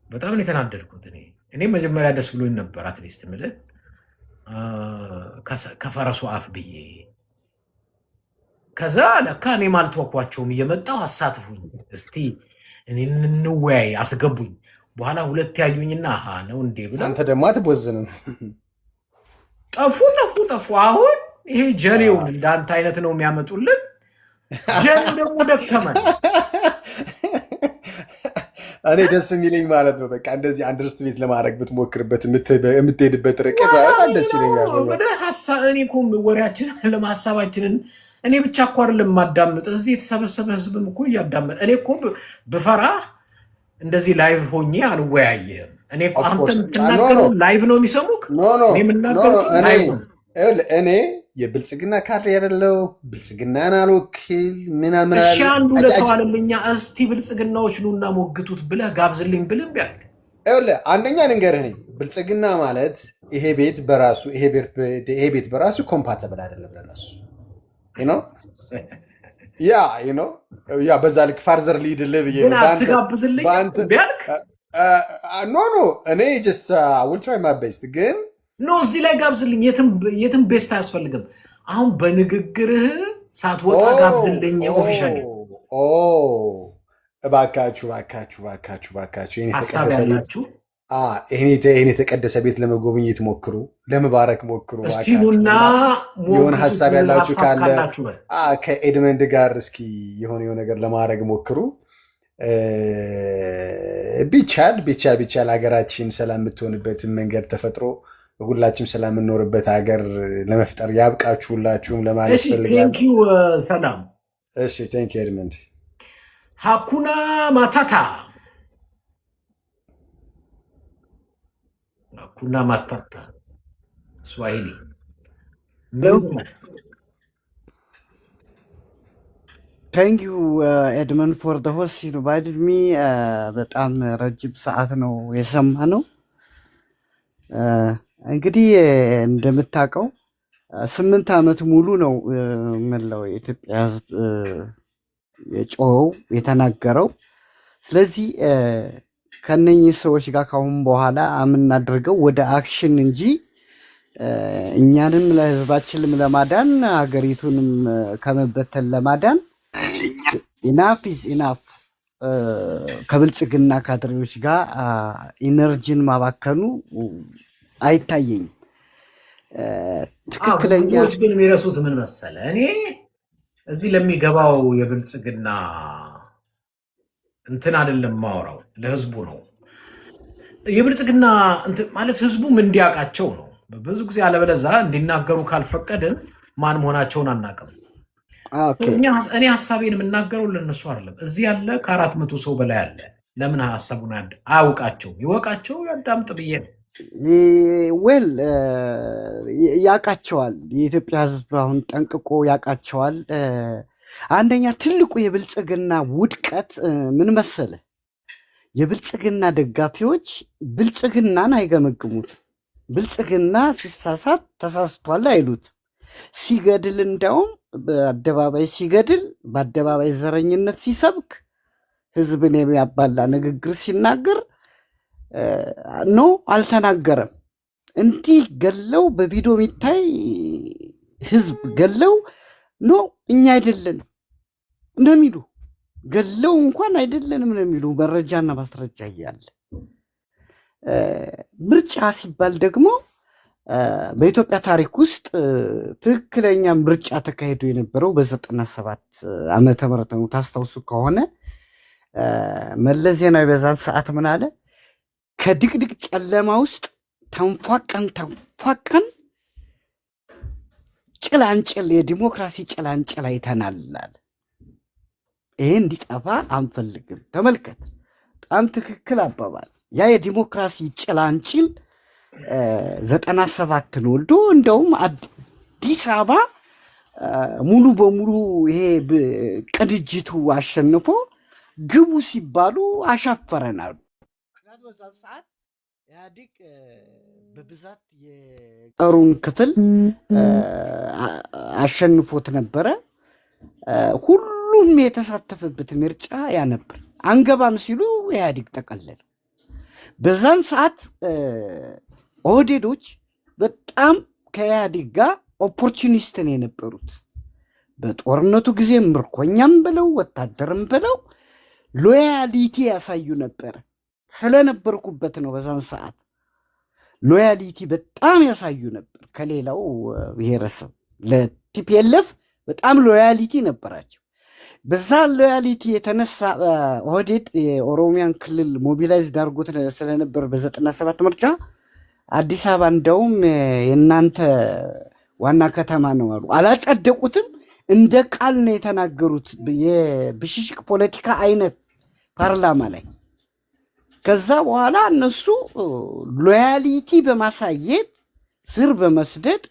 በጣም ነው የተናደድኩት። እኔ መጀመሪያ ደስ ብሎኝ ነበር። አትሊስት ምልህ ከፈረሱ አፍ ብዬ ከዛ ለካ እኔም አልተወኳቸውም። እየመጣሁ አሳትፉኝ እስቲ እኔ እንወያይ አስገቡኝ። በኋላ 2 ያዩኝና አሃ ነው እንዴ ብለው አንተ ደግሞ አትቦዝንም። ጠፉ። አሁን ይሄ ጀሌውን እንዳንተ አይነት ነው የሚያመጡልን። ጀሌ ደግሞ ደከመን። እኔ ደስ የሚለኝ ማለት ነው በቃ እንደዚህ አንደርስቲሜት ለማድረግ ብትሞክርበት የምትሄድበት ርቀት በጣም ደስ ይለኛል። ወደ እኔ እኮ ወሬያችንን ለማሳባችንን እኔ ብቻ እኮ አይደለም የማዳምጥ፣ እዚህ የተሰበሰበ ህዝብም እኮ እያዳመጥ። እኔ እኮ ብፈራ እንደዚህ ላይቭ ሆኜ አልወያየህም። እኔ እኮ አንተ የምትናገረው ላይቭ ነው የሚሰሙክ። እኔ የምናገረው ላይቭ ነው። እኔ የብልጽግና ካድሬ ያደለው ብልጽግናን አልወክል ምን እሺ፣ አንዱ ለተዋለልኛ እስቲ ብልጽግናዎች ኑና ሞግቱት ብለህ ጋብዝልኝ ብልም ቢያልክ አንደኛ ንገርህ ብልጽግና ማለት ይሄ ቤት በራሱ ኮምፓተብል አይደለም ለነሱ ያ በዛ ልክ ፋርዘር ሊድልህ ብዬ ነው። አትጋብዝልኝ ቢያልክ ኖ እኔ ጀስት ውል ትራይ ማይ ቤስት ግን ኖ እዚህ ላይ ጋብዝልኝ። የትም ቤስት አያስፈልግም። አሁን በንግግርህ ሳትወጣ ጋብዝልኝ። ኦፊሻሊ እባካችሁ ሀሳብ ያላችሁ ይህን የተቀደሰ ቤት ለመጎብኘት ሞክሩ፣ ለመባረክ ሞክሩ። እስቲኑና የሆነ ሀሳብ ያላችሁ ካለ ከኤድመንድ ጋር እስኪ የሆነ ነገር ለማድረግ ሞክሩ። ቢቻል ሀገራችን ሰላም የምትሆንበትን መንገድ ተፈጥሮ ሁላችንም ሰላም የምንኖርበት ሀገር ለመፍጠር ያብቃችሁ ሁላችሁም ለማለት ፈልጋለሁ። ሰላም። እሺ ቴንክ ዩ ኤድመንድ። ሃኩና ማታታ ሃኩና ማታታ ስዋሂሊ ታንክ ዩ ኤድመንድ ፎር ደ ሆስት ኢንቫይትድ ሚ። በጣም ረጅም ሰዓት ነው የሰማ ነው። እንግዲህ እንደምታውቀው 8 ዓመት ሙሉ ነው መላው የኢትዮጵያ ሕዝብ የጮኸው የተናገረው። ስለዚህ ከነኚህ ሰዎች ጋር ካሁን በኋላ የምናደርገው ወደ አክሽን እንጂ እኛንም ለሕዝባችንም ለማዳን ሀገሪቱንም ከመበተን ለማዳን ኢናፍ ኢዝ ኢናፍ ከብልጽግና ካድሬዎች ጋር ኢነርጂን ማባከኑ አይታየኝም። ትክክለኛ ግን የሚረሱት ምን መሰለ፣ እኔ እዚህ ለሚገባው የብልጽግና እንትን አይደለም ማወራው፣ ለህዝቡ ነው። የብልጽግና እንትን ማለት ህዝቡም እንዲያውቃቸው ነው። ብዙ ጊዜ አለበለዛ እንዲናገሩ ካልፈቀድን ማን መሆናቸውን አናውቅም። እኔ ሀሳቤን የምናገረው ለነሱ አይደለም። እዚህ ያለ ከ400 ሰው በላይ አለ። ለምን ሀሳቡን አያውቃቸውም? ይወቃቸው፣ ያዳምጥ ብዬ ነው። ዌል ያውቃቸዋል። የኢትዮጵያ ህዝብ አሁን ጠንቅቆ ያውቃቸዋል። አንደኛ ትልቁ የብልጽግና ውድቀት ምን መሰለ? የብልጽግና ደጋፊዎች ብልጽግናን አይገመግሙት። ብልጽግና ሲሳሳት ተሳስቷል አይሉት። ሲገድል እንዲያውም በአደባባይ ሲገድል፣ በአደባባይ ዘረኝነት ሲሰብክ፣ ህዝብን የሚያባላ ንግግር ሲናገር ነው አልተናገረም። እንዲህ ገለው በቪዲዮ የሚታይ ህዝብ ገለው ነው እኛ አይደለን ነው የሚሉ ገለው እንኳን አይደለንም ነው የሚሉ መረጃና ማስረጃ እያለ ምርጫ ሲባል ደግሞ በኢትዮጵያ ታሪክ ውስጥ ትክክለኛ ምርጫ ተካሂዶ የነበረው በ97 ዓመተ ምህረት ነው። ታስታውሱ ከሆነ መለስ ዜናዊ በዛን ሰዓት ምን አለ? ከድቅድቅ ጨለማ ውስጥ ተንፏቀን ጭላንጭል የዲሞክራሲ ጭላንጭል አይተናል አለ። ይሄ እንዲጠፋ አንፈልግም። ተመልከት፣ በጣም ትክክል አባባል። ያ የዲሞክራሲ ጭላንጭል 97ን ወልዶ እንደውም አዲስ አበባ ሙሉ በሙሉ ይሄ ቅንጅቱ አሸንፎ ግቡ ሲባሉ አሻፈረናል። በዛን ሰዓት ኢህአዴግ በብዛት የጠሩን ክፍል አሸንፎት ነበረ። ሁሉም የተሳተፈበት ምርጫ ያ ነበር። አንገባም ሲሉ ኢህአዴግ ጠቀለለ። በዛን ሰዓት ኦህዴዶች በጣም ከኢህአዴግ ጋር ኦፖርቹኒስት ነው የነበሩት። በጦርነቱ ጊዜ ምርኮኛም ብለው ወታደርም ብለው ሎያሊቲ ያሳዩ ነበር። ስለነበርኩበት ነው። በዛን ሰዓት ሎያሊቲ በጣም ያሳዩ ነበር ከሌላው ብሔረሰብ። ለቲፒኤልኤፍ በጣም ሎያሊቲ ነበራቸው። በዛ ሎያሊቲ የተነሳ ኦህዴድ የኦሮሚያን ክልል ሞቢላይዝድ አድርጎት ስለነበር በ97 ምርጫ አዲስ አበባ እንደውም የእናንተ ዋና ከተማ ነው አሉ። አላጸደቁትም። እንደ ቃል ነው የተናገሩት። የብሽሽቅ ፖለቲካ አይነት ፓርላማ ላይ። ከዛ በኋላ እነሱ ሎያሊቲ በማሳየት ስር በመስደድ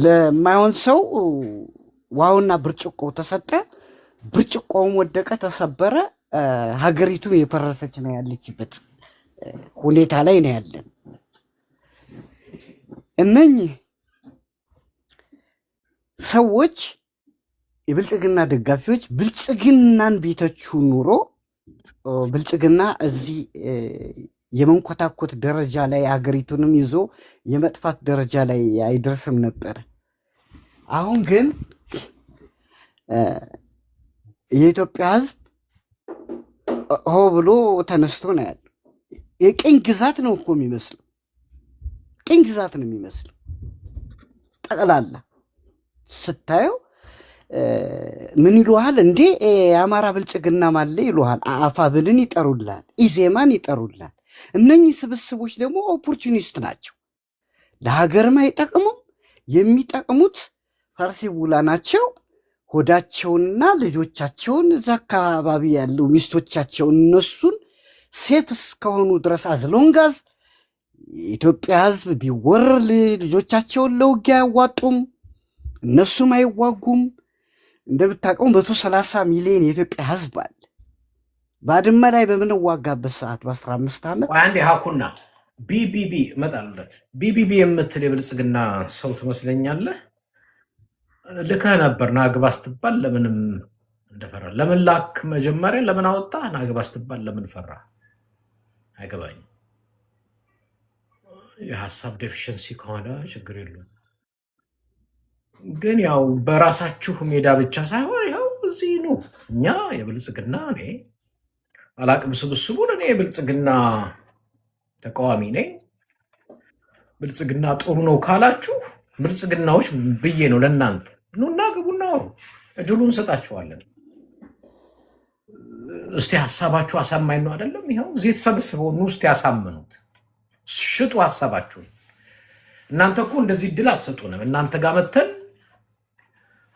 ለማይሆን ሰው ውሃውና ብርጭቆ ተሰጠ። ብርጭቆውም ወደቀ፣ ተሰበረ። ሀገሪቱም የፈረሰች ነው ያለችበት ሁኔታ ላይ ነው ያለን። እነኚህ ሰዎች የብልጽግና ደጋፊዎች ብልጽግናን ቢተቹ ኑሮ ብልጽግና እዚህ የመንኮታኮት ደረጃ ላይ ሀገሪቱንም ይዞ የመጥፋት ደረጃ ላይ አይደርስም ነበር። አሁን ግን የኢትዮጵያ ሕዝብ ሆ ብሎ ተነስቶ ነው ያለው። የቅኝ ግዛት ነው እኮ የሚመስለው፣ ቅኝ ግዛት ነው የሚመስለው። ጠቅላላ ስታየው ምን ይሉሃል እንዴ? የአማራ ብልጽግና ማለ ይሉሃል። አፋብንን ይጠሩላል፣ ኢዜማን ይጠሩላል። እነኚህ ስብስቦች ደግሞ ኦፖርቹኒስት ናቸው። ለሀገርም አይጠቅሙም። የሚጠቅሙት ፈርሴቡላ ናቸው። ሆዳቸውንና ልጆቻቸውን እዛ አካባቢ ያሉ ሚስቶቻቸውን እነሱን ሴፍ እስከሆኑ ድረስ አዝሎንጋዝ የኢትዮጵያ ሕዝብ ቢወረር ልጆቻቸውን ለውጊያ አያዋጡም፣ እነሱም አይዋጉም። እንደምታውቀው 130 ሚሊዮን የኢትዮጵያ ሕዝብ አለ። ባድመ ላይ በምንዋጋበት ሰዓት በ15 ዓመት አንድ ሀኩና ቢቢቢ እመጣለሁ። ቢቢቢ የምትል የብልጽግና ሰው ትመስለኛለህ። ልከህ ነበር ናግባ ስትባል ለምንም እንደፈራ ለምን ላክ? መጀመሪያ ለምን አወጣ? ናግባ ስትባል ለምን ፈራ? አይገባኝም። የሀሳብ ዴፊሽንሲ ከሆነ ችግር የለውም። ግን ያው በራሳችሁ ሜዳ ብቻ ሳይሆን ያው እዚህ ነው። እኛ የብልጽግና እኔ አላቅም ስብስቡን፣ እኔ የብልጽግና ተቃዋሚ ነኝ። ብልጽግና ጥሩ ነው ካላችሁ ብልጽግናዎች ብዬ ነው ለእናንተ ኑና ግቡና አውሩ፣ እድሉን እንሰጣችኋለን። እስቲ ሀሳባችሁ አሳማኝ ነው አይደለም? ይኸው እዚህ የተሰበሰበው ኑ እስቲ ያሳምኑት፣ ሽጡ ሀሳባችሁን። እናንተ እኮ እንደዚህ እድል አትሰጡንም። እናንተ ጋር መተን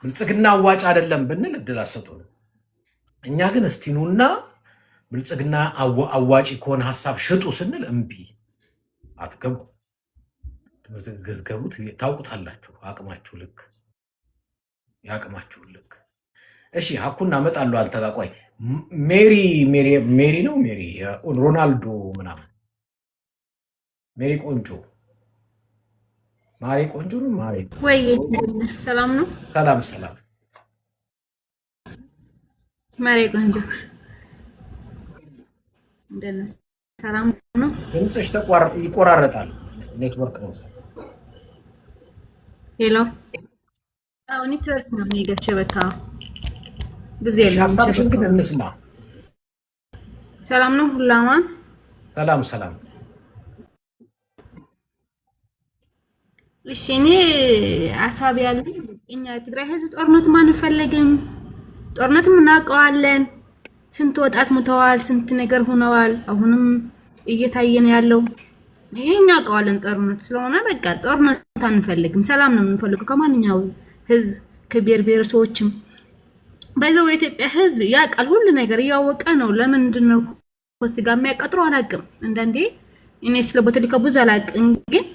ብልጽግና አዋጭ አይደለም ብንል እድል አትሰጡንም። እኛ ግን እስቲ ኑና ብልጽግና አዋጭ ከሆነ ሀሳብ ሽጡ ስንል እምቢ አትገቡ። ገቡት ታውቁታላችሁ። አቅማችሁ ልክ የአቅማችሁን ልክ እሺ ሀኩና እመጣለሁ አንተ ጋር ቆይ። ሜሪ ነው ሜሪ ሮናልዶ ምናምን ሜሪ ቆንጆ ማሬ ቆንጆ ነው ማሬ ወይ ሰላም ነው? ሰላም ሰላም ማሬ ቆንጆ እንደነ ሰላም ነው። ድምፅሽ ይቆራረጣል። ኔትወርክ ነው። ሄሎ አዎ ኔትወርክ ነው የሚገች በቃ ብዙ የለም። ሀሳብሽን ግን እንስማ። ሰላም ነው ሁላማን? ሰላም ሰላም። እሺ እኔ ሀሳብ ያለኝ እኛ የትግራይ ህዝብ ጦርነት አንፈልግም። ጦርነትም እናውቀዋለን። ስንት ወጣት ሞተዋል፣ ስንት ነገር ሆነዋል። አሁንም እየታየን ያለው ይሄ እናውቀዋለን። ጦርነት ስለሆነ በቃ ጦርነት አንፈልግም። ሰላም ነው የምንፈልገው ከማንኛውም ህዝብ ከብሔር ብሔረሰቦችም ባይዘው የኢትዮጵያ ህዝብ ያውቃል ሁሉ ነገር እያወቀ ነው። ለምንድን ነው ኮስ ጋር የሚያቀጥሩ አላውቅም። አንዳንዴ እኔ ስለ ፖለቲካ ብዙ አላውቅም፣ ግን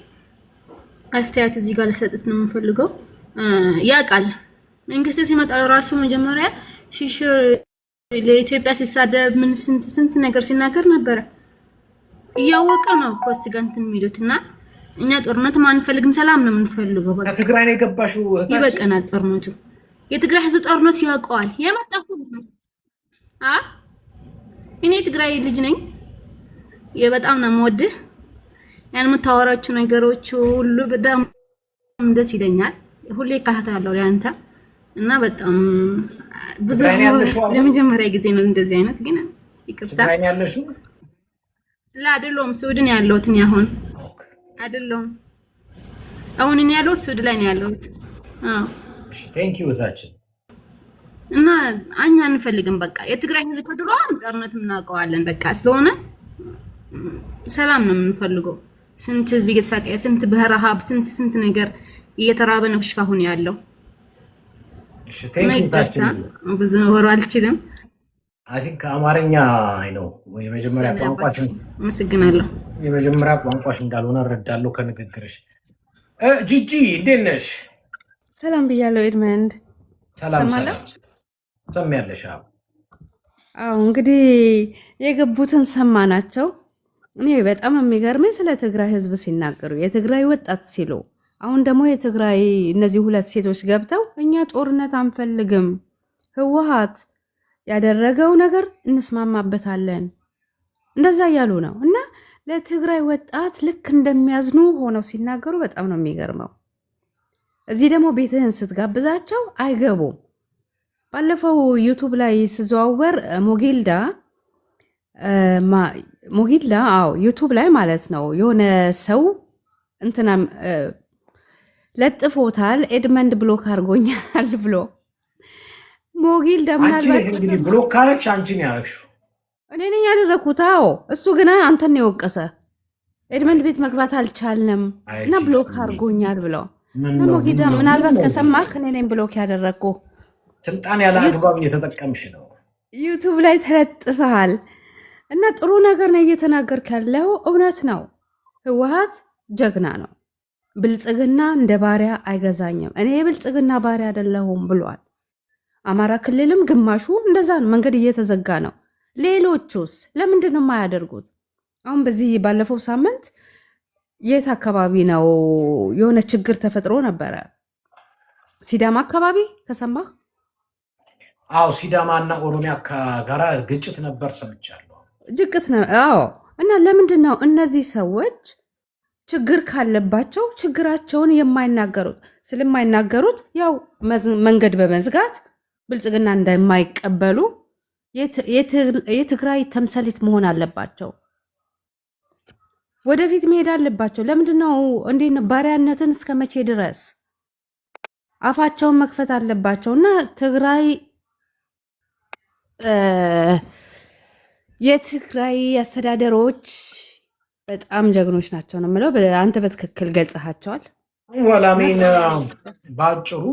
አስተያየት እዚህ ጋር ልሰጥት ነው የምፈልገው። ያውቃል መንግስት ሲመጣ ራሱ መጀመሪያ ሽሽ ለኢትዮጵያ ሲሳደብ ምን ስንት ነገር ሲናገር ነበር። እያወቀ ነው ኮስ ጋር እንትን የሚሉትና እኛ ጦርነት አንፈልግም፣ ሰላም ነው የምንፈልገው። በቃ ከትግራይ ነው የገባሽው? ይበቃናል ጦርነቱ። የትግራይ ህዝብ ጦርነቱ ያውቀዋል። የመጣው እኔ ትግራይ ልጅ ነኝ። በጣም ነው የምወድህ። ያን የምታወራቸው ነገሮች ሁሉ በጣም ደስ ይለኛል። ሁሌ እከታተላለሁ ያንተ እና በጣም ብዙ ለመጀመሪያ ጊዜ ነው እንደዚህ አይነት ግን ይቅርታ። ትግራይ ነው ያለሽው? አይደለሁም፣ ስዊድን ያለሁት እኔ አሁን አይደለሁም። አሁን እኔ ያለሁት ስዊድን ላይ ነው ያለሁት። እሺ ቴንክ ዩ ታችን እና እኛ አንፈልግም። በቃ የትግራይ ህዝብ ከድሮ ጦርነት እናውቀዋለን። በቃ ስለሆነ ሰላም ነው የምንፈልገው። ስንት ህዝብ እየተሳቀየ፣ ስንት በረሃብ፣ ስንት ነገር እየተራበ ነው እስካሁን ያለው። እሺ ቴንክ ዩ ታችን ብዙ ወር አልችልም። አይ ቲንክ አማርኛ ነው የመጀመሪያ ቋንቋሽ። አመሰግናለሁ። የመጀመሪያ ቋንቋሽ እንዳልሆነ እረዳለሁ ከንግግርሽ። ጂጂ እንዴት ነሽ? ሰላም ብያለሁ ኤድመንድ። ሰላም ሰላም። ሰማያለሽ? አዎ እንግዲህ የገቡትን ሰማናቸው። እኔ በጣም የሚገርመኝ ስለ ትግራይ ህዝብ ሲናገሩ የትግራይ ወጣት ሲሉ፣ አሁን ደግሞ የትግራይ እነዚህ ሁለት ሴቶች ገብተው እኛ ጦርነት አንፈልግም፣ ህወሓት ያደረገው ነገር እንስማማበታለን እንደዛ እያሉ ነው። እና ለትግራይ ወጣት ልክ እንደሚያዝኑ ሆነው ሲናገሩ በጣም ነው የሚገርመው። እዚህ ደግሞ ቤትህን ስትጋብዛቸው አይገቡም። ባለፈው ዩቱብ ላይ ስዘዋወር ሞጊልዳ ዩቱብ ላይ ማለት ነው የሆነ ሰው እንትና ለጥፎታል። ኤድመንድ ብሎክ አድርጎኛል ብሎ ሞጊልዳ ምናልባት እንግዲህ ብሎክ ካረግሽ አንቺ ነው ያረግሽው። እኔ ነኝ ያደረኩት። አዎ እሱ ግን አንተን ነው የወቀሰ። ኤድመንድ ቤት መግባት አልቻልንም እና ብሎክ አድርጎኛል ብለው ሞጊልዳ ምናልባት ከሰማህ እኔ ነኝ ብሎክ ያደረኩ። ስልጣን ያለ አግባብ እየተጠቀምሽ ነው። ዩቱብ ላይ ተለጥፈሃል እና ጥሩ ነገር ነው እየተናገርክ ያለው። እውነት ነው። ህወሓት ጀግና ነው። ብልጽግና እንደ ባሪያ አይገዛኝም፣ እኔ የብልጽግና ባሪያ አይደለሁም ብሏል። አማራ ክልልም ግማሹ እንደዛ ነው። መንገድ እየተዘጋ ነው። ሌሎቹስ ለምንድን ነው የማያደርጉት? አሁን በዚህ ባለፈው ሳምንት የት አካባቢ ነው የሆነ ችግር ተፈጥሮ ነበረ? ሲዳማ አካባቢ ከሰማህ? አዎ ሲዳማና ኦሮሚያ ጋራ ግጭት ነበር ሰምቻለሁ። ግጭት ነው። አዎ እና ለምንድን ነው እነዚህ ሰዎች ችግር ካለባቸው ችግራቸውን የማይናገሩት? ስለማይናገሩት ያው መንገድ በመዝጋት ብልጽግና እንደማይቀበሉ የትግራይ ተምሳሌት መሆን አለባቸው። ወደፊት መሄድ አለባቸው። ለምንድን ነው እንዴት ነው ባሪያነትን እስከ መቼ ድረስ? አፋቸውን መክፈት አለባቸው። እና ትግራይ የትግራይ አስተዳደሮች በጣም ጀግኖች ናቸው ነው የምለው። አንተ በትክክል ገልጸሃቸዋል። ወላሜን በአጭሩ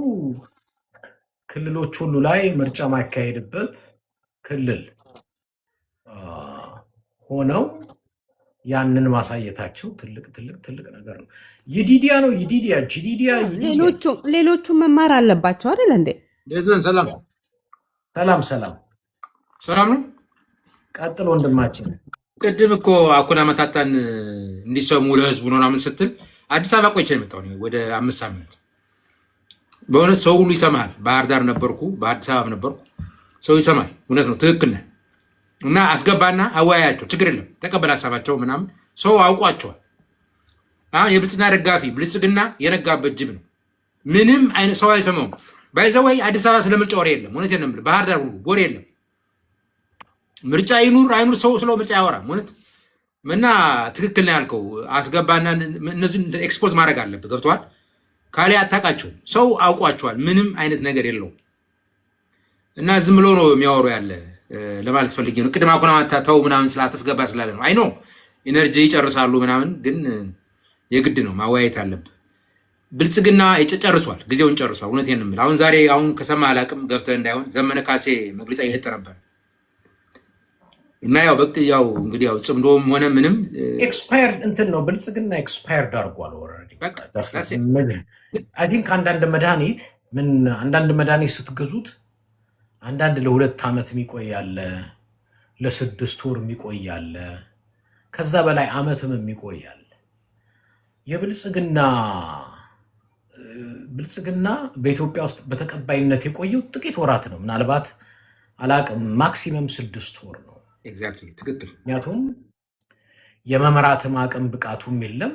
ክልሎች ሁሉ ላይ ምርጫ ማካሄድበት ክልል ሆነው ያንን ማሳየታቸው ትልቅ ነገር ነው። ሌሎቹ መማር አለባቸው አይደል እንዴ? ሰላም ሰላም ሰላም ሰላም ነው። ቀጥል ወንድማችን። ቅድም እኮ አኩላ መታታን እንዲሰሙ ለህዝቡ ነው ምናምን ስትል አዲስ አበባ ቆይቼ ነው የመጣሁ ወደ 5 ሳምንት። በእውነት ሰው ሁሉ ይሰማል። ባህር ዳር ነበርኩ፣ በአዲስ አበባ ነበርኩ። ሰው ይሰማል። እውነት ነው፣ ትክክል ነህ። እና አስገባና አወያያቸው፣ ችግር የለም ተቀበል ሀሳባቸው ምናምን። ሰው አውቋቸዋል። አሁን የብልጽግና ደጋፊ ብልጽግና የነጋበት ጅብ ነው። ምንም አይነት ሰው አይሰማውም። ባይዘወይ አዲስ አበባ ስለ ምርጫ ወሬ የለም። እውነቴን ነው የምልህ። ባህር ዳር ሁሉ ወሬ የለም። ምርጫ ይኑር አይኑር ሰው ስለ ምርጫ ያወራል። እውነት እና ትክክል ነው ያልከው። አስገባና እነዚህን ኤክስፖዝ ማድረግ አለብህ። ገብቶሃል? ካሌ አታውቃቸውም። ሰው አውቋቸዋል። ምንም አይነት ነገር የለውም። እና ዝም ብሎ ነው የሚያወሩ ያለ ለማለት ፈልጌ ነው። ቅድም አኩና ተው ምናምን ስላተስገባ ስላለ ነው። አይ ኖ ኢነርጂ ይጨርሳሉ ምናምን፣ ግን የግድ ነው ማወያየት አለብህ። ብልጽግና ጨርሷል፣ ጊዜውን ጨርሷል። እውነቴን ነው የምልህ። አሁን ዛሬ ከሰማ አላቅም ገብተህ እንዳይሆን ዘመነ ካሴ መግለጫ እየሰጠ ነበር እና ያው እንግዲህ ጽምዶም ሆነ ምንም ኤክስፓየርድ እንትን ነው ብልጽግና ኤክስፓየርድ አድርጓል ኦልሬዲ። አይ ቲንክ አንዳንድ መድኃኒት ስትገዙት አንዳንድ ለ2 ዓመት የሚቆይ አለ፣ ለ6 ወር የሚቆይ አለ፣ ከዛ በላይ ዓመትም የሚቆይ አለ። ብልጽግና በኢትዮጵያ ውስጥ በተቀባይነት የቆየው ጥቂት ወራት ነው። ምናልባት አላቅም፣ ማክሲመም 6 ወር ነው። ኤግዛክትሊ ትክክል። ምክንያቱም የመመራትም አቅም ብቃቱም የለም።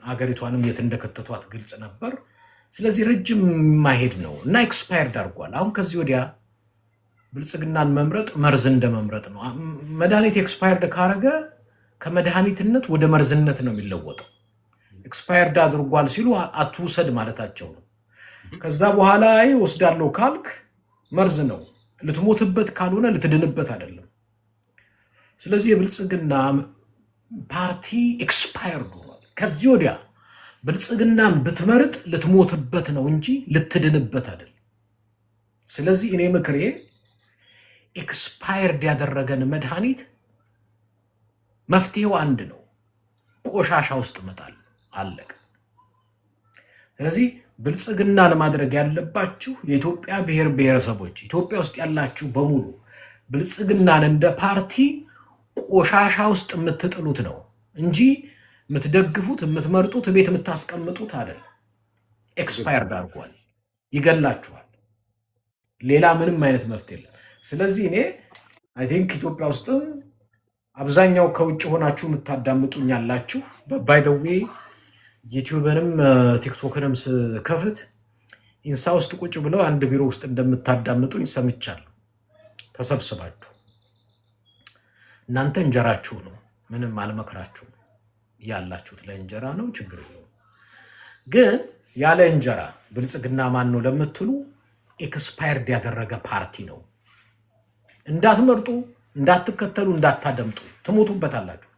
አገሪቷንም የት እንደከተቷት ግልጽ ነበር። ስለዚህ ረጅም ማሄድ ነው እና ኤክስፓየርድ አድርጓል። አሁን ከዚህ ወዲያ ብልጽግናን መምረጥ መርዝ እንደ መምረጥ ነው። መድኃኒት ኤክስፓየርድ ካረገ ከመድኃኒትነት ወደ መርዝነት ነው የሚለወጠው። ኤክስፓየርድ አድርጓል ሲሉ አትውሰድ ማለታቸው ነው። ከዛ በኋላ ወስዳለው ካልክ መርዝ ነው። ልትሞትበት ካልሆነ ልትድንበት አይደለም። ስለዚህ የብልጽግና ፓርቲ ኤክስፓየርድ ሆኗል። ከዚህ ወዲያ ብልጽግናን ብትመርጥ ልትሞትበት ነው እንጂ ልትድንበት አይደለም። ስለዚህ እኔ ምክሬ ኤክስፓየርድ ያደረገን መድኃኒት መፍትሄው አንድ ነው፣ ቆሻሻ ውስጥ መጣል፣ አለቀ። ስለዚህ ብልጽግናን ማድረግ ያለባችሁ የኢትዮጵያ ብሔር ብሔረሰቦች፣ ኢትዮጵያ ውስጥ ያላችሁ በሙሉ ብልጽግናን እንደ ፓርቲ ቆሻሻ ውስጥ የምትጥሉት ነው እንጂ የምትደግፉት የምትመርጡት ቤት የምታስቀምጡት አይደለም። ኤክስፓየርድ አድርጓል፣ ይገላችኋል። ሌላ ምንም አይነት መፍትሄ የለም። ስለዚህ እኔ አይ ቲንክ ኢትዮጵያ ውስጥም አብዛኛው ከውጭ ሆናችሁ የምታዳምጡኝ ያላችሁ፣ ባይ ዘ ዌይ ዩቲዩብንም ቲክቶክንም ስከፍት ኢንሳ ውስጥ ቁጭ ብለው አንድ ቢሮ ውስጥ እንደምታዳምጡኝ ሰምቻለሁ። ተሰብስባችሁ እናንተ እንጀራችሁ ነው፣ ምንም አልመክራችሁም። ያላችሁት ለእንጀራ ነው፣ ችግር የለውም። ግን ያለ እንጀራ ብልጽግና ማን ነው ለምትሉ ኤክስፓየርድ ያደረገ ፓርቲ ነው። እንዳትመርጡ፣ እንዳትከተሉ፣ እንዳታደምጡ፣ ትሞቱበታላችሁ።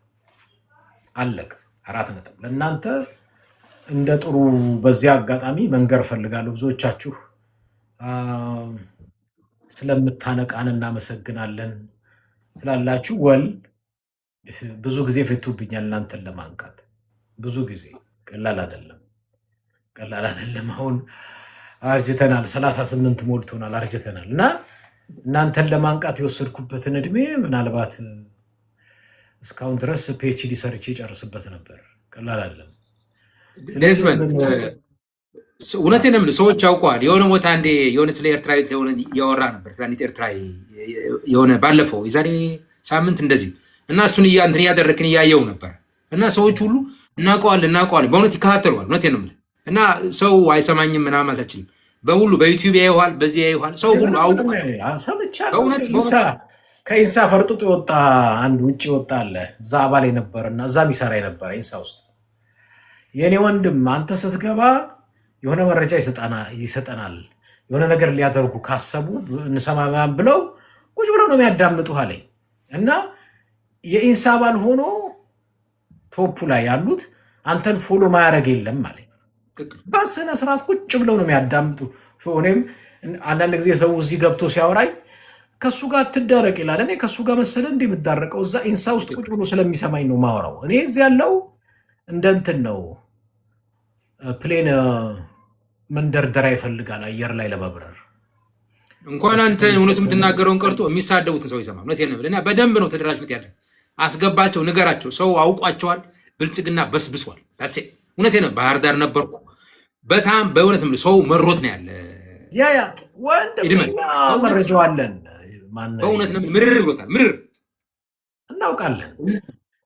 አለቅ 4 ነጥብ። ለእናንተ እንደ ጥሩ በዚያ አጋጣሚ መንገር ፈልጋለሁ። ብዙዎቻችሁ ስለምታነቃን እናመሰግናለን ስላላችሁ ብዙ ጊዜ ፈቱብኛል። እናንተን ለማንቃት ብዙ ጊዜ ቀላል አይደለም። አሁን አርጅተናል፣ 38 ሞልቶናል፣ አርጅተናል እና እናንተን ለማንቃት የወሰድኩበትን እድሜ ምናልባት እስካሁን ድረስ ፒኤችዲ ሰርቼ ጨርስበት ነበር። ቀላል አይደለም። እውነቴን ነው የምልህ፣ ሰዎች ያውቀዋል። የሆነ ቦታ አንዴ የሆነ ስለ ኤርትራዊ እያወራ ነበር፣ ስለ አንዲት ኤርትራዊ የሆነ ባለፈው የዛሬ ሳምንት እንደዚህ እና እሱን እንትን እያደረግን እያየው ነበር እና ሰዎች ሁሉ እናውቀዋለን በእውነት ይከታተሏል። እውነቴን ነው የምልህ እና ሰው አይሰማኝም ምናምን ማለት አልችልም። በሁሉ በዩቲዩብ ያየዋል፣ በዚህ ያየዋል። ሰው ሁሉ አውቋል። ከኢንሳ ፈርጥጦ የወጣ አንድ ውጭ ወጣ አለ፣ እዛ አባል የነበረ እና እዛ የሚሰራ የነበረ ኢንሳ ውስጥ። የእኔ ወንድም አንተ ስትገባ የሆነ መረጃ ይሰጠናል፣ የሆነ ነገር ሊያደርጉ ካሰቡ እንሰማ ብለው ቁጭ ብለው ነው የሚያዳምጡ አለኝ። እና የኢንሳ አባል ሆኖ ቶፑ ላይ ያሉት አንተን ፎሎ ማያደርግ የለም አለኝ። በስነ ስርዓት ቁጭ ብለው ነው የሚያዳምጡ። እኔም አንዳንድ ጊዜ ሰው እዚህ ገብቶ ሲያወራኝ ከሱ ጋር ትደረቅ ይላል። እኔ ከሱ ጋር መሰለ እንደ የምዳረቀው እዛ ኢንሳ ውስጥ ቁጭ ብሎ ስለሚሰማኝ ነው ማወራው። እኔ እዚህ ያለው እንደ እንትን ነው፣ ፕሌን መንደርደሪያ ይፈልጋል አየር ላይ ለመብረር እንኳን አንተ እውነት የምትናገረውን ቀርቶ የሚሳደቡትን ሰው ይሰማል። እውነቴን ነው እና በደንብ ነው ተደራሽነት ያለ አስገባቸው፣ ንገራቸው። ሰው አውቋቸዋል። ብልጽግና በስብሷል። ታሴ እውነቴን ነው። ባህር ዳር ነበርኩ። በጣም በእውነት ነው ሰው መሮት ነው ያለ። ያ ወንድምና መረጃው አለን። በእውነት ነው ምርር ብሎታል። ምርር እናውቃለን።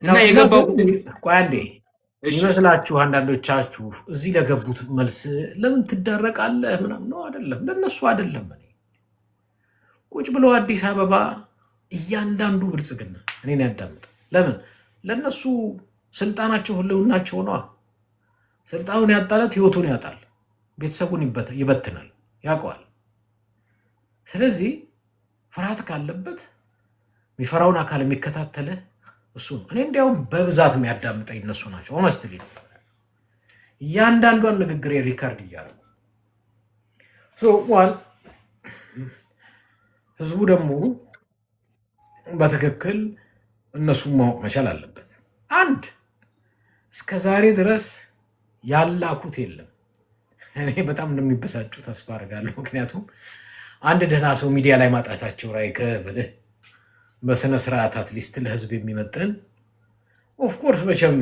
እና የገባው ቆይ አንዴ ይመስላችሁ አንዳንዶቻችሁ እዚህ ለገቡት መልስ ለምን ትደረቃለህ ምናምን ነው። አይደለም፣ ለነሱ አይደለም። እኔ ቁጭ ብሎ አዲስ አበባ እያንዳንዱ ብልጽግና እኔን ያዳምጥ። ለምን ለነሱ ስልጣናቸው ህልውናቸው ነዋ። ስልጣኑን ያጣለት ህይወቱን ያጣል፣ ቤተሰቡን ይበትናል፣ ያውቀዋል። ስለዚህ ፍርሃት ካለበት የሚፈራውን አካል የሚከታተለ እሱ ነው። እኔ እንዲያውም በብዛት የሚያዳምጠኝ እነሱ ናቸው። ሆነስትሊ እያንዳንዷን ንግግር ሪካርድ እያደረጉ ህዝቡ ደግሞ በትክክል እነሱን ማወቅ መቻል አለበት። አንድ እስከ ዛሬ ድረስ ያላኩት የለም። እኔ በጣም እንደሚበሳጩ ተስፋ አድርጋለሁ። ምክንያቱም አንድ ደህና ሰው ሚዲያ ላይ ማጣታቸው ላይ ከብልህ በስነ ስርዓት አትሊስት ለህዝብ የሚመጥን ኦፍኮርስ መቼም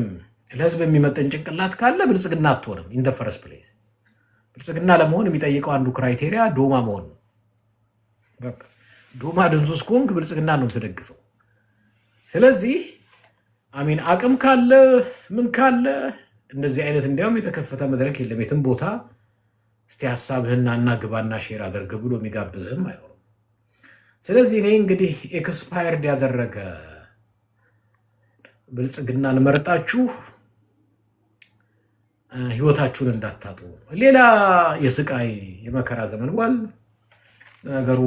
ለህዝብ የሚመጥን ጭንቅላት ካለ ብልጽግና አትሆንም። ኢን ዘ ፈርስት ፕሌስ ብልጽግና ለመሆን የሚጠይቀው አንዱ ክራይቴሪያ ዶማ መሆን ነው። በቃ ዶማ ድንዙስ ከሆንክ ብልጽግና ነው የምትደግፈው። ስለዚህ አሚን አቅም ካለ ምን ካለ እንደዚህ አይነት እንዲያውም የተከፈተ መድረክ የለም የትም ቦታ እስቲ ሀሳብህና እና ግባና ሼር አድርግ ብሎ የሚጋብዝህም አይኖርም። ስለዚህ እኔ እንግዲህ ኤክስፓየርድ ያደረገ ብልጽግናን መርጣችሁ ህይወታችሁን እንዳታጡ። ሌላ የስቃይ የመከራ ዘመን ዋል ነገሩ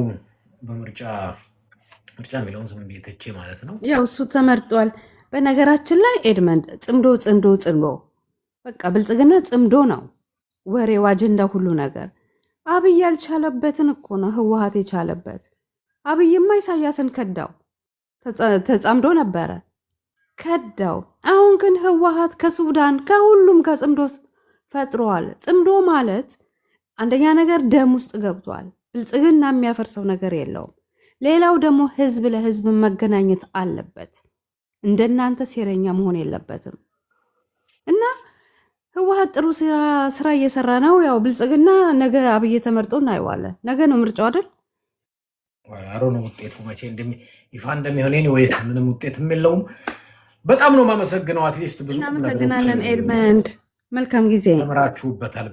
በምርጫ የሚለውን ስም ቤትቼ ማለት ነው። ያው እሱ ተመርጧል። በነገራችን ላይ ኤድመንድ ጽምዶ በቃ ብልጽግና ጽምዶ ነው። ወሬው፣ አጀንዳ፣ ሁሉ ነገር አብይ ያልቻለበትን እኮ ነው ህወሓት የቻለበት። አብይማ ኢሳያስን ከዳው፣ ተጻምዶ ነበረ ከዳው። አሁን ግን ህወሓት ከሱዳን ከሁሉም ከጽምዶ ፈጥሯል። ጽምዶ ማለት አንደኛ ነገር ደም ውስጥ ገብቷል። ብልጽግና የሚያፈርሰው ነገር የለውም። ሌላው ደግሞ ህዝብ ለህዝብ መገናኘት አለበት። እንደናንተ ሴረኛ መሆን የለበትም። እና ህወሓት ጥሩ ስራ እየሰራ ነው። ያው ብልጽግና ነገ አብይ ተመርጦ እናየዋለን። ነገ ነው ምርጫው አይደል? አሮ ነው ውጤቱ መቼ ይፋ እንደሚሆን ወይስ ምንም ውጤት የለውም። በጣም ነው የማመሰግነው። አትሊስት ብዙ እናመሰግናለን ኤድመንድ። መልካም ጊዜ ተምራችሁበታል።